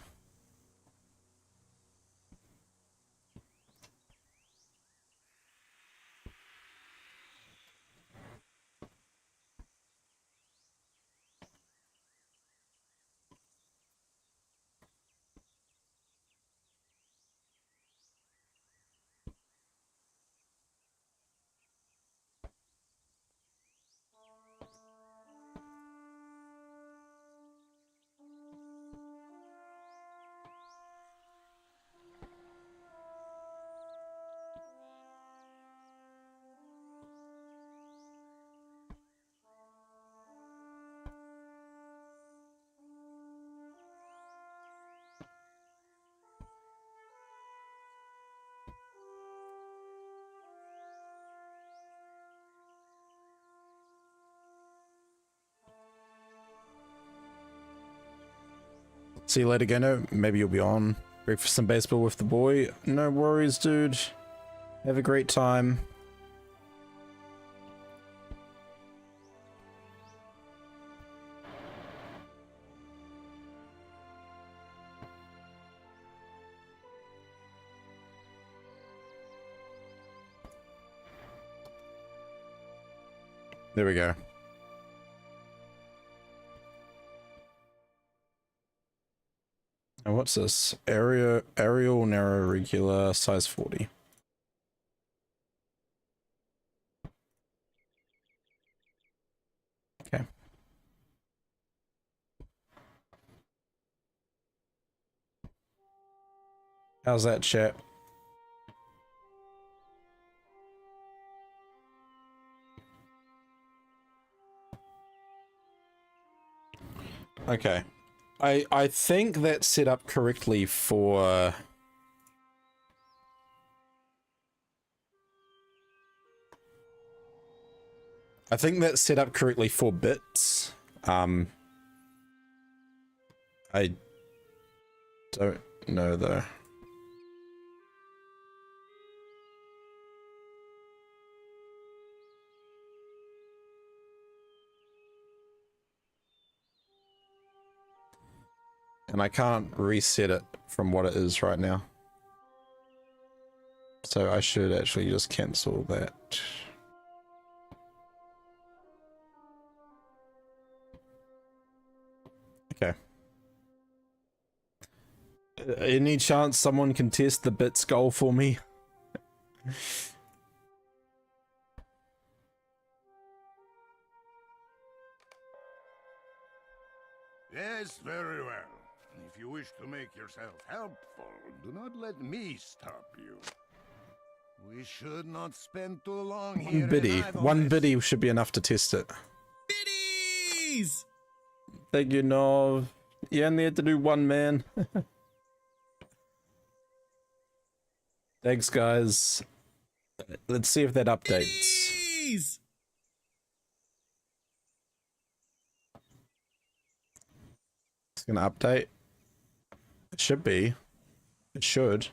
See you later, Gano. Maybe you'll be on. Breakfast and baseball with the boy. No worries, dude. Have a great time. There we go. And what's this? Aerial narrow regular size 40. Okay. How's that, chat? Okay. I think that's set up correctly for... I think that's set up correctly for bits. I don't know though. And I can't reset it from what it is right now. So I should actually just cancel that. Okay. Any chance someone can test the bits goal for me? Yes, very well. If you wish to make yourself helpful, do not let me stop you. We should not spend too long here. One biddy should be enough to test it. Biddies! Thank you, Nov. You only had to do one, man. Thanks, guys. Let's see if that updates. Biddies! It's gonna update. It should be. It should.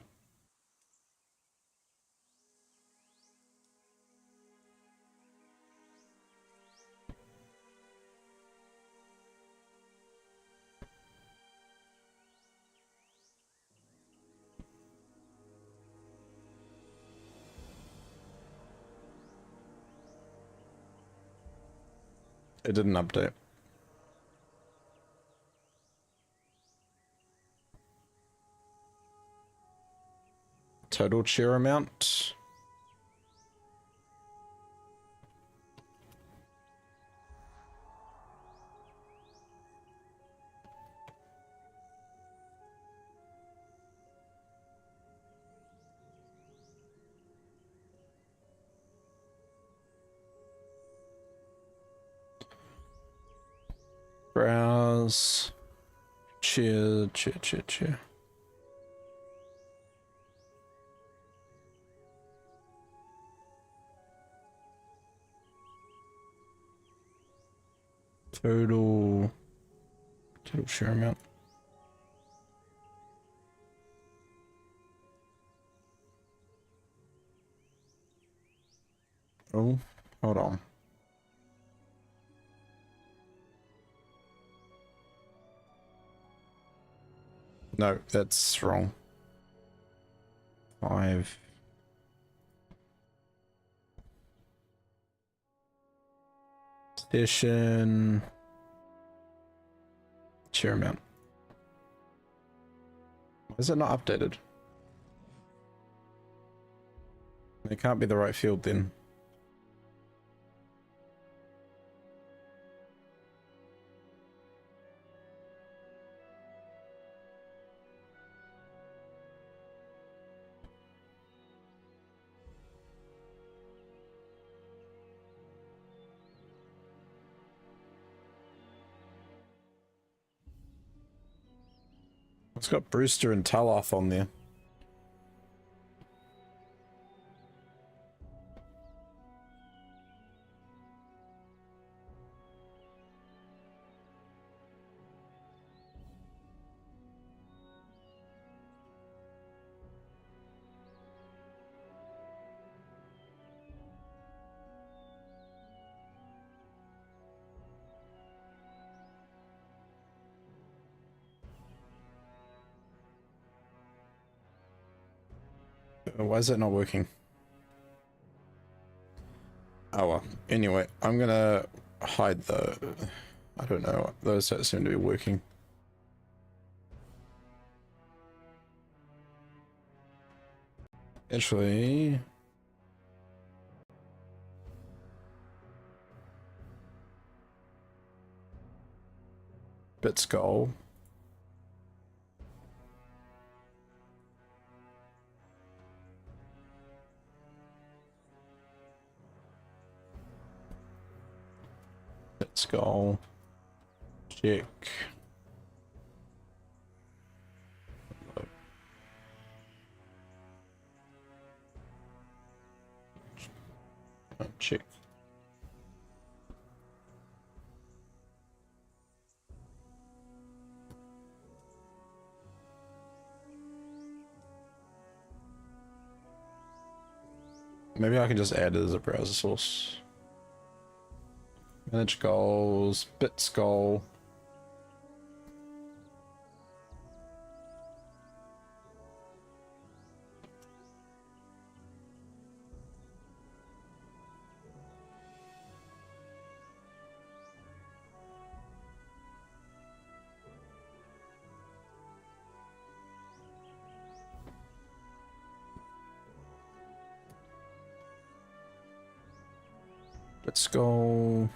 It didn't update. Total cheer amount. Browse. Cheer. Total share amount. Oh, hold on. No, that's wrong. 5. Station. Share amount. Why is it not updated? It can't be the right field then. It's got Brewster and Taloth on there. Why is that not working? Oh well. Anyway, I'm gonna hide the... I don't know. Those don't seem to be working. Actually... Bit skull. Skull. Check. Check. Maybe I can just add it as a browser source. Manage goals, bits goal. Let's go.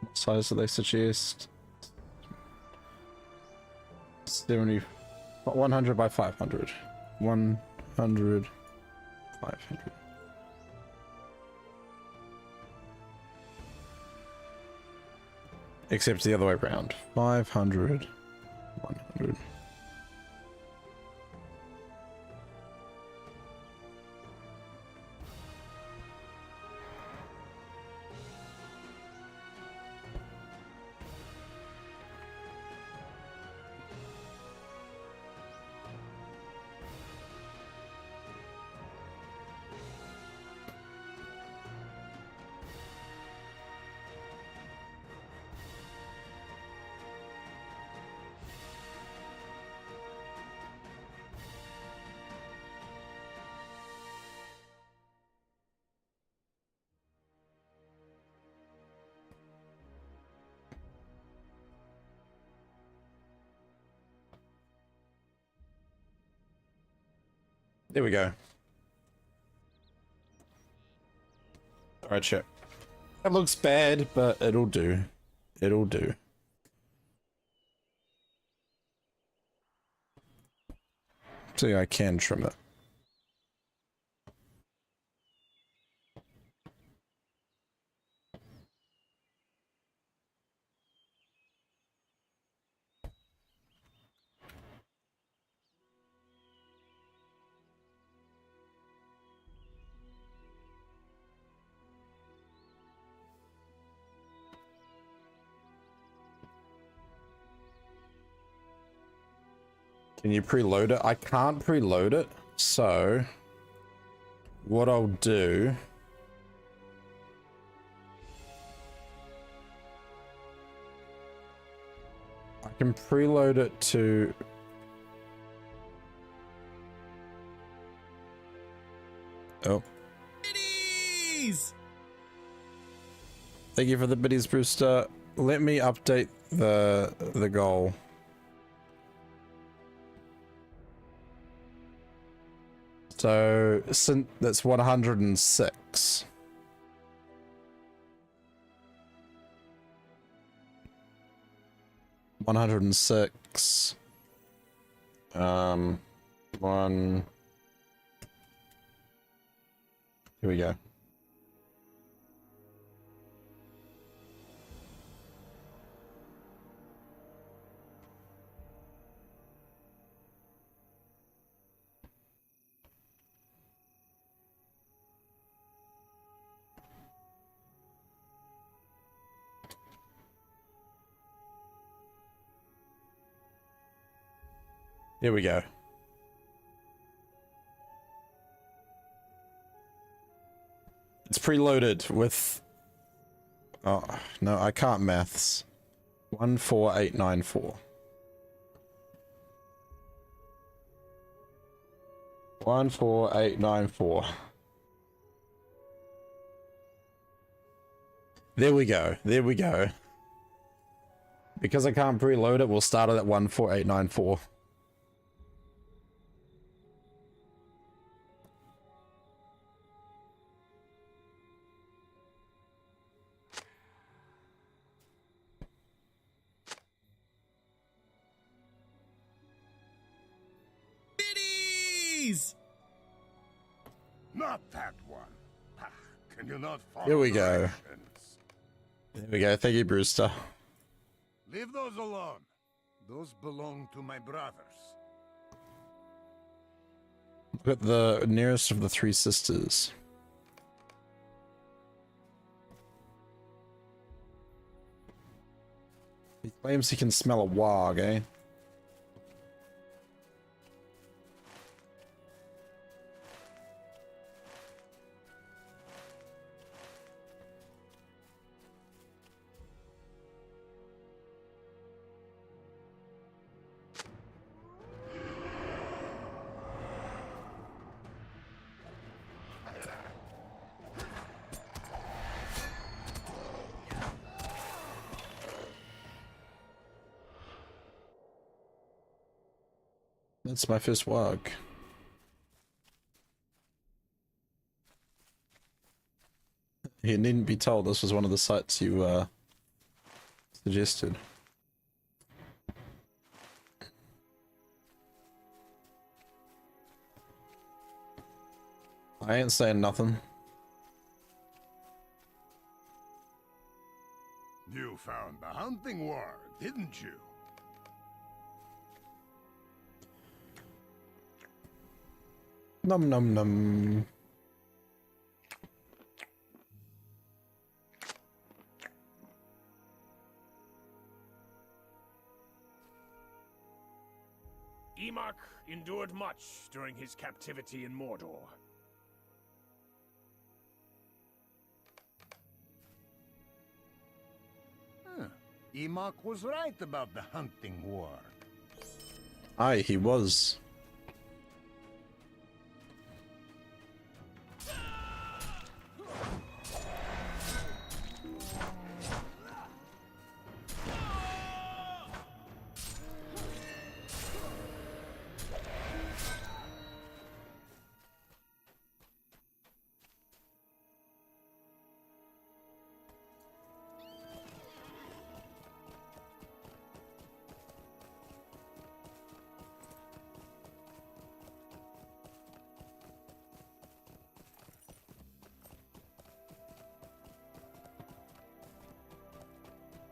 What size do they suggest? 70, 100 by 500. 100, 500. Except the other way around. 500, 100. There we go. Alright, chat. That looks bad, but it'll do. It'll do. See, I can trim it. Can you preload it? I can't preload it, so what I'll do I can preload it to Biddies! Thank you for the biddies, Brewster. Let me update the goal. So, that's 106. One. Here we go. Here we go. It's preloaded with... Oh, no, I can't maths. 14894. 14894. There we go. There we go. Because I can't preload it, we'll start it at 14894. Not that one. Ah, can you not follow Here we go. directions? There we go. Thank you, Brewster. Leave those alone. Those belong to my brothers. Look at the nearest of the three sisters. He claims he can smell a warg, eh? That's my first warg. You needn't be told this was one of the sites you suggested. I ain't saying nothing. You found the hunting war, didn't you? Num num num. Emak endured much during his captivity in Mordor. Huh. Emak was right about the hunting war. Aye, he was.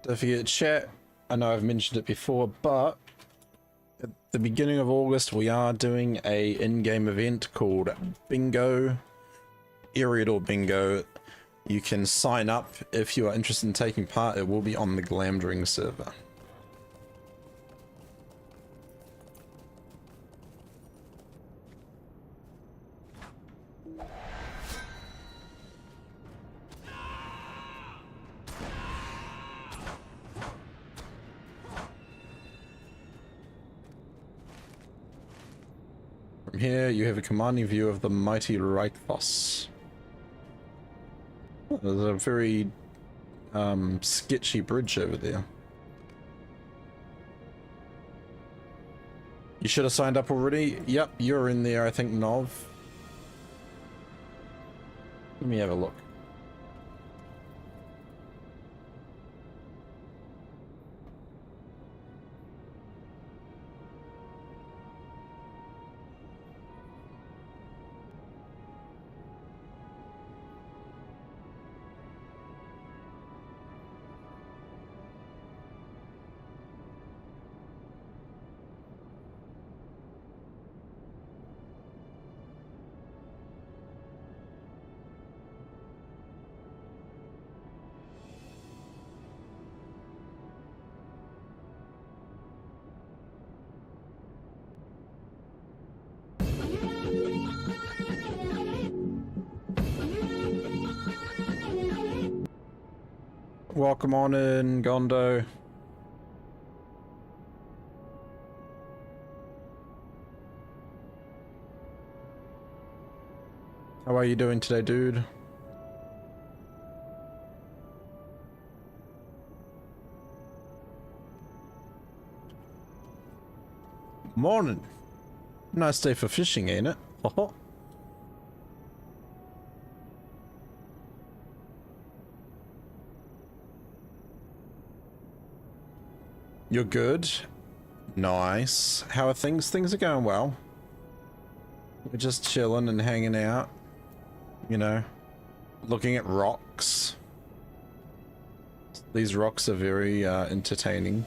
Don't forget chat. I know I've mentioned it before, but at the beginning of August we are doing a in-game event called Bingo, Eriador Bingo. You can sign up if you are interested in taking part. It will be on the Glamdring server. From here, you have a commanding view of the mighty Reichthos. There's a very sketchy bridge over there. You should have signed up already. Yep, you're in there, I think, Nov. Let me have a look. Welcome on in, Gondo. How are you doing today, dude? Morning. Nice day for fishing, ain't it? Ho. You're good. Nice. How are things? Things are going well. We're just chilling and hanging out. You know, looking at rocks. These rocks are very entertaining.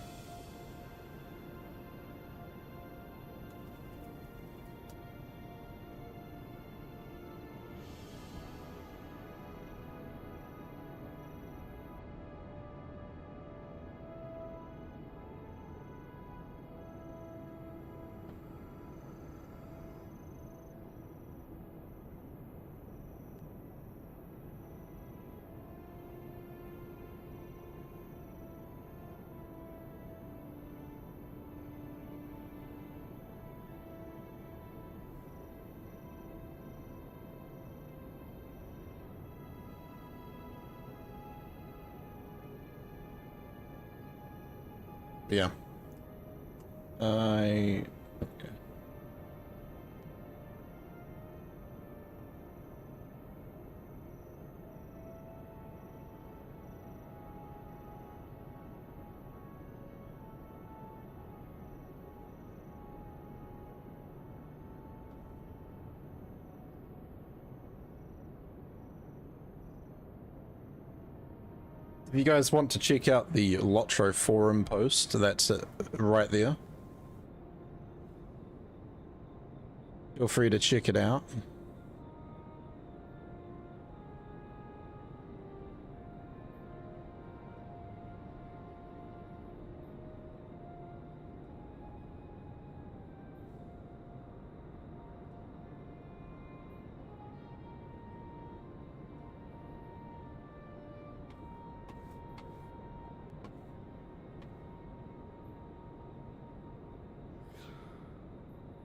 Yeah. Okay. If you guys want to check out the LOTRO forum post, that's it right there. Feel free to check it out.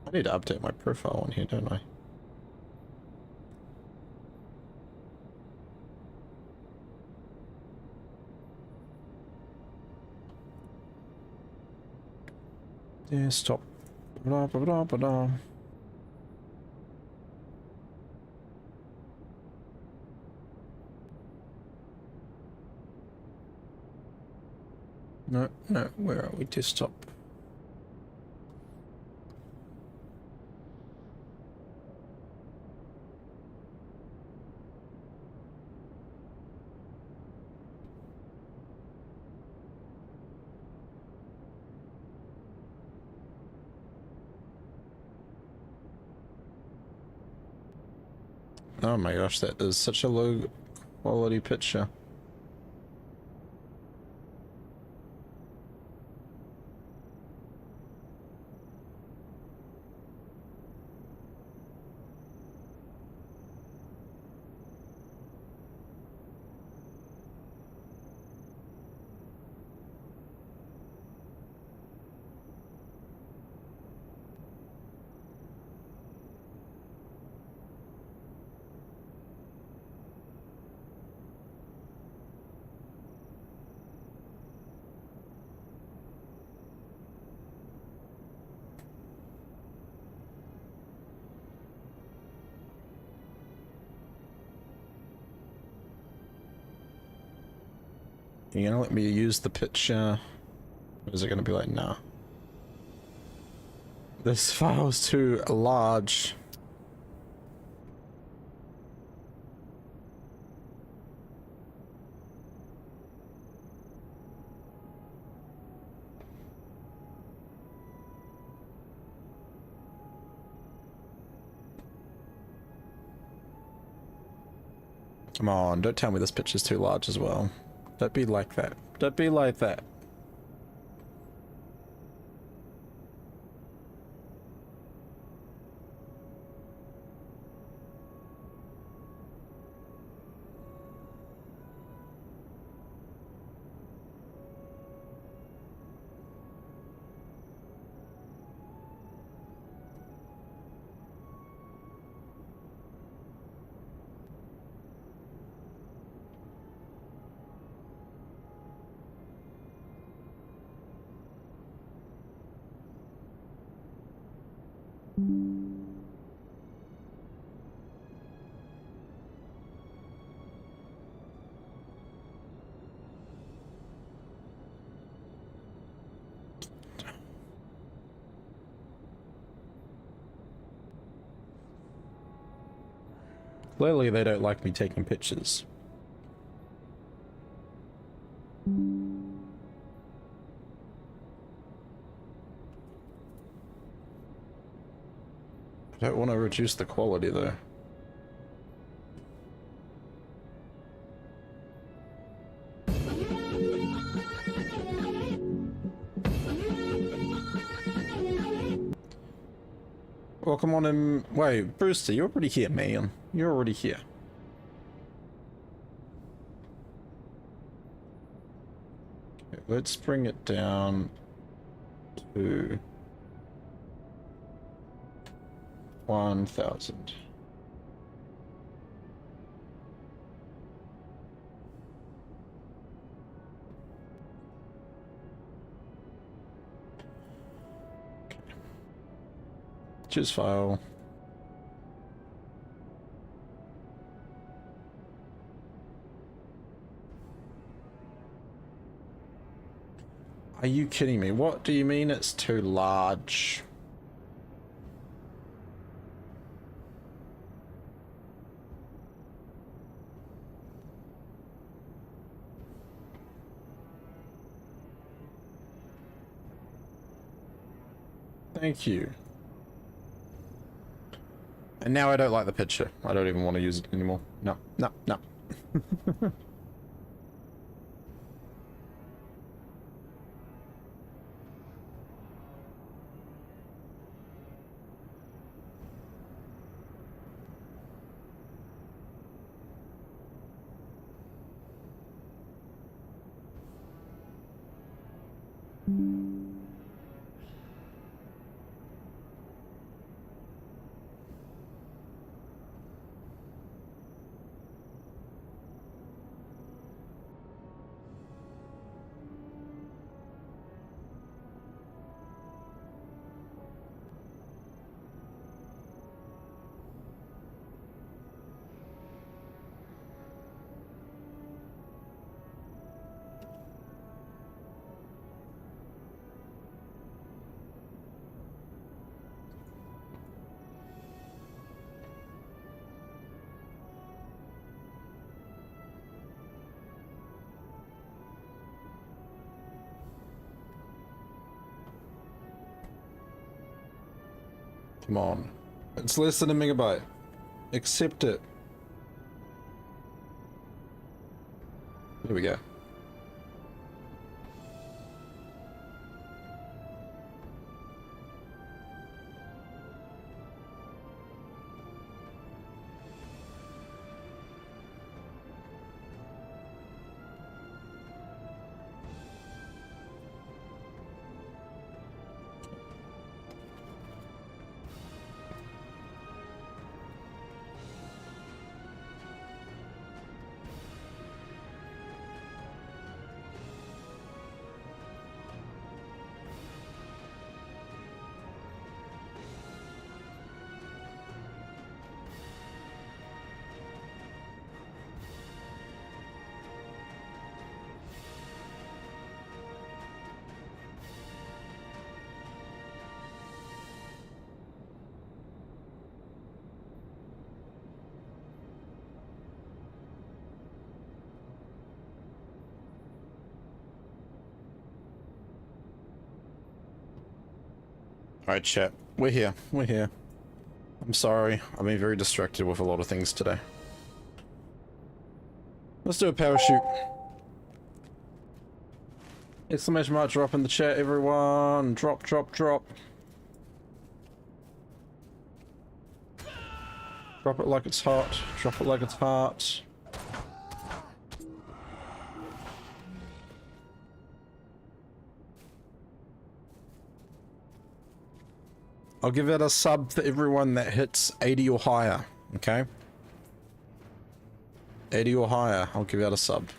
I need to update my profile on here, don't I? Desktop. Blah, blah, blah, blah, blah. No, no, where are we? Desktop. Oh my gosh, that is such a low quality picture. You gonna let me use the picture? Or is it gonna be like, nah? This file's too large. Come on, don't tell me this picture's too large as well. Don't be like that. Don't be like that. Clearly they don't like me taking pictures. I don't want to reduce the quality though. Well, come on in. Wait, Brewster, you're already here, man. You're already here. Okay, let's bring it down to 1,000. Choose file. Are you kidding me? What do you mean it's too large? Thank you. And now I don't like the picture. I don't even want to use it anymore. No, no, no. Come on. It's less than a megabyte. Accept it. There we go. Alright, chat. We're here. We're here. I'm sorry. I've been very distracted with a lot of things today. Let's do a parachute. Exclamation mark drop in the chat, everyone. Drop, drop, drop. Drop it like it's hot. Drop it like it's hot. I'll give it a sub for everyone that hits 80 or higher, okay? 80 or higher, I'll give out a sub.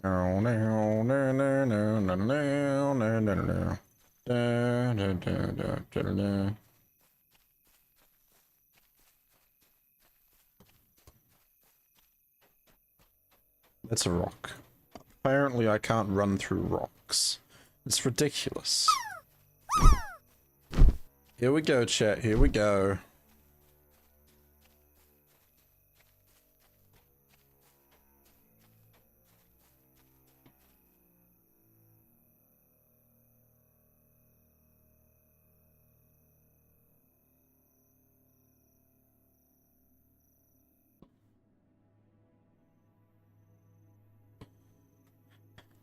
No, no, no, no, no, no, no, no, no, no. Da, da, da, da, da, da. That's a rock. Apparently I can't run through rocks. It's ridiculous. Here we go, chat. Here we go.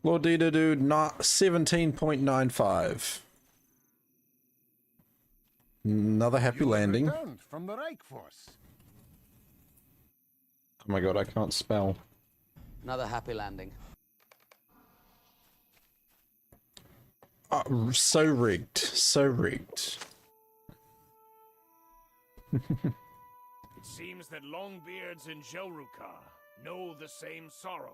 Lord Dita dude, not 17.95. Another happy landing. Oh From the Reich Force. my god, I can't spell. Another happy landing. So rigged. So rigged. seems that Longbeards in Gelruka know the same sorrows.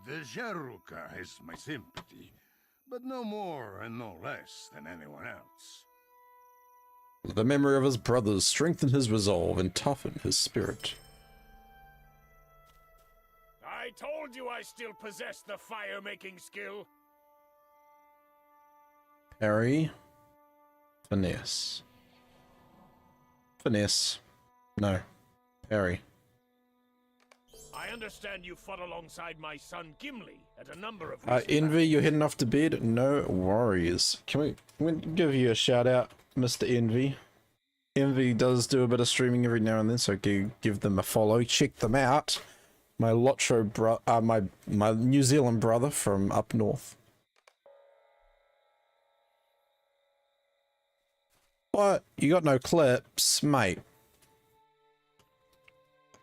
The Jaruka has my sympathy, but no more and no less than anyone else. The memory of his brothers strengthened his resolve and toughened his spirit. I told you I still possess the fire-making skill. Parry. Finesse. Finesse. No. Parry. I understand you fought alongside my son Gimli at a number of Envy, you're heading off to bed? No worries. Can we give you a shout out, Mr. Envy? Envy does do a bit of streaming every now and then, so give them a follow. Check them out. My LOTRO my New Zealand brother from up north. What? You got no clips, mate.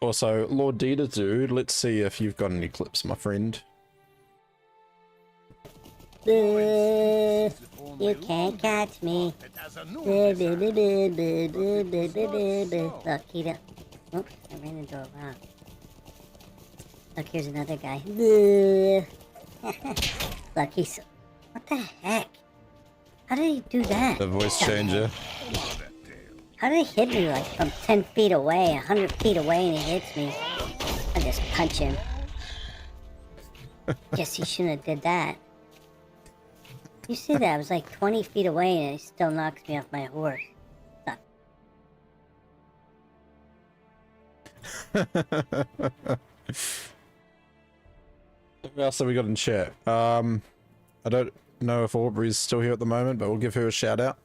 Also, Lord Dita dude, let's see if you've got any clips, my friend. You can't catch me. Look, he don't. Oh, I ran into a rock. Look, here's another guy. Look, he's. What the heck? How did he do that? The voice changer. How did he hit me like from 10 feet away, 100 feet away, and he hits me? I just punch him. Guess he shouldn't have did that. You see that? I was like 20 feet away, and he still knocks me off my horse. Who else have we got in chat? I don't know if Aubrey's still here at the moment, but we'll give her a shout out.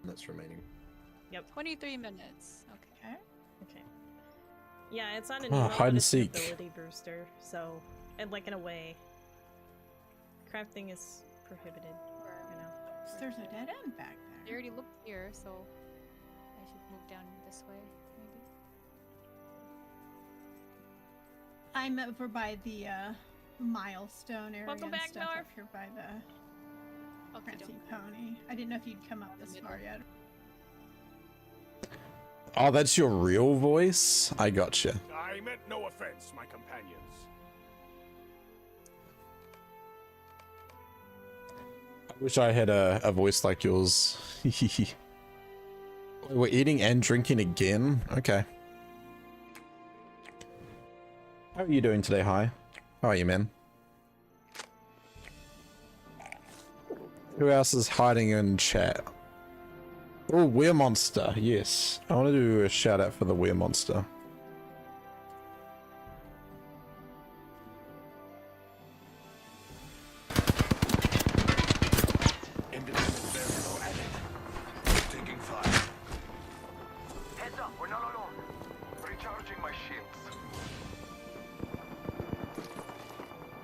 That's remaining. Yep. 23 minutes. Okay. Okay. Yeah, it's on an Oh, email, hide but and it's seek. an ability booster, so, and like in a way, crafting is prohibited, you know. There's a dead end back there. I already looked here, so I should move down this way, maybe. I'm over by the milestone area. Welcome and back, stuff North. up here by the Okay, Prancing Pony. I didn't know if you'd come up this far yet. Oh, that's your real voice? I gotcha. I meant no offense, my companions. I wish I had a voice like yours. We're eating and drinking again? Okay. How are you doing today, Hi? How are you, man? Who else is hiding in chat? Oh, Weir Monster, yes. I want to do a shout out for the Weir Monster. Taking fire. Heads up, we're not alone. Recharging my shields.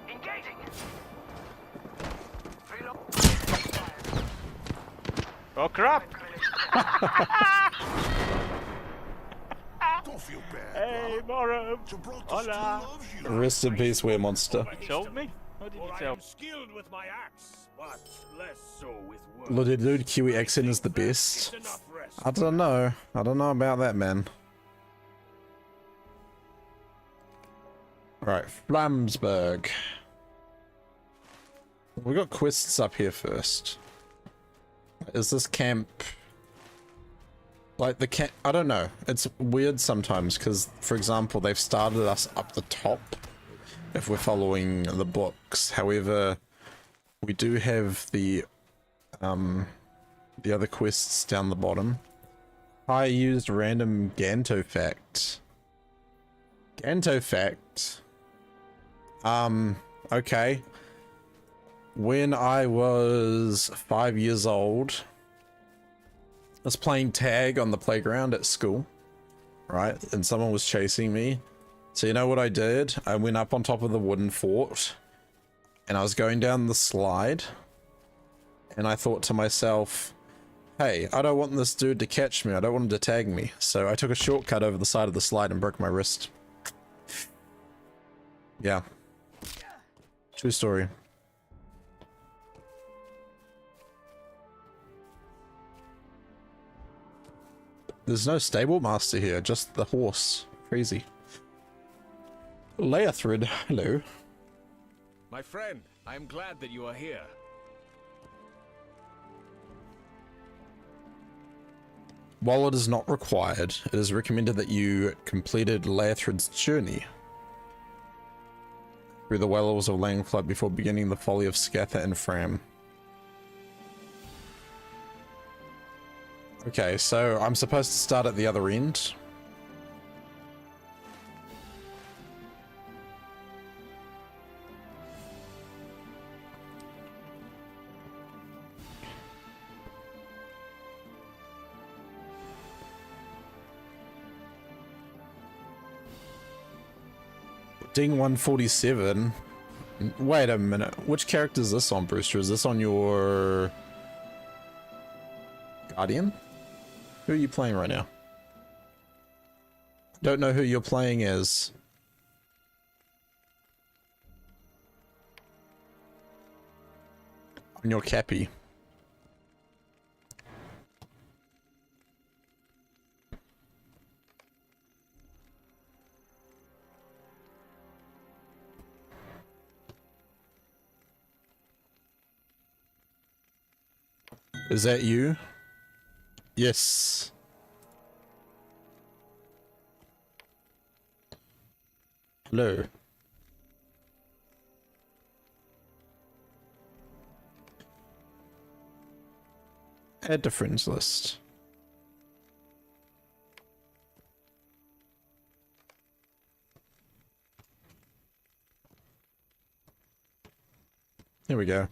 Engaging. Reload. Oh crap! Don't feel bad. Hey, Moro! Hola! Rest in peace, Weir Monster. Killed me? How did you For I tell? am skilled with my axe, but less so with words. Bloody dude, Kiwi accent is the best. It's enough rest. I don't know. I don't know about that, man. Alright, Flamsburg. We got quests up here first. Is this camp... Like the camp... I don't know. It's weird sometimes because, for example, they've started us up the top if we're following the books. However, we do have the other quests down the bottom. I used random Ganto fact. Ganto fact. Okay. When I was 5 years old, I was playing tag on the playground at school, right? And someone was chasing me. So you know what I did? I went up on top of the wooden fort and I was going down the slide and I thought to myself, hey, I don't want this dude to catch me. I don't want him to tag me. So I took a shortcut over the side of the slide and broke my wrist. Yeah. True story. There's no stable master here, just the horse. Crazy. Leothrid, hello. My friend, I am glad that you are here. While it is not required, it is recommended that you completed Leothrid's journey through the wells of Langflood before beginning the folly of Scatha and Fram. Okay, so I'm supposed to start at the other end. Ding 147. Wait a minute. Which character is this on, Brewster? Is this on your Guardian? Who are you playing right now? Don't know who you're playing as. On your Cappy. Is that you? Yes. Hello. Add to friends list. There we go.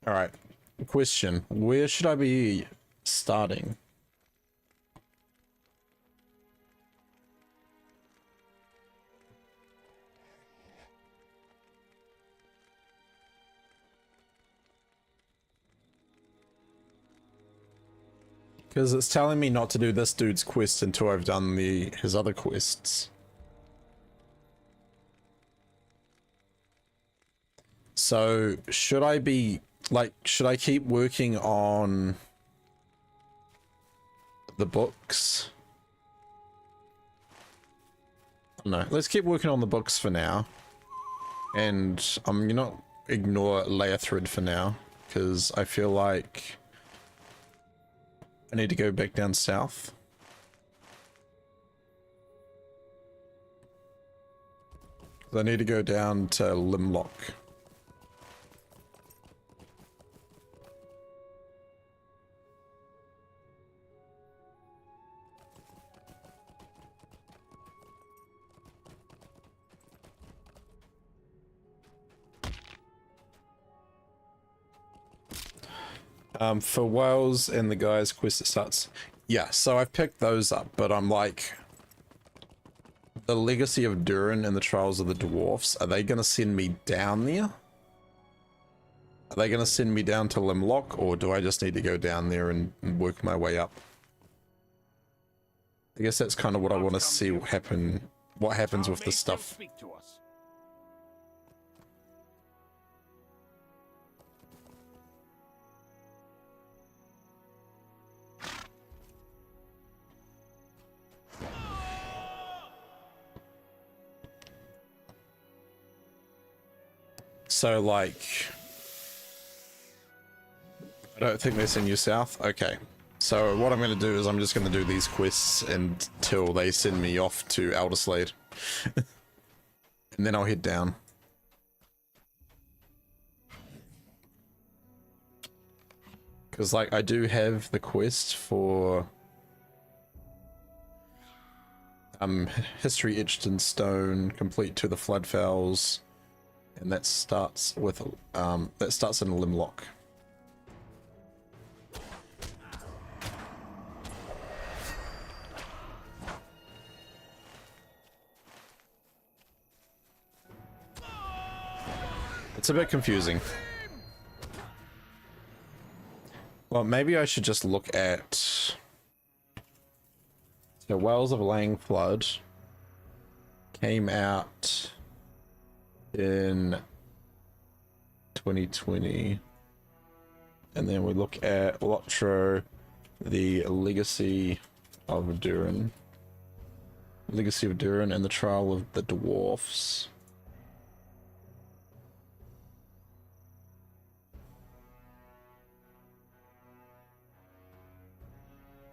All right. Question. Where should I be starting? Because it's telling me not to do this dude's quest until I've done his other quests. So, should I be, like, should I keep working on the books? No, let's keep working on the books for now. And I'm gonna ignore Leothrid for now, because I feel like I need to go back down south. I need to go down to Limlock. For Wales and the guys quest that starts. Yeah, so I've picked those up, but I'm like, the Legacy of Durin and the Trials of the Dwarves, are they going to send me down there? Are they going to send me down to Limlock, or do I just need to go down there and work my way up? I guess that's kind of what I want to see what happens with this stuff. So, like, I don't think they send you south. Okay. So what I'm going to do is I'm just going to do these quests until they send me off to Elderslade. And then I'll head down. Because, like, I do have the quest for History Etched in Stone, complete to the Floodfowls. And that starts with that starts in Limlock. It's a bit confusing. Well, maybe I should just look at so Wells of Langflood came out in 2020. And then we look at LOTRO, the Legacy of Durin. Legacy of Durin and the Trial of the Dwarves.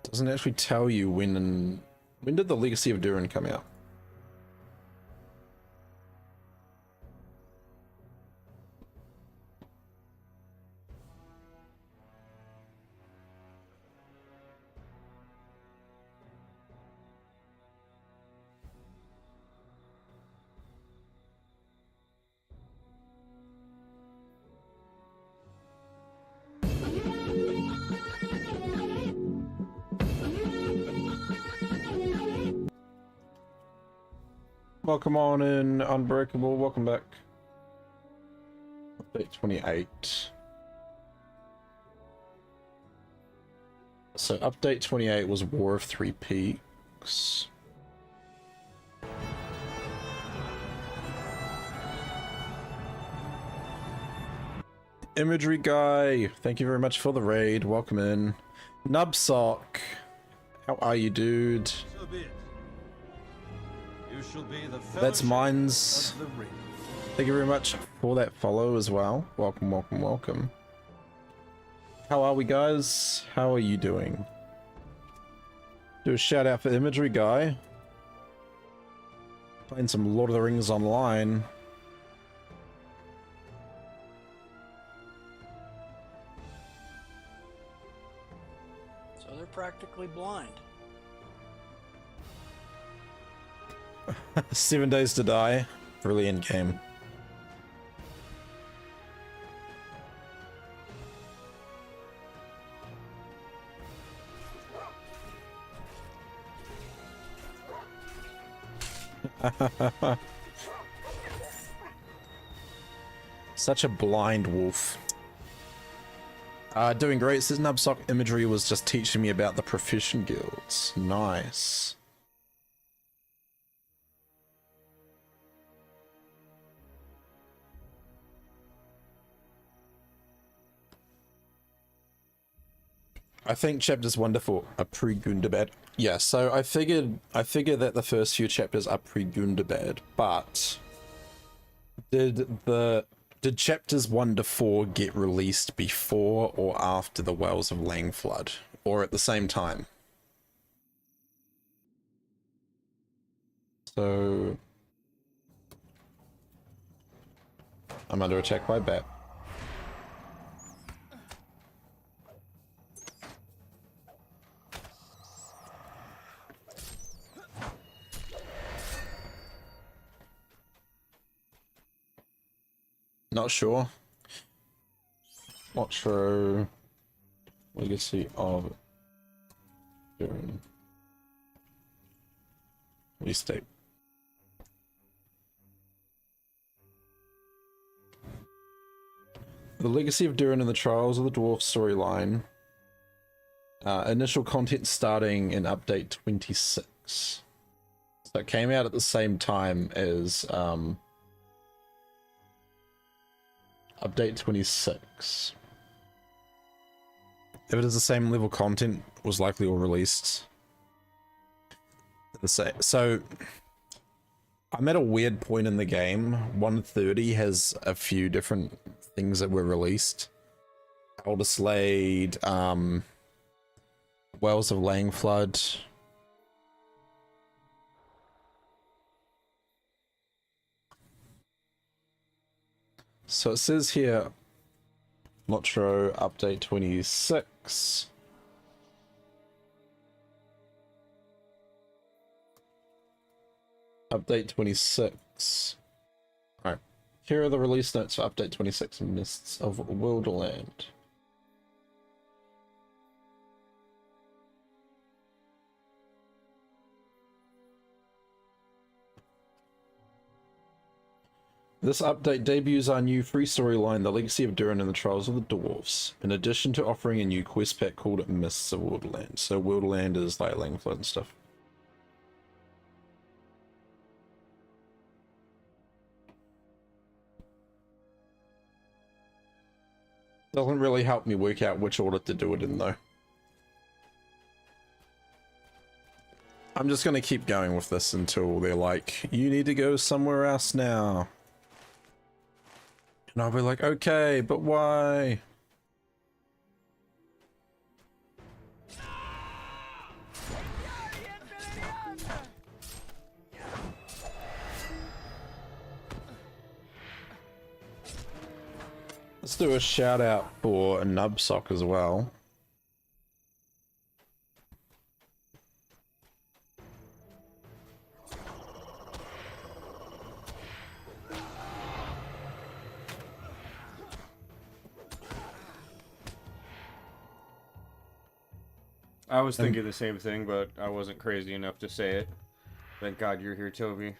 Doesn't actually tell you when did the Legacy of Durin come out? Welcome on in, Unbreakable. Welcome back. Update 28. So update 28 was War of Three Peaks. Imagery guy, thank you very much for the raid. Welcome in. Nubsock, how are you, dude? That's mine's. Thank you very much for that follow as well. Welcome, welcome, welcome. How are we, guys? How are you doing? Do a shout out for Imagery Guy. Playing some Lord of the Rings online. So they're practically blind. 7 Days to Die. Brilliant game. Such a blind wolf. Doing great, says Nubsock. Imagery was just teaching me about the proficient guilds. Nice. I think chapters 1 to 4 are pre-Gundabad. Yeah, so I figured that the first few chapters are pre-Gundabad, but did chapters 1 to 4 get released before or after the Wells of Langflood, or at the same time? So I'm under attack by Bat. Not sure. LOTRO, Legacy of Durin. Restate. The Legacy of Durin and the Trials of the Dwarf storyline. Initial content starting in update 26. So it came out at the same time as update 26. If it is the same level content, was likely all released the same. So I'm at a weird point in the game. 130 has a few different things that were released. Elder Slade, Wells of Langflood. So it says here, LOTRO update 26. Update 26. Alright. Here are the release notes for update 26 Mists of Wilderland. This update debuts our new free storyline, The Legacy of Durin and the Trials of the Dwarves, in addition to offering a new quest pack called Mists of Wilderland. So Wilderland is like Langflood and stuff. Doesn't really help me work out which order to do it in, though. I'm just gonna keep going with this until they're like, you need to go somewhere else now. And I'll be like, okay, but why? Let's do a shout out for a Nubsock as well. I was thinking the same thing, but I wasn't crazy enough to say it. Thank God you're here, Toby.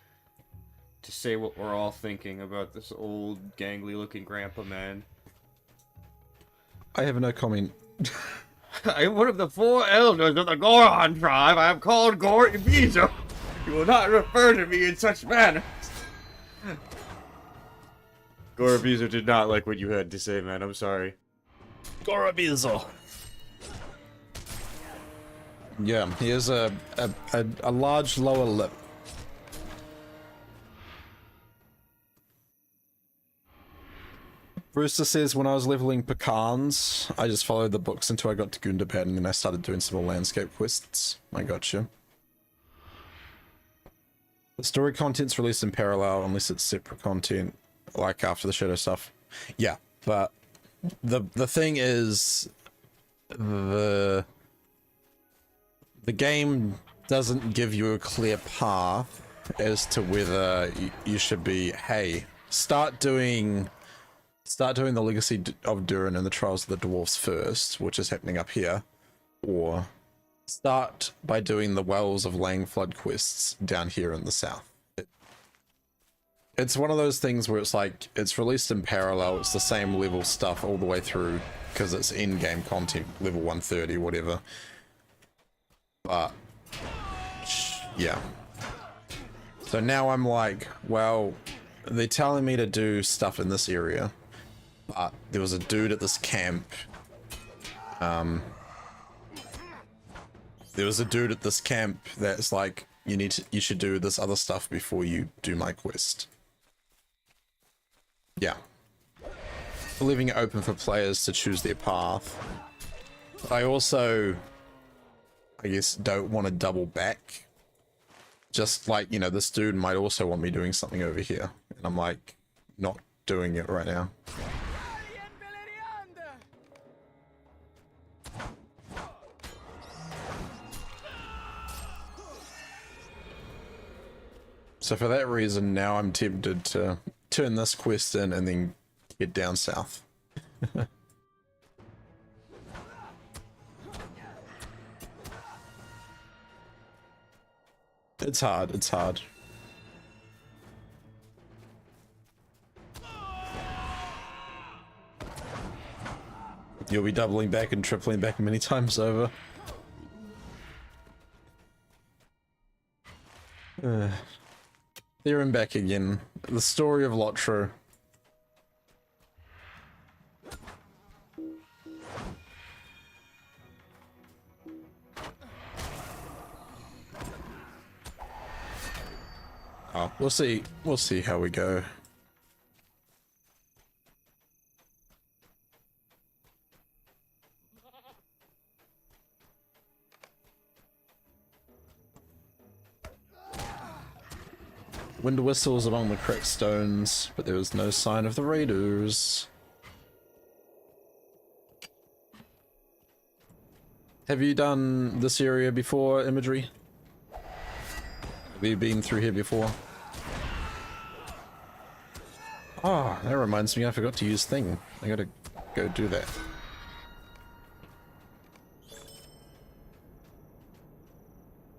To say what we're all thinking about this old, gangly-looking grandpa man. I have no comment. I am one of the 4 elders of the Goron tribe. I am called Goribizo. You will not refer to me in such manners. Goribizo did not like what you had to say, man. I'm sorry. Goribizo. Yeah, he has a large lower lip. Brewster says, when I was leveling pecans, I just followed the books until I got to Gundabad and then I started doing some more landscape quests. I gotcha. The story content's released in parallel unless it's separate content, like after the Shadow stuff. Yeah, but the thing is, the game doesn't give you a clear path as to whether you should be, hey, start doing the Legacy of Durin and the Trials of the Dwarves first, which is happening up here, or start by doing the Wells of Langflood quests down here in the south. It's one of those things where it's like, it's released in parallel, it's the same level stuff all the way through, because it's in-game content, level 130, whatever. But, yeah. So now I'm like, well, they're telling me to do stuff in this area. But there was a dude at this camp. There was a dude at this camp that's like, you should do this other stuff before you do my quest. Yeah. Leaving it open for players to choose their path. But I also, I guess, don't want to double back. Just like, you know, this dude might also want me doing something over here. And I'm like, not doing it right now. So for that reason, now I'm tempted to turn this quest in and then get down south. It's hard, it's hard. You'll be doubling back and tripling back many times over. There and back again. The story of LOTRO. Oh, we'll see how we go. Wind whistles along the cracked stones, but there was no sign of the raiders. Have you done this area before, Imagery? Have you been through here before? Oh, that reminds me, I forgot to use Thing. I gotta go do that.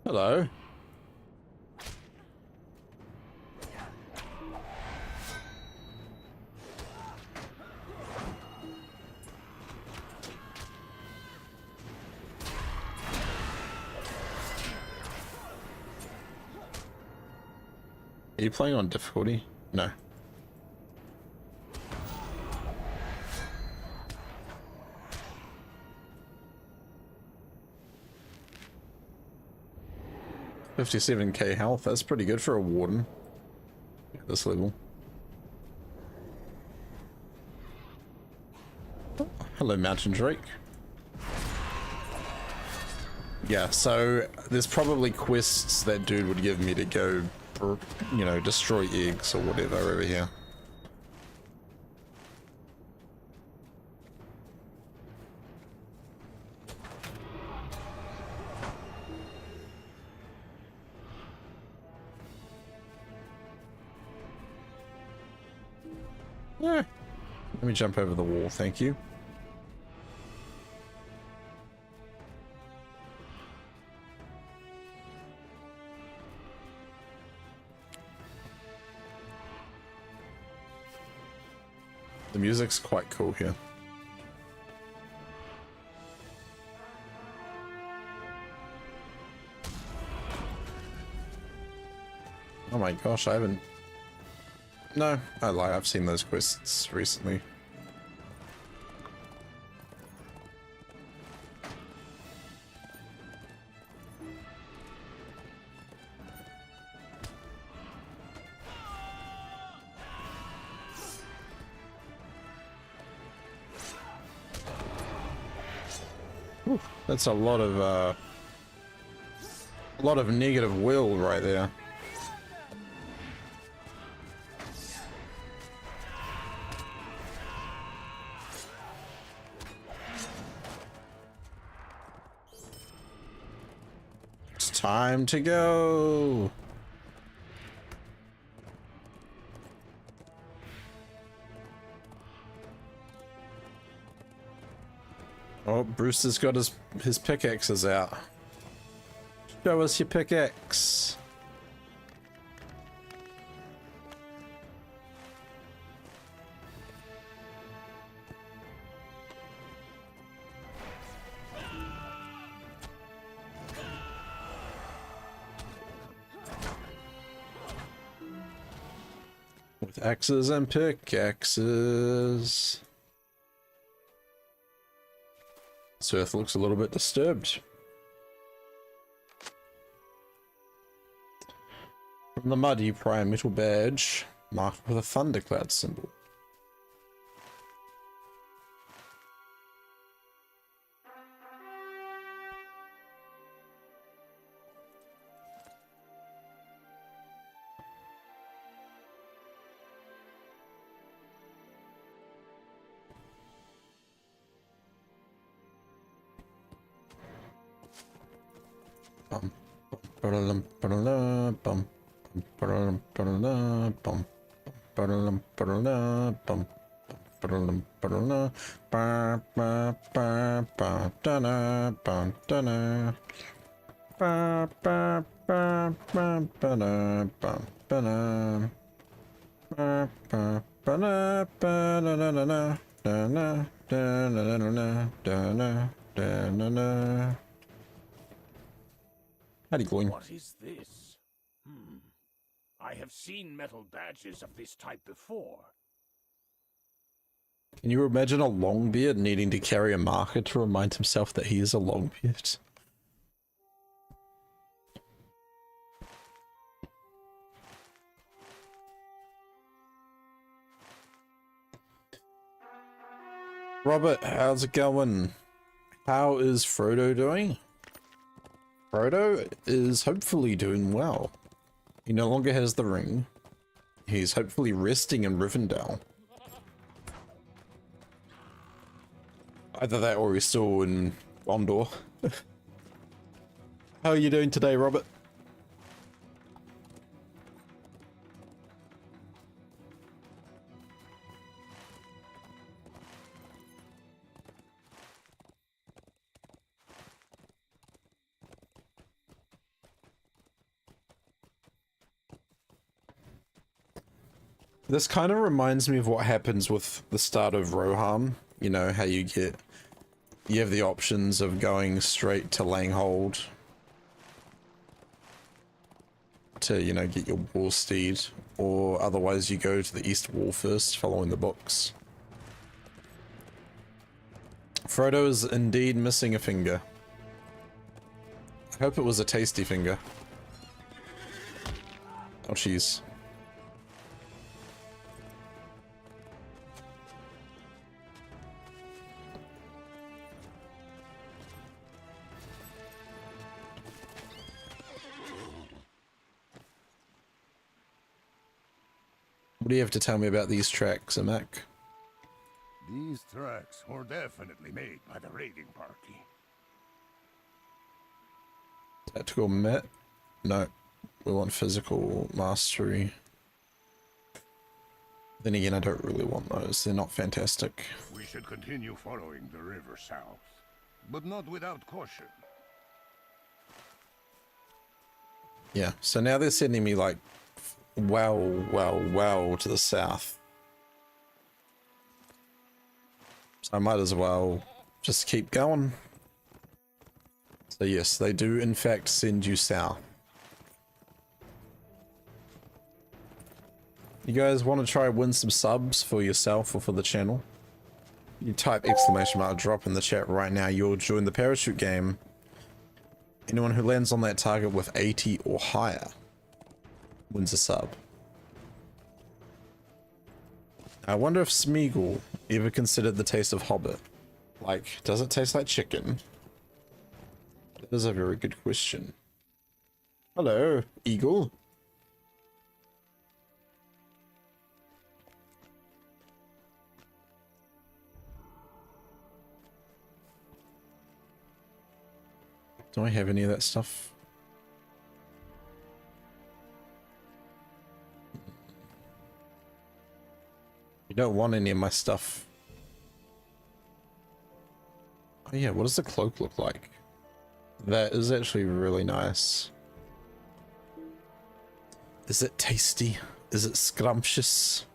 Hello. Are you playing on difficulty? No. 57k health, that's pretty good for a warden at this level. Oh, hello, Mountain Drake. Yeah, so there's probably quests that dude would give me to go, you know, destroy eggs or whatever over here. Yeah. Let me jump over the wall, thank you. The music's quite cool here. Oh my gosh, I haven't... No, I lie, I've seen those quests recently. Whew, that's a lot of negative will right there. It's time to go. Oh, Brewster's got his pickaxes out. Show us your pickaxe. With axes and pickaxes. This earth looks a little bit disturbed. From the mud you pry a metal badge marked with a thundercloud symbol. Howdy, going? What is this? I have seen metal badges of this type before. Can you imagine a Longbeard needing to carry a marker to remind himself that he is a Longbeard? Robert, how's it going? How is Frodo doing? Frodo is hopefully doing well. He no longer has the ring. He's hopefully resting in Rivendell. Either that or he's still in Gondor. How are you doing today, Robert? This kind of reminds me of what happens with the start of Rohan. You know, how you have the options of going straight to Langhold to, you know, get your war steed, or otherwise you go to the East Wall first, following the books. Frodo is indeed missing a finger. I hope it was a tasty finger. Oh, jeez. What do you have to tell me about these tracks, Mac? These tracks were definitely made by the raiding party. Tactical met? No. We want physical mastery. Then again, I don't really want those. They're not fantastic. We should continue following the river south, but not without caution. Yeah, so now they're sending me like well to the south. So I might as well just keep going. So yes, they do in fact send you south. You guys want to try win some subs for yourself or for the channel? You type exclamation mark drop in the chat right now. You'll join the parachute game. Anyone who lands on that target with 80 or higher wins a sub. I wonder if Smeagol ever considered the taste of Hobbit. Like, does it taste like chicken? That is a very good question. Hello, Eagle. Do I have any of that stuff? You don't want any of my stuff. Oh yeah, what does the cloak look like? That is actually really nice. Is it tasty? Is it scrumptious?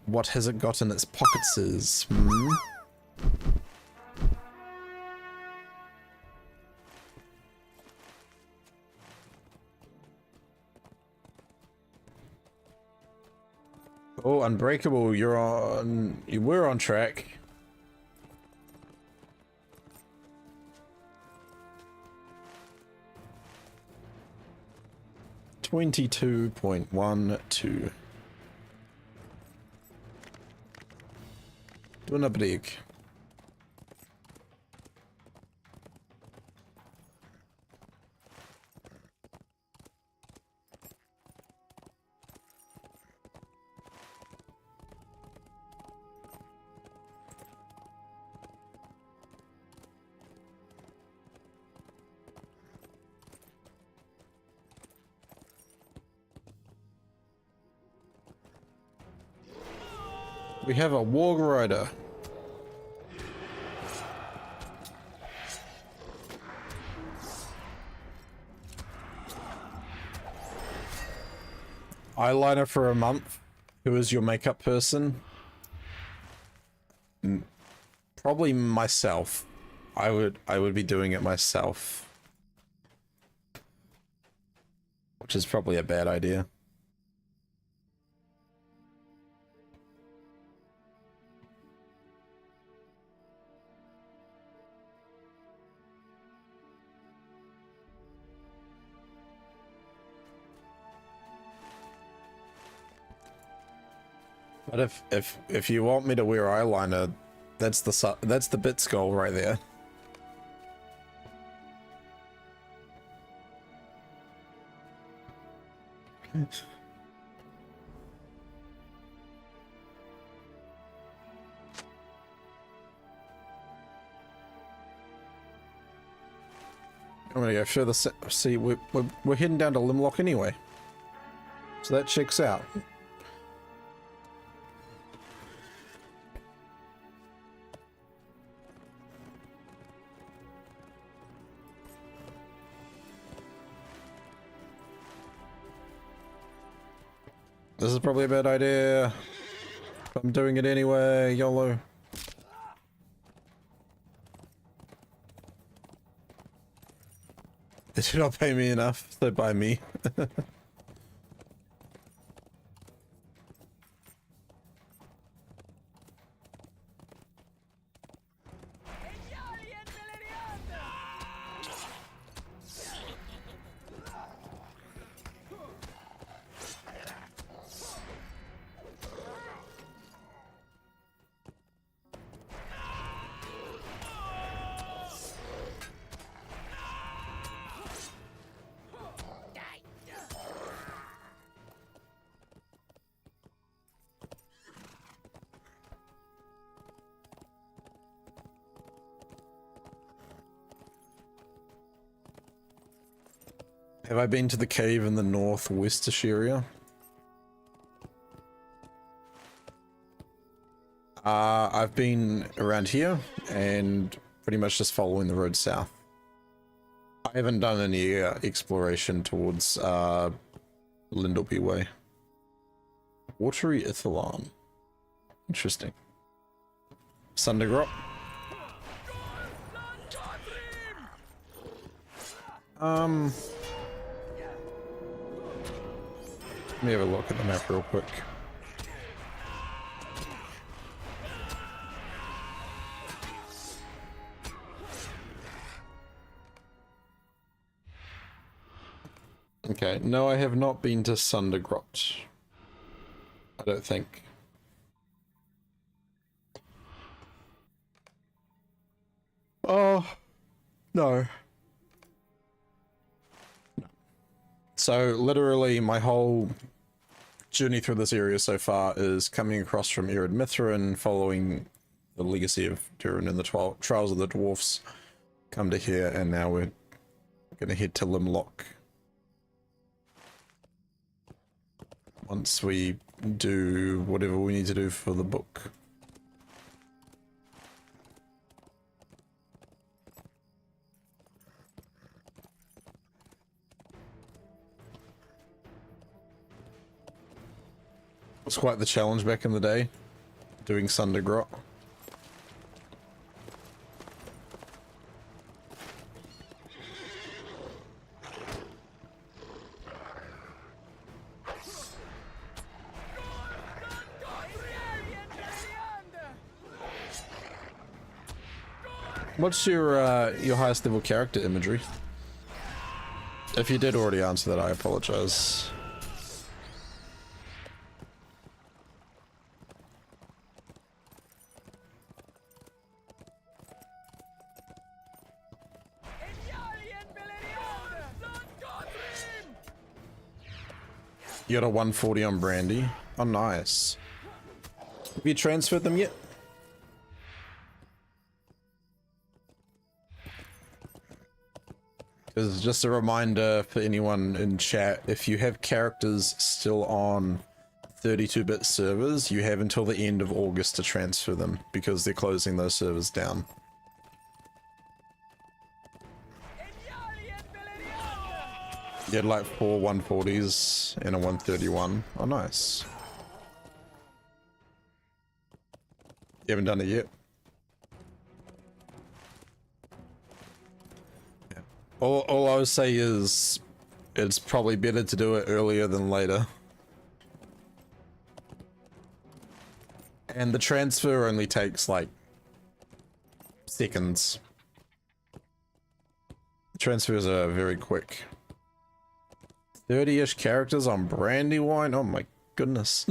What has it got in its pockets? Hmm? Oh, Unbreakable, you were on track. $22.12. Doing a break. We have a Warg Rider. Eyeliner for a month. Who is your makeup person? Probably myself. I would be doing it myself. Which is probably a bad idea. But if you want me to wear eyeliner, that's the bit skull right there. I'm gonna go further. See, we're heading down to Limlock anyway, so that checks out. This is probably a bad idea. I'm doing it anyway, YOLO. They do not pay me enough, so buy me. Have I been to the cave in the northwestish area? I've been around here and pretty much just following the road south. I haven't done any exploration towards Lindorby Way. Watery Ithalon. Interesting. Sundergrot. Let me have a look at the map real quick. Okay, no, I have not been to Sundergrot. I don't think. Oh, no. So, literally, my whole journey through this area so far is coming across from Ered Mithrin, following the legacy of Durin and the Trials of the Dwarves, come to here, and now we're going to head to Limlock. Once we do whatever we need to do for the book. It was quite the challenge back in the day, doing Sundergrot. What's your highest level character imagery? If you did already answer that, I apologize. You got a 140 on Brandy. Oh, nice. Have you transferred them yet? This is just a reminder for anyone in chat, if you have characters still on 32-bit servers, you have until the end of August to transfer them, because they're closing those servers down. You had like 4 140s and a 131. Oh, nice. You haven't done it yet? Yeah. All I would say is it's probably better to do it earlier than later. And the transfer only takes like seconds. Transfers are very quick. 30-ish characters on Brandywine? Oh my goodness.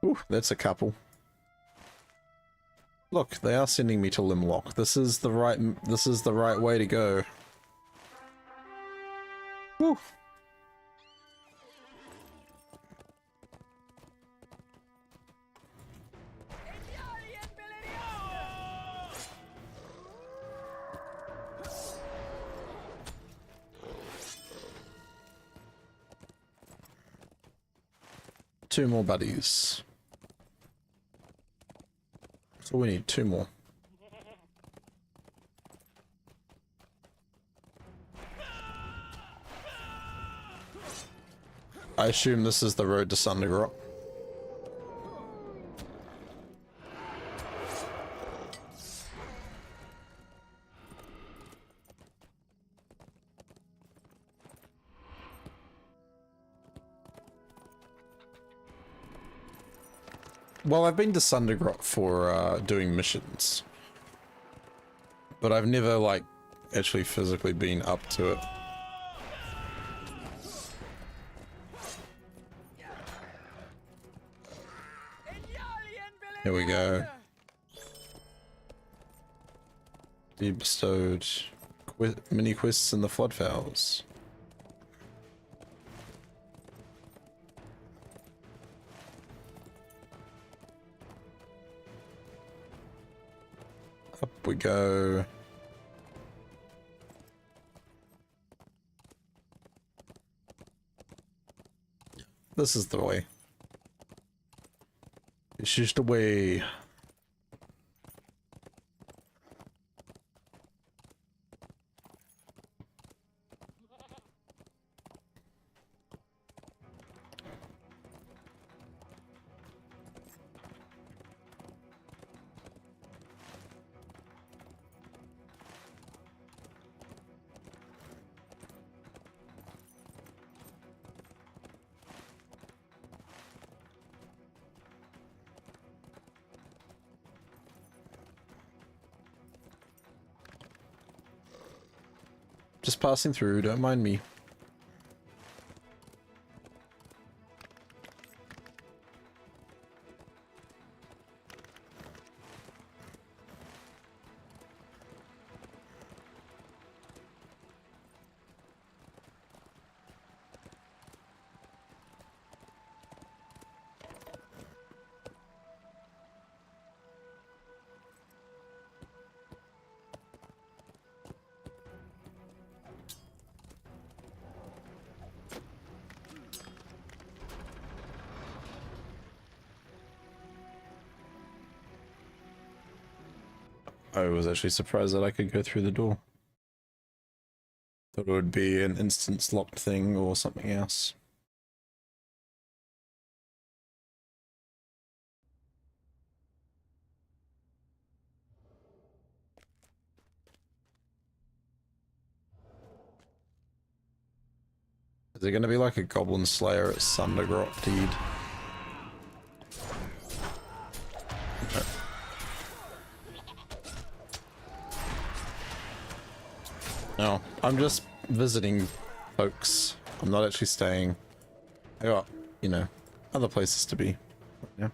Ooh, that's a couple. Look, they are sending me to Limlock. This is the right way to go. Woo. Two more buddies. So we need 2 more. I assume this is the road to Sundergrot. Well, I've been to Sundergrot for doing missions, but I've never like actually physically been up to it. Here we go. Be bestowed mini quests in the Floodfowls. Up we go. This is the way. It's just the way. Just passing through, don't mind me. I was actually surprised that I could go through the door. Thought it would be an instance locked thing or something else. Is there gonna be like a Goblin Slayer at Sundergrot, dude? No, I'm just visiting folks. I'm not actually staying. I got, you know, other places to be. Yeah.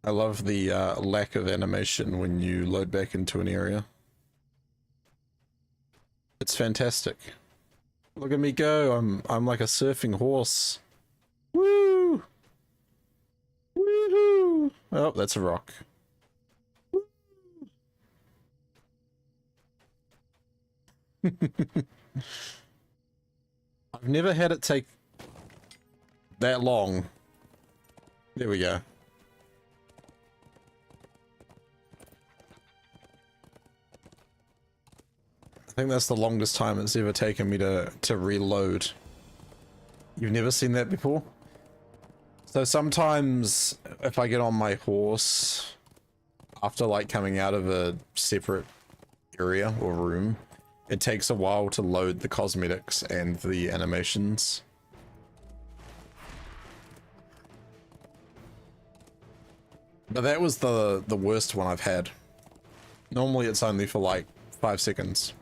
I love the lack of animation when you load back into an area. It's fantastic. Look at me go. I'm like a surfing horse. Woo! Woohoo! Oh, that's a rock. I've never had it take that long. There we go. I think that's the longest time it's ever taken me to reload. You've never seen that before? So sometimes if I get on my horse after like coming out of a separate area or room, it takes a while to load the cosmetics and the animations. But that was the worst one I've had. Normally it's only for like 5 seconds.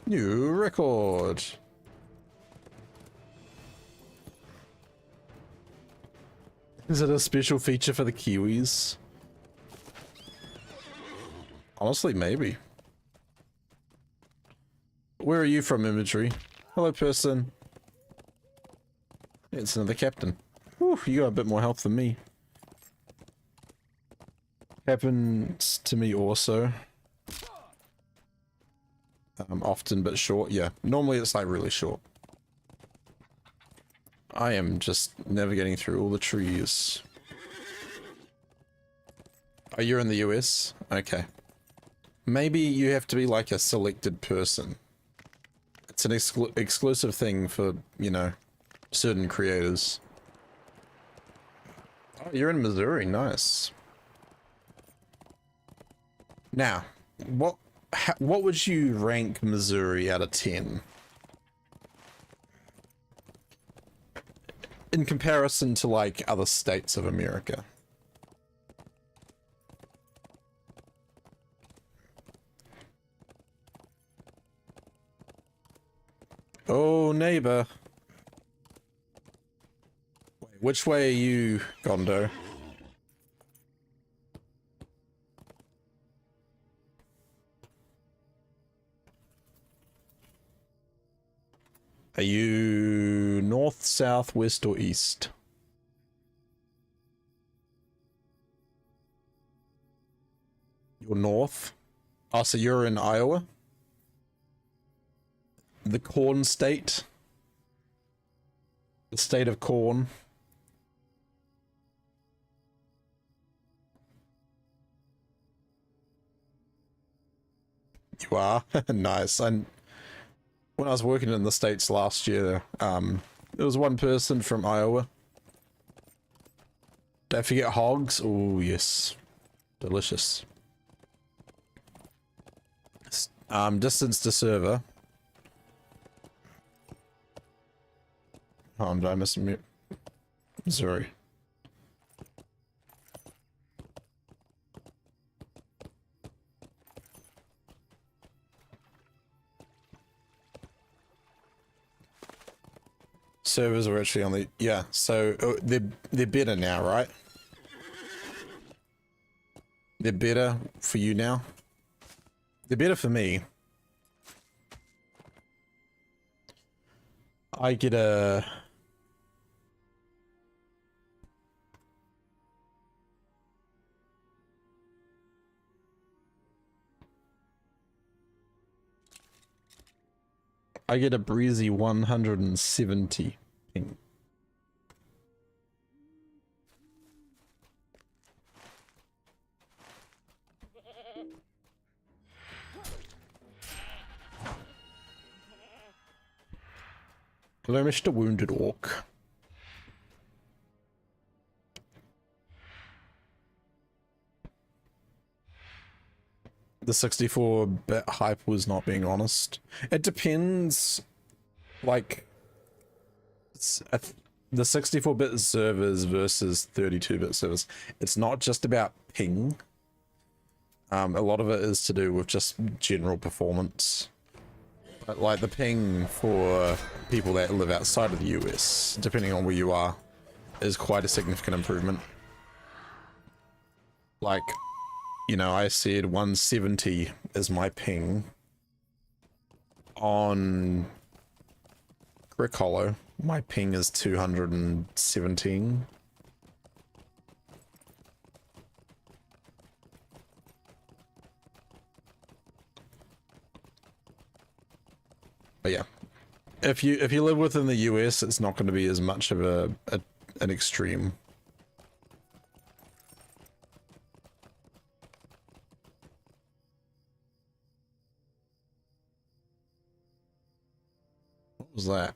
New record. Is it a special feature for the Kiwis? Honestly, maybe. Where are you from, imagery? Hello, person. It's another captain. Whew, you got a bit more health than me. Happens to me also. Often but short, yeah. Normally it's like really short. I am just navigating through all the trees. Oh, you're in the US? Okay. Maybe you have to be like a selected person. It's an exclusive thing for, you know, certain creators. Oh, you're in Missouri, nice. Now, what would you rank Missouri out of 10? In comparison to like other states of America? Oh, neighbor. Wait, which way are you, Gondo? Are you north, south, west, or east? You're north. Oh, so you're in Iowa? The corn state? The state of corn? You are? Nice. And when I was working in the States last year, there was one person from Iowa. Don't forget hogs. Oh, yes. Delicious. Distance to server. Oh, did I miss mute? Sorry. Servers are actually on the, yeah, so they're better now, right? They're better for you now? They're better for me. I get a... I get a breezy 170 ping. Hello, Mr. Wounded Orc. The 64-bit hype was not being honest. It depends, like, the 64-bit servers versus 32-bit servers. It's not just about ping. A lot of it is to do with just general performance. But, like, the ping for people that live outside of the US, depending on where you are, is quite a significant improvement. Like, you know, I said 170 is my ping on Brick Hollow. My ping is 217. But yeah, if you live within the US, it's not going to be as much of an extreme. What was that?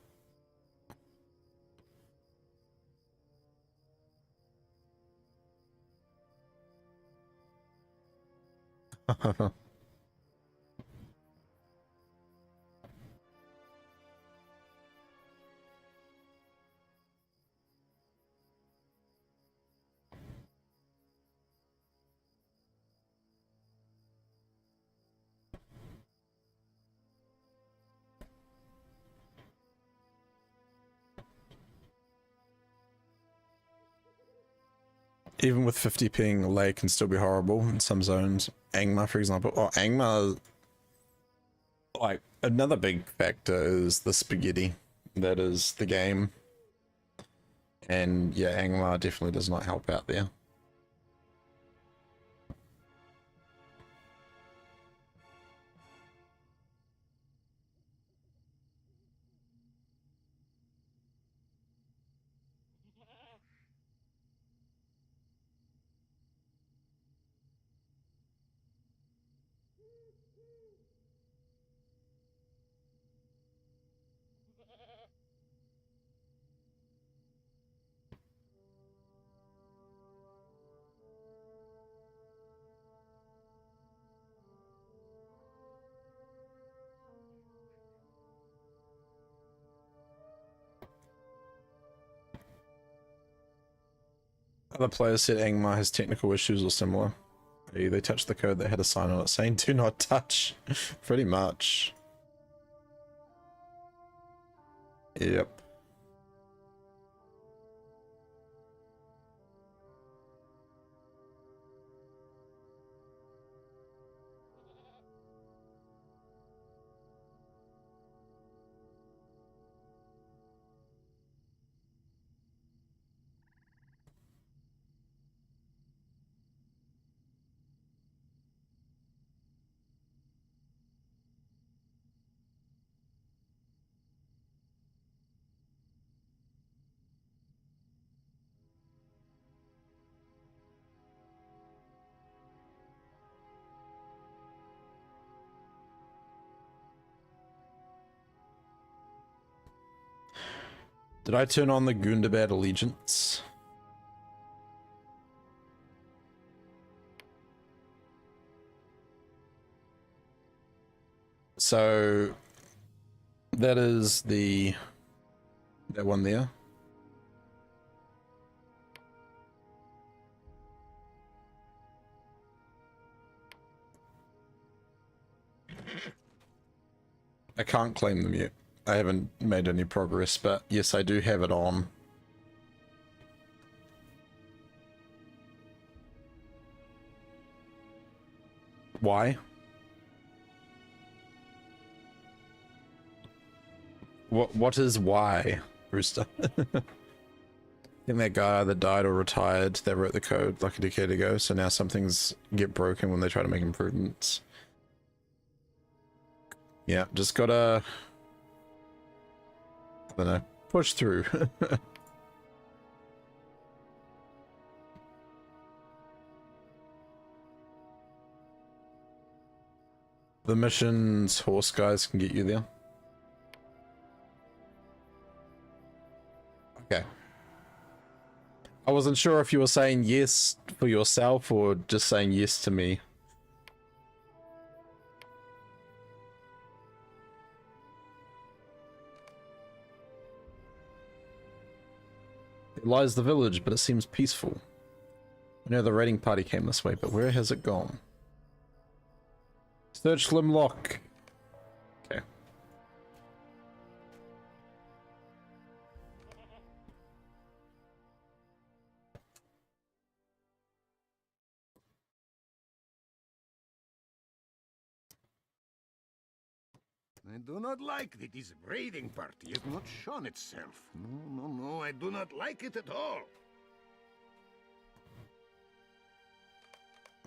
Even with 50 ping, lag can still be horrible in some zones. Angmar, for example. Oh, Angmar, like, another big factor is the spaghetti that is the game. And yeah, Angmar definitely does not help out there. Other players said Angmar has technical issues or similar. They touched the code that had a sign on it saying do not touch. Pretty much. Yep. Did I turn on the Gundabad allegiance? So that is that one there. I can't claim them yet. I haven't made any progress, but yes, I do have it on. Why? What is why, Brewster? I think that guy either died or retired. They wrote the code like a decade ago, so now some things get broken when they try to make improvements. Yeah, just gotta, I don't know, push through. The missions horse guys can get you there. Okay. I wasn't sure if you were saying yes for yourself or just saying yes to me. It lies the village, but it seems peaceful. I know the raiding party came this way, but where has it gone? Search Limlock. Okay. I do not like that this raiding party has not shown itself. No, I do not like it at all.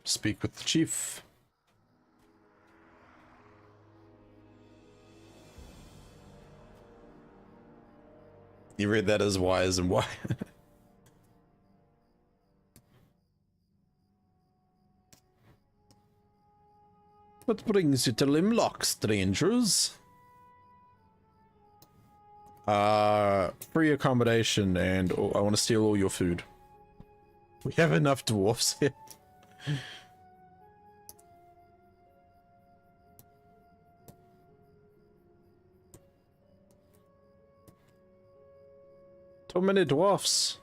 Speak with the chief. You read that as Y as in Y. What brings you to Limlock, strangers? Free accommodation, and I want to steal all your food. We have enough dwarfs here. Too many dwarfs.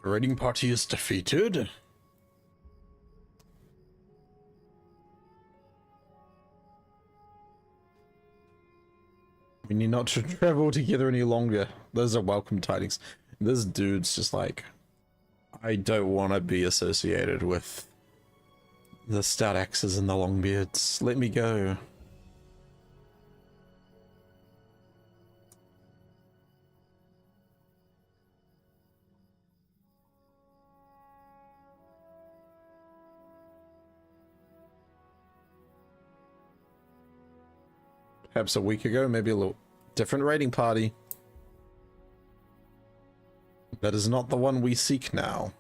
The raiding party is defeated. We need not to travel together any longer. Those are welcome tidings. This dude's just like, I don't want to be associated with the stout axes and the long beards. Let me go. Perhaps a week ago, maybe a little different raiding party. That is not the one we seek now.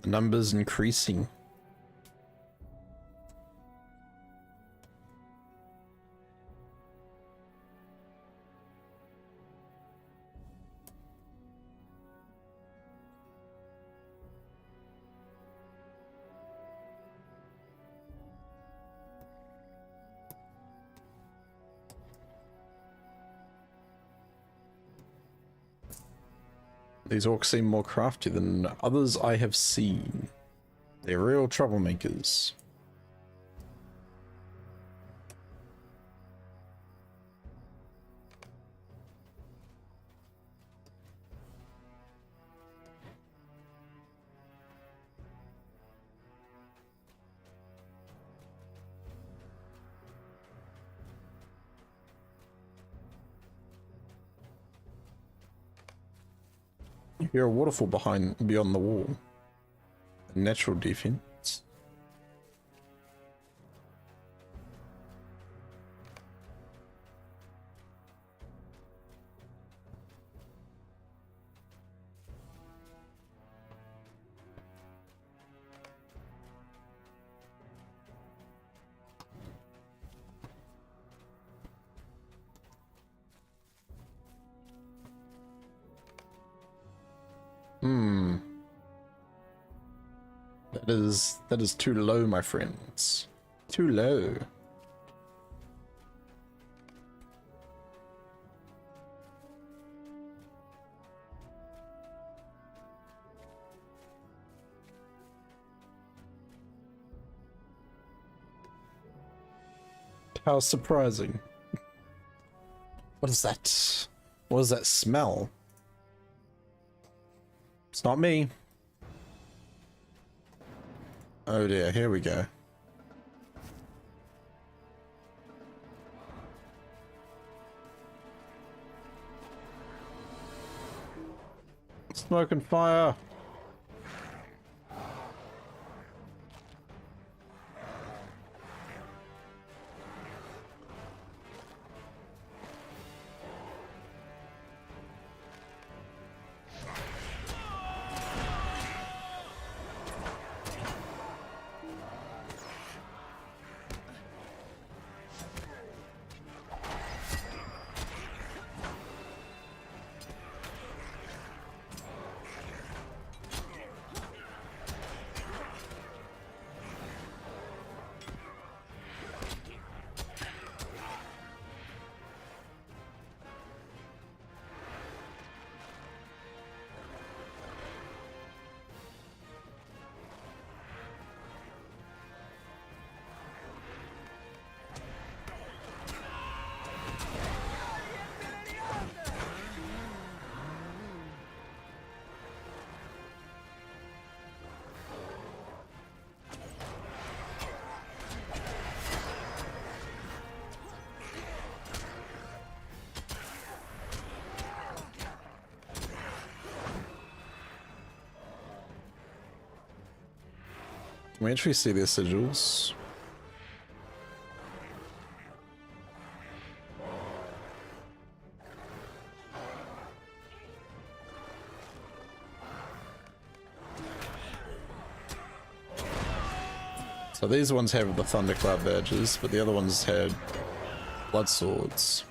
The numbers increasing. These orcs seem more crafty than others I have seen. They're real troublemakers. You hear a waterfall beyond the wall. A natural defense. That is too low, my friends. Too low. How surprising. What is that? What is that smell? It's not me. Oh dear, here we go. Smoke and fire. Can we actually see their sigils? So these ones have the Thundercloud badges, but the other ones had blood swords.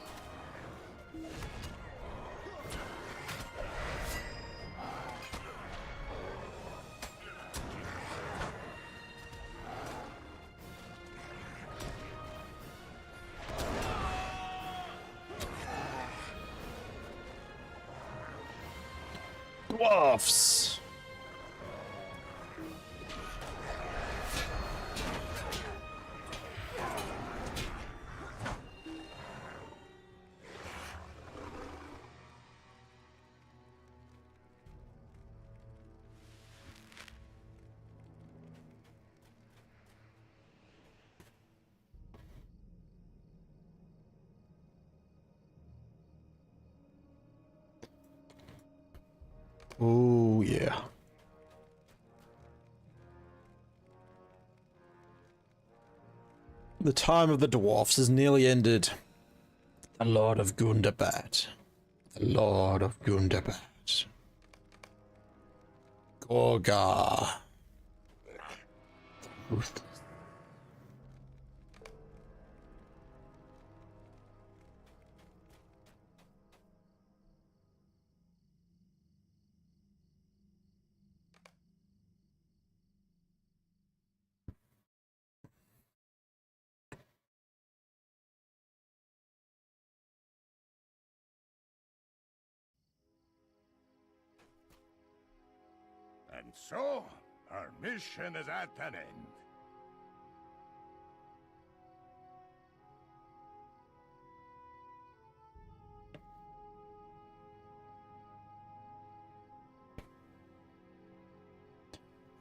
Dwarves! Oh, yeah. The time of the dwarfs is nearly ended. The Lord of Gundabat. The Lord of Gundabat. Gorga. Ruthless. And so, our mission is at an end.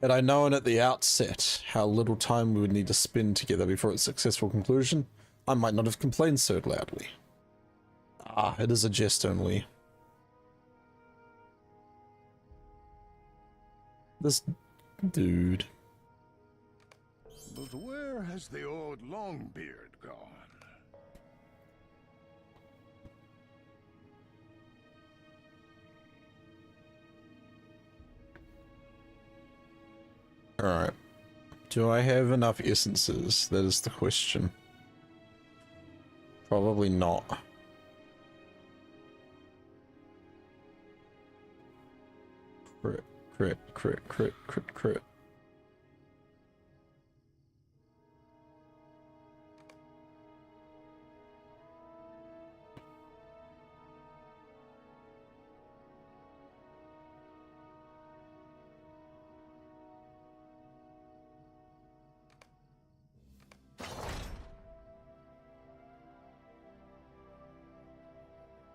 Had I known at the outset how little time we would need to spend together before its successful conclusion, I might not have complained so loudly. Ah, it is a jest only. This dude. But where has the old Longbeard gone? Alright. Do I have enough essences? That is the question. Probably not. Crit, crit, crit, crit, crit, crit.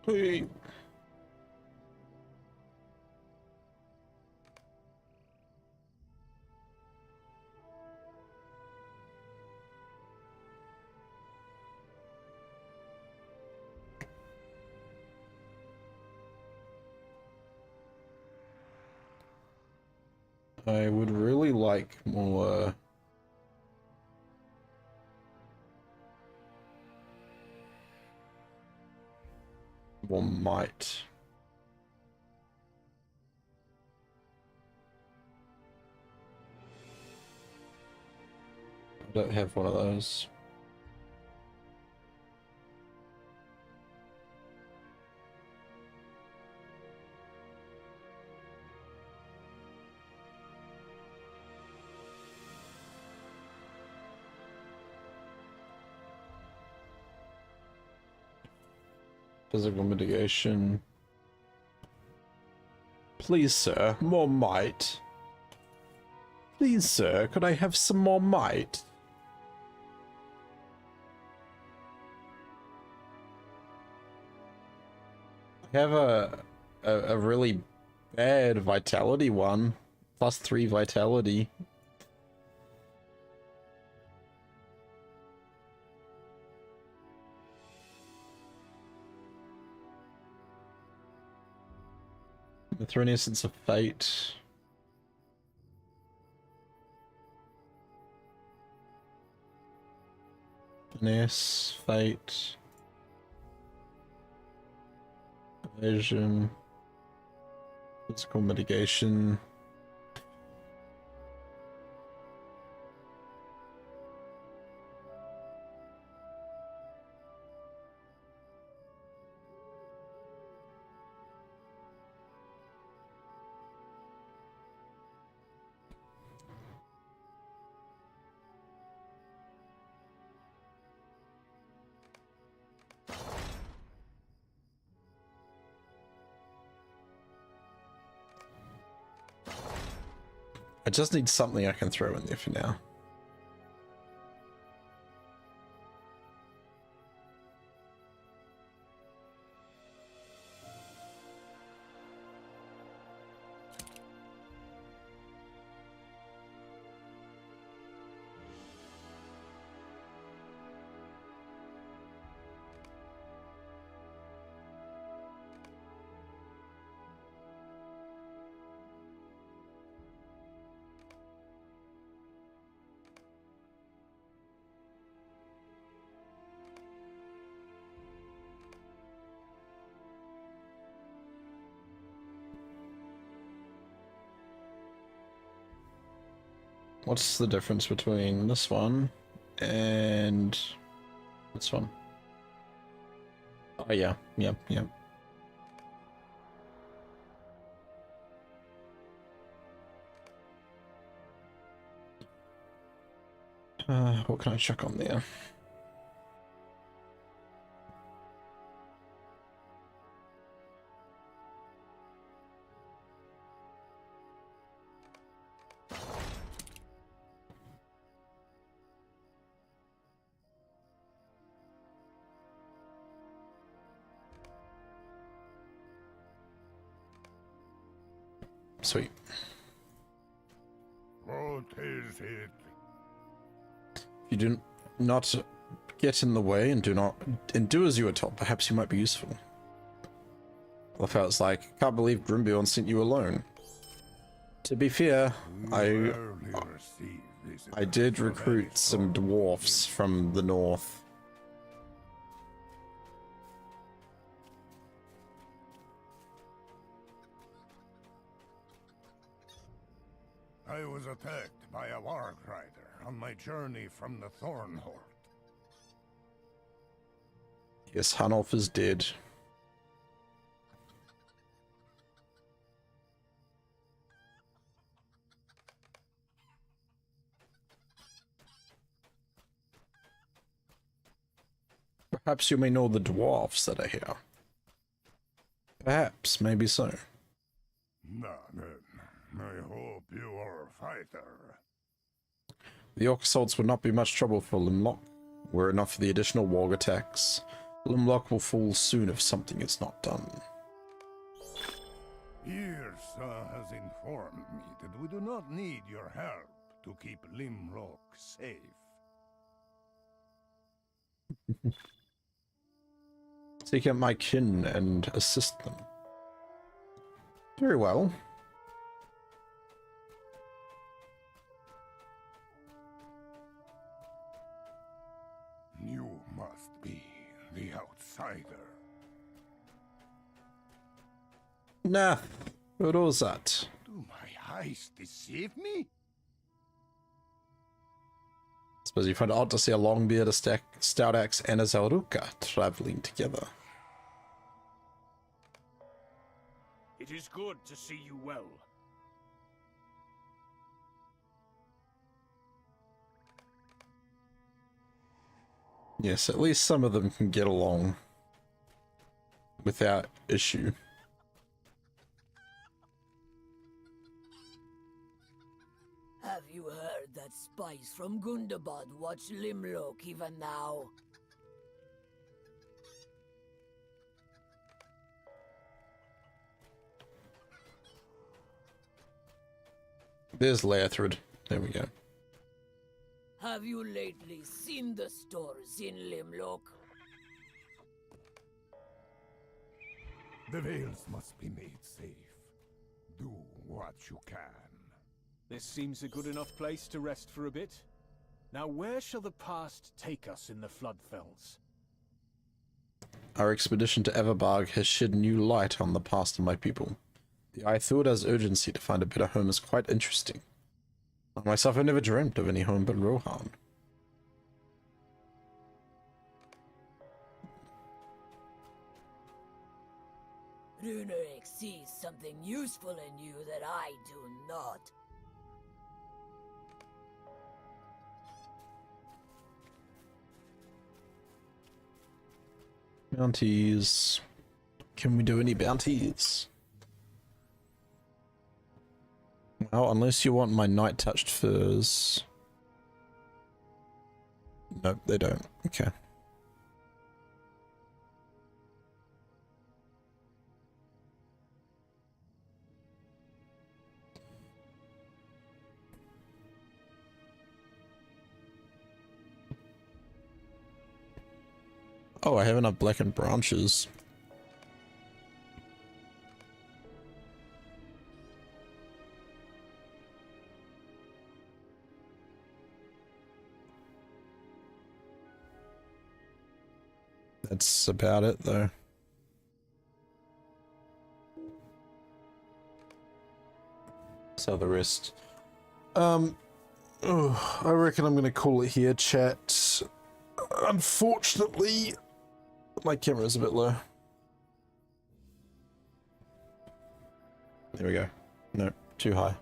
Hey. I would really like more might. I don't have one of those. Physical mitigation. Please, sir, more might. Please, sir, could I have some more might? I have a really bad vitality one. +3 vitality. Through an essence of fate. Finesse, fate. Evasion. Physical mitigation. I just need something I can throw in there for now. What's the difference between this one and this one? Oh yeah, yep, yep. What can I chuck on there? Sweet. What is it? If you do not get in the way and do as you are told, perhaps you might be useful. I love how it's like, can't believe Grimbjorn sent you alone. To be fair, I rarely receive visitors did of any recruit some sort. dwarfs from the north. I was attacked by a warg rider on my journey from the Thornholt. Yes, Hanolf is dead. Perhaps you may know the dwarfs that are here. Perhaps, maybe so. I hope you are a fighter. The orc assaults would not be much trouble for Limlock. Were it not for the additional warg attacks, Limlock will fall soon if something is not done. Irsa has informed me that we do not need your help to keep Limlock safe. Seek out my kin and assist them. Very well. You must be the outsider. Nah, what was that? Do my eyes deceive me? Suppose you find it odd to see a Longbeard, a Stout Axe, and a Zaruka traveling together. It is good to see you well. Yes, at least some of them can get along without issue. Have you heard that spies from Gundabad watch Limlock even now? There's Lathrid. There we go. Have you lately seen the stores in Limlock? The Vales must be made safe. Do what you can. This seems a good enough place to rest for a bit. Now where shall the past take us in the Floodfells? Our expedition to Everbarg has shed new light on the past of my people. The Ithurda's urgency to find a better home is quite interesting. I myself have never dreamt of any home but Rohan. Runeric sees something useful in you that I do not. Bounties. Can we do any bounties? Well, unless you want my night-touched furs. Nope, they don't. Okay. Oh, I have enough blackened branches. That's about it, though. So the rest. I reckon I'm gonna call it here, chat. Unfortunately, my camera's a bit low. There we go. No, too high.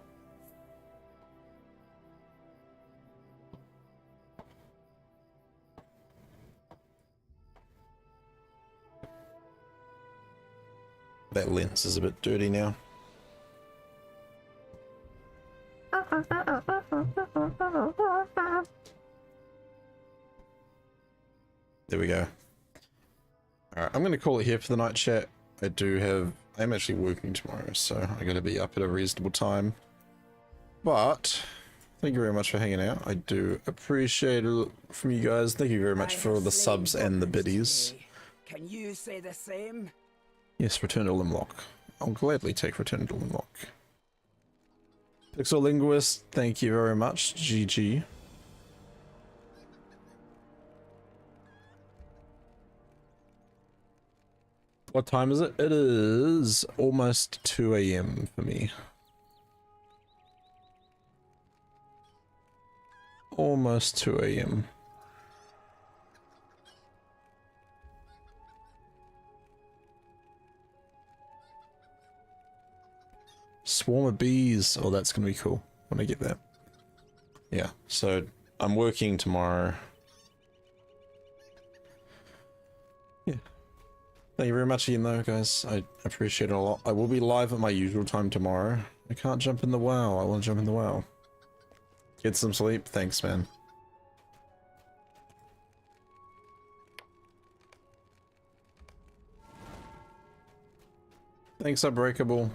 That lens is a bit dirty now. There we go. Alright, I'm going to call it here for the night, chat. I'm actually working tomorrow, so I gotta be up at a reasonable time. But, thank you very much for hanging out. I do appreciate it from you guys. Thank you very much for the subs and the biddies. Can you say the same? Yes, Return to Limlock. I'll gladly take Return to Limlock. Pixel Linguist, thank you very much. GG. What time is it? It is almost 2 AM for me. Almost 2 AM. Swarm of bees. Oh, that's gonna be cool when I get that. Yeah, so I'm working tomorrow. Yeah. Thank you very much again though, guys. I appreciate it a lot. I will be live at my usual time tomorrow. I can't jump in the WoW. I want to jump in the WoW. Get some sleep. Thanks, man. Thanks, Unbreakable.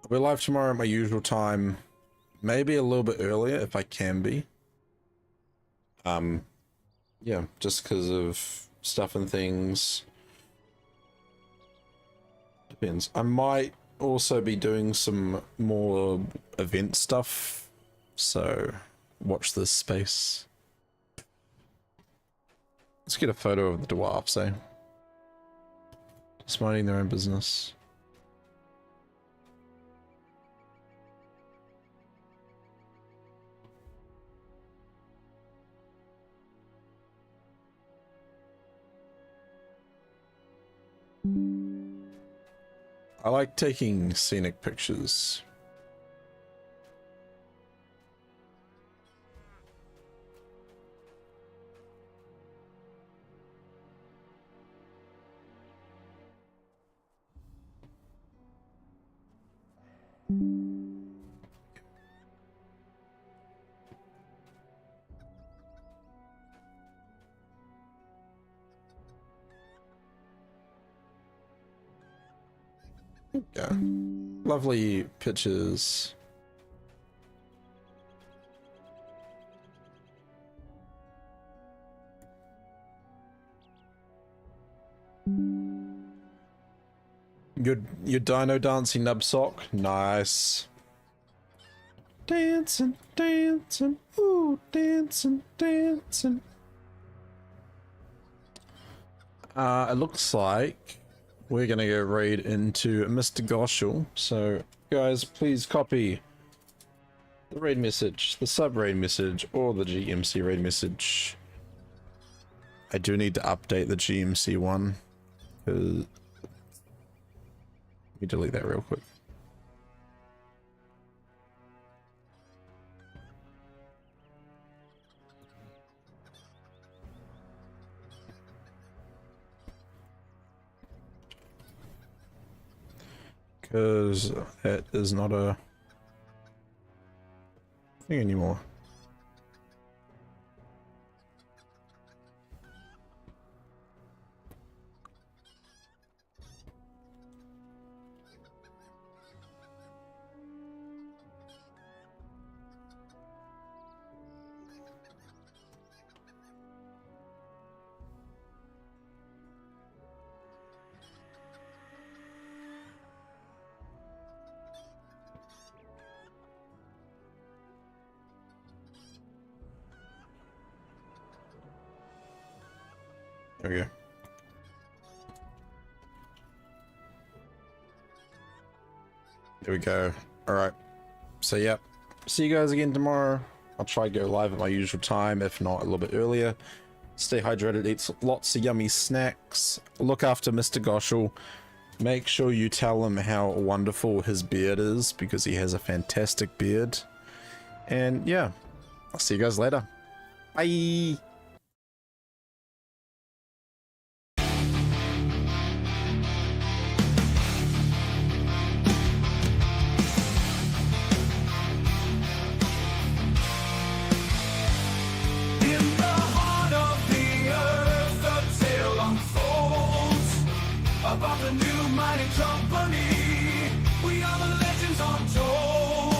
I'll be live tomorrow at my usual time. Maybe a little bit earlier if I can be. Yeah, just because of stuff and things. Depends. I might also be doing some more event stuff, so watch this space. Let's get a photo of the Dwarves, eh? Just minding their own business. I like taking scenic pictures. Yeah, lovely pictures. Your dino dancing nub sock, nice. Dancing, dancing, ooh, dancing, dancing. It looks like we're gonna go raid into Mr. Goshel, so guys, please copy the raid message, the sub raid message, or the GMC raid message. I do need to update the GMC one, because... Let me delete that real quick. Because that is not a thing anymore. There we go. There we go. Alright. So, yep. See you guys again tomorrow. I'll try to go live at my usual time, if not a little bit earlier. Stay hydrated, eat lots of yummy snacks. Look after Mr. Goshel. Make sure you tell him how wonderful his beard is, because he has a fantastic beard. And, yeah. I'll see you guys later. Bye! About the new mighty company, we are the legends untold.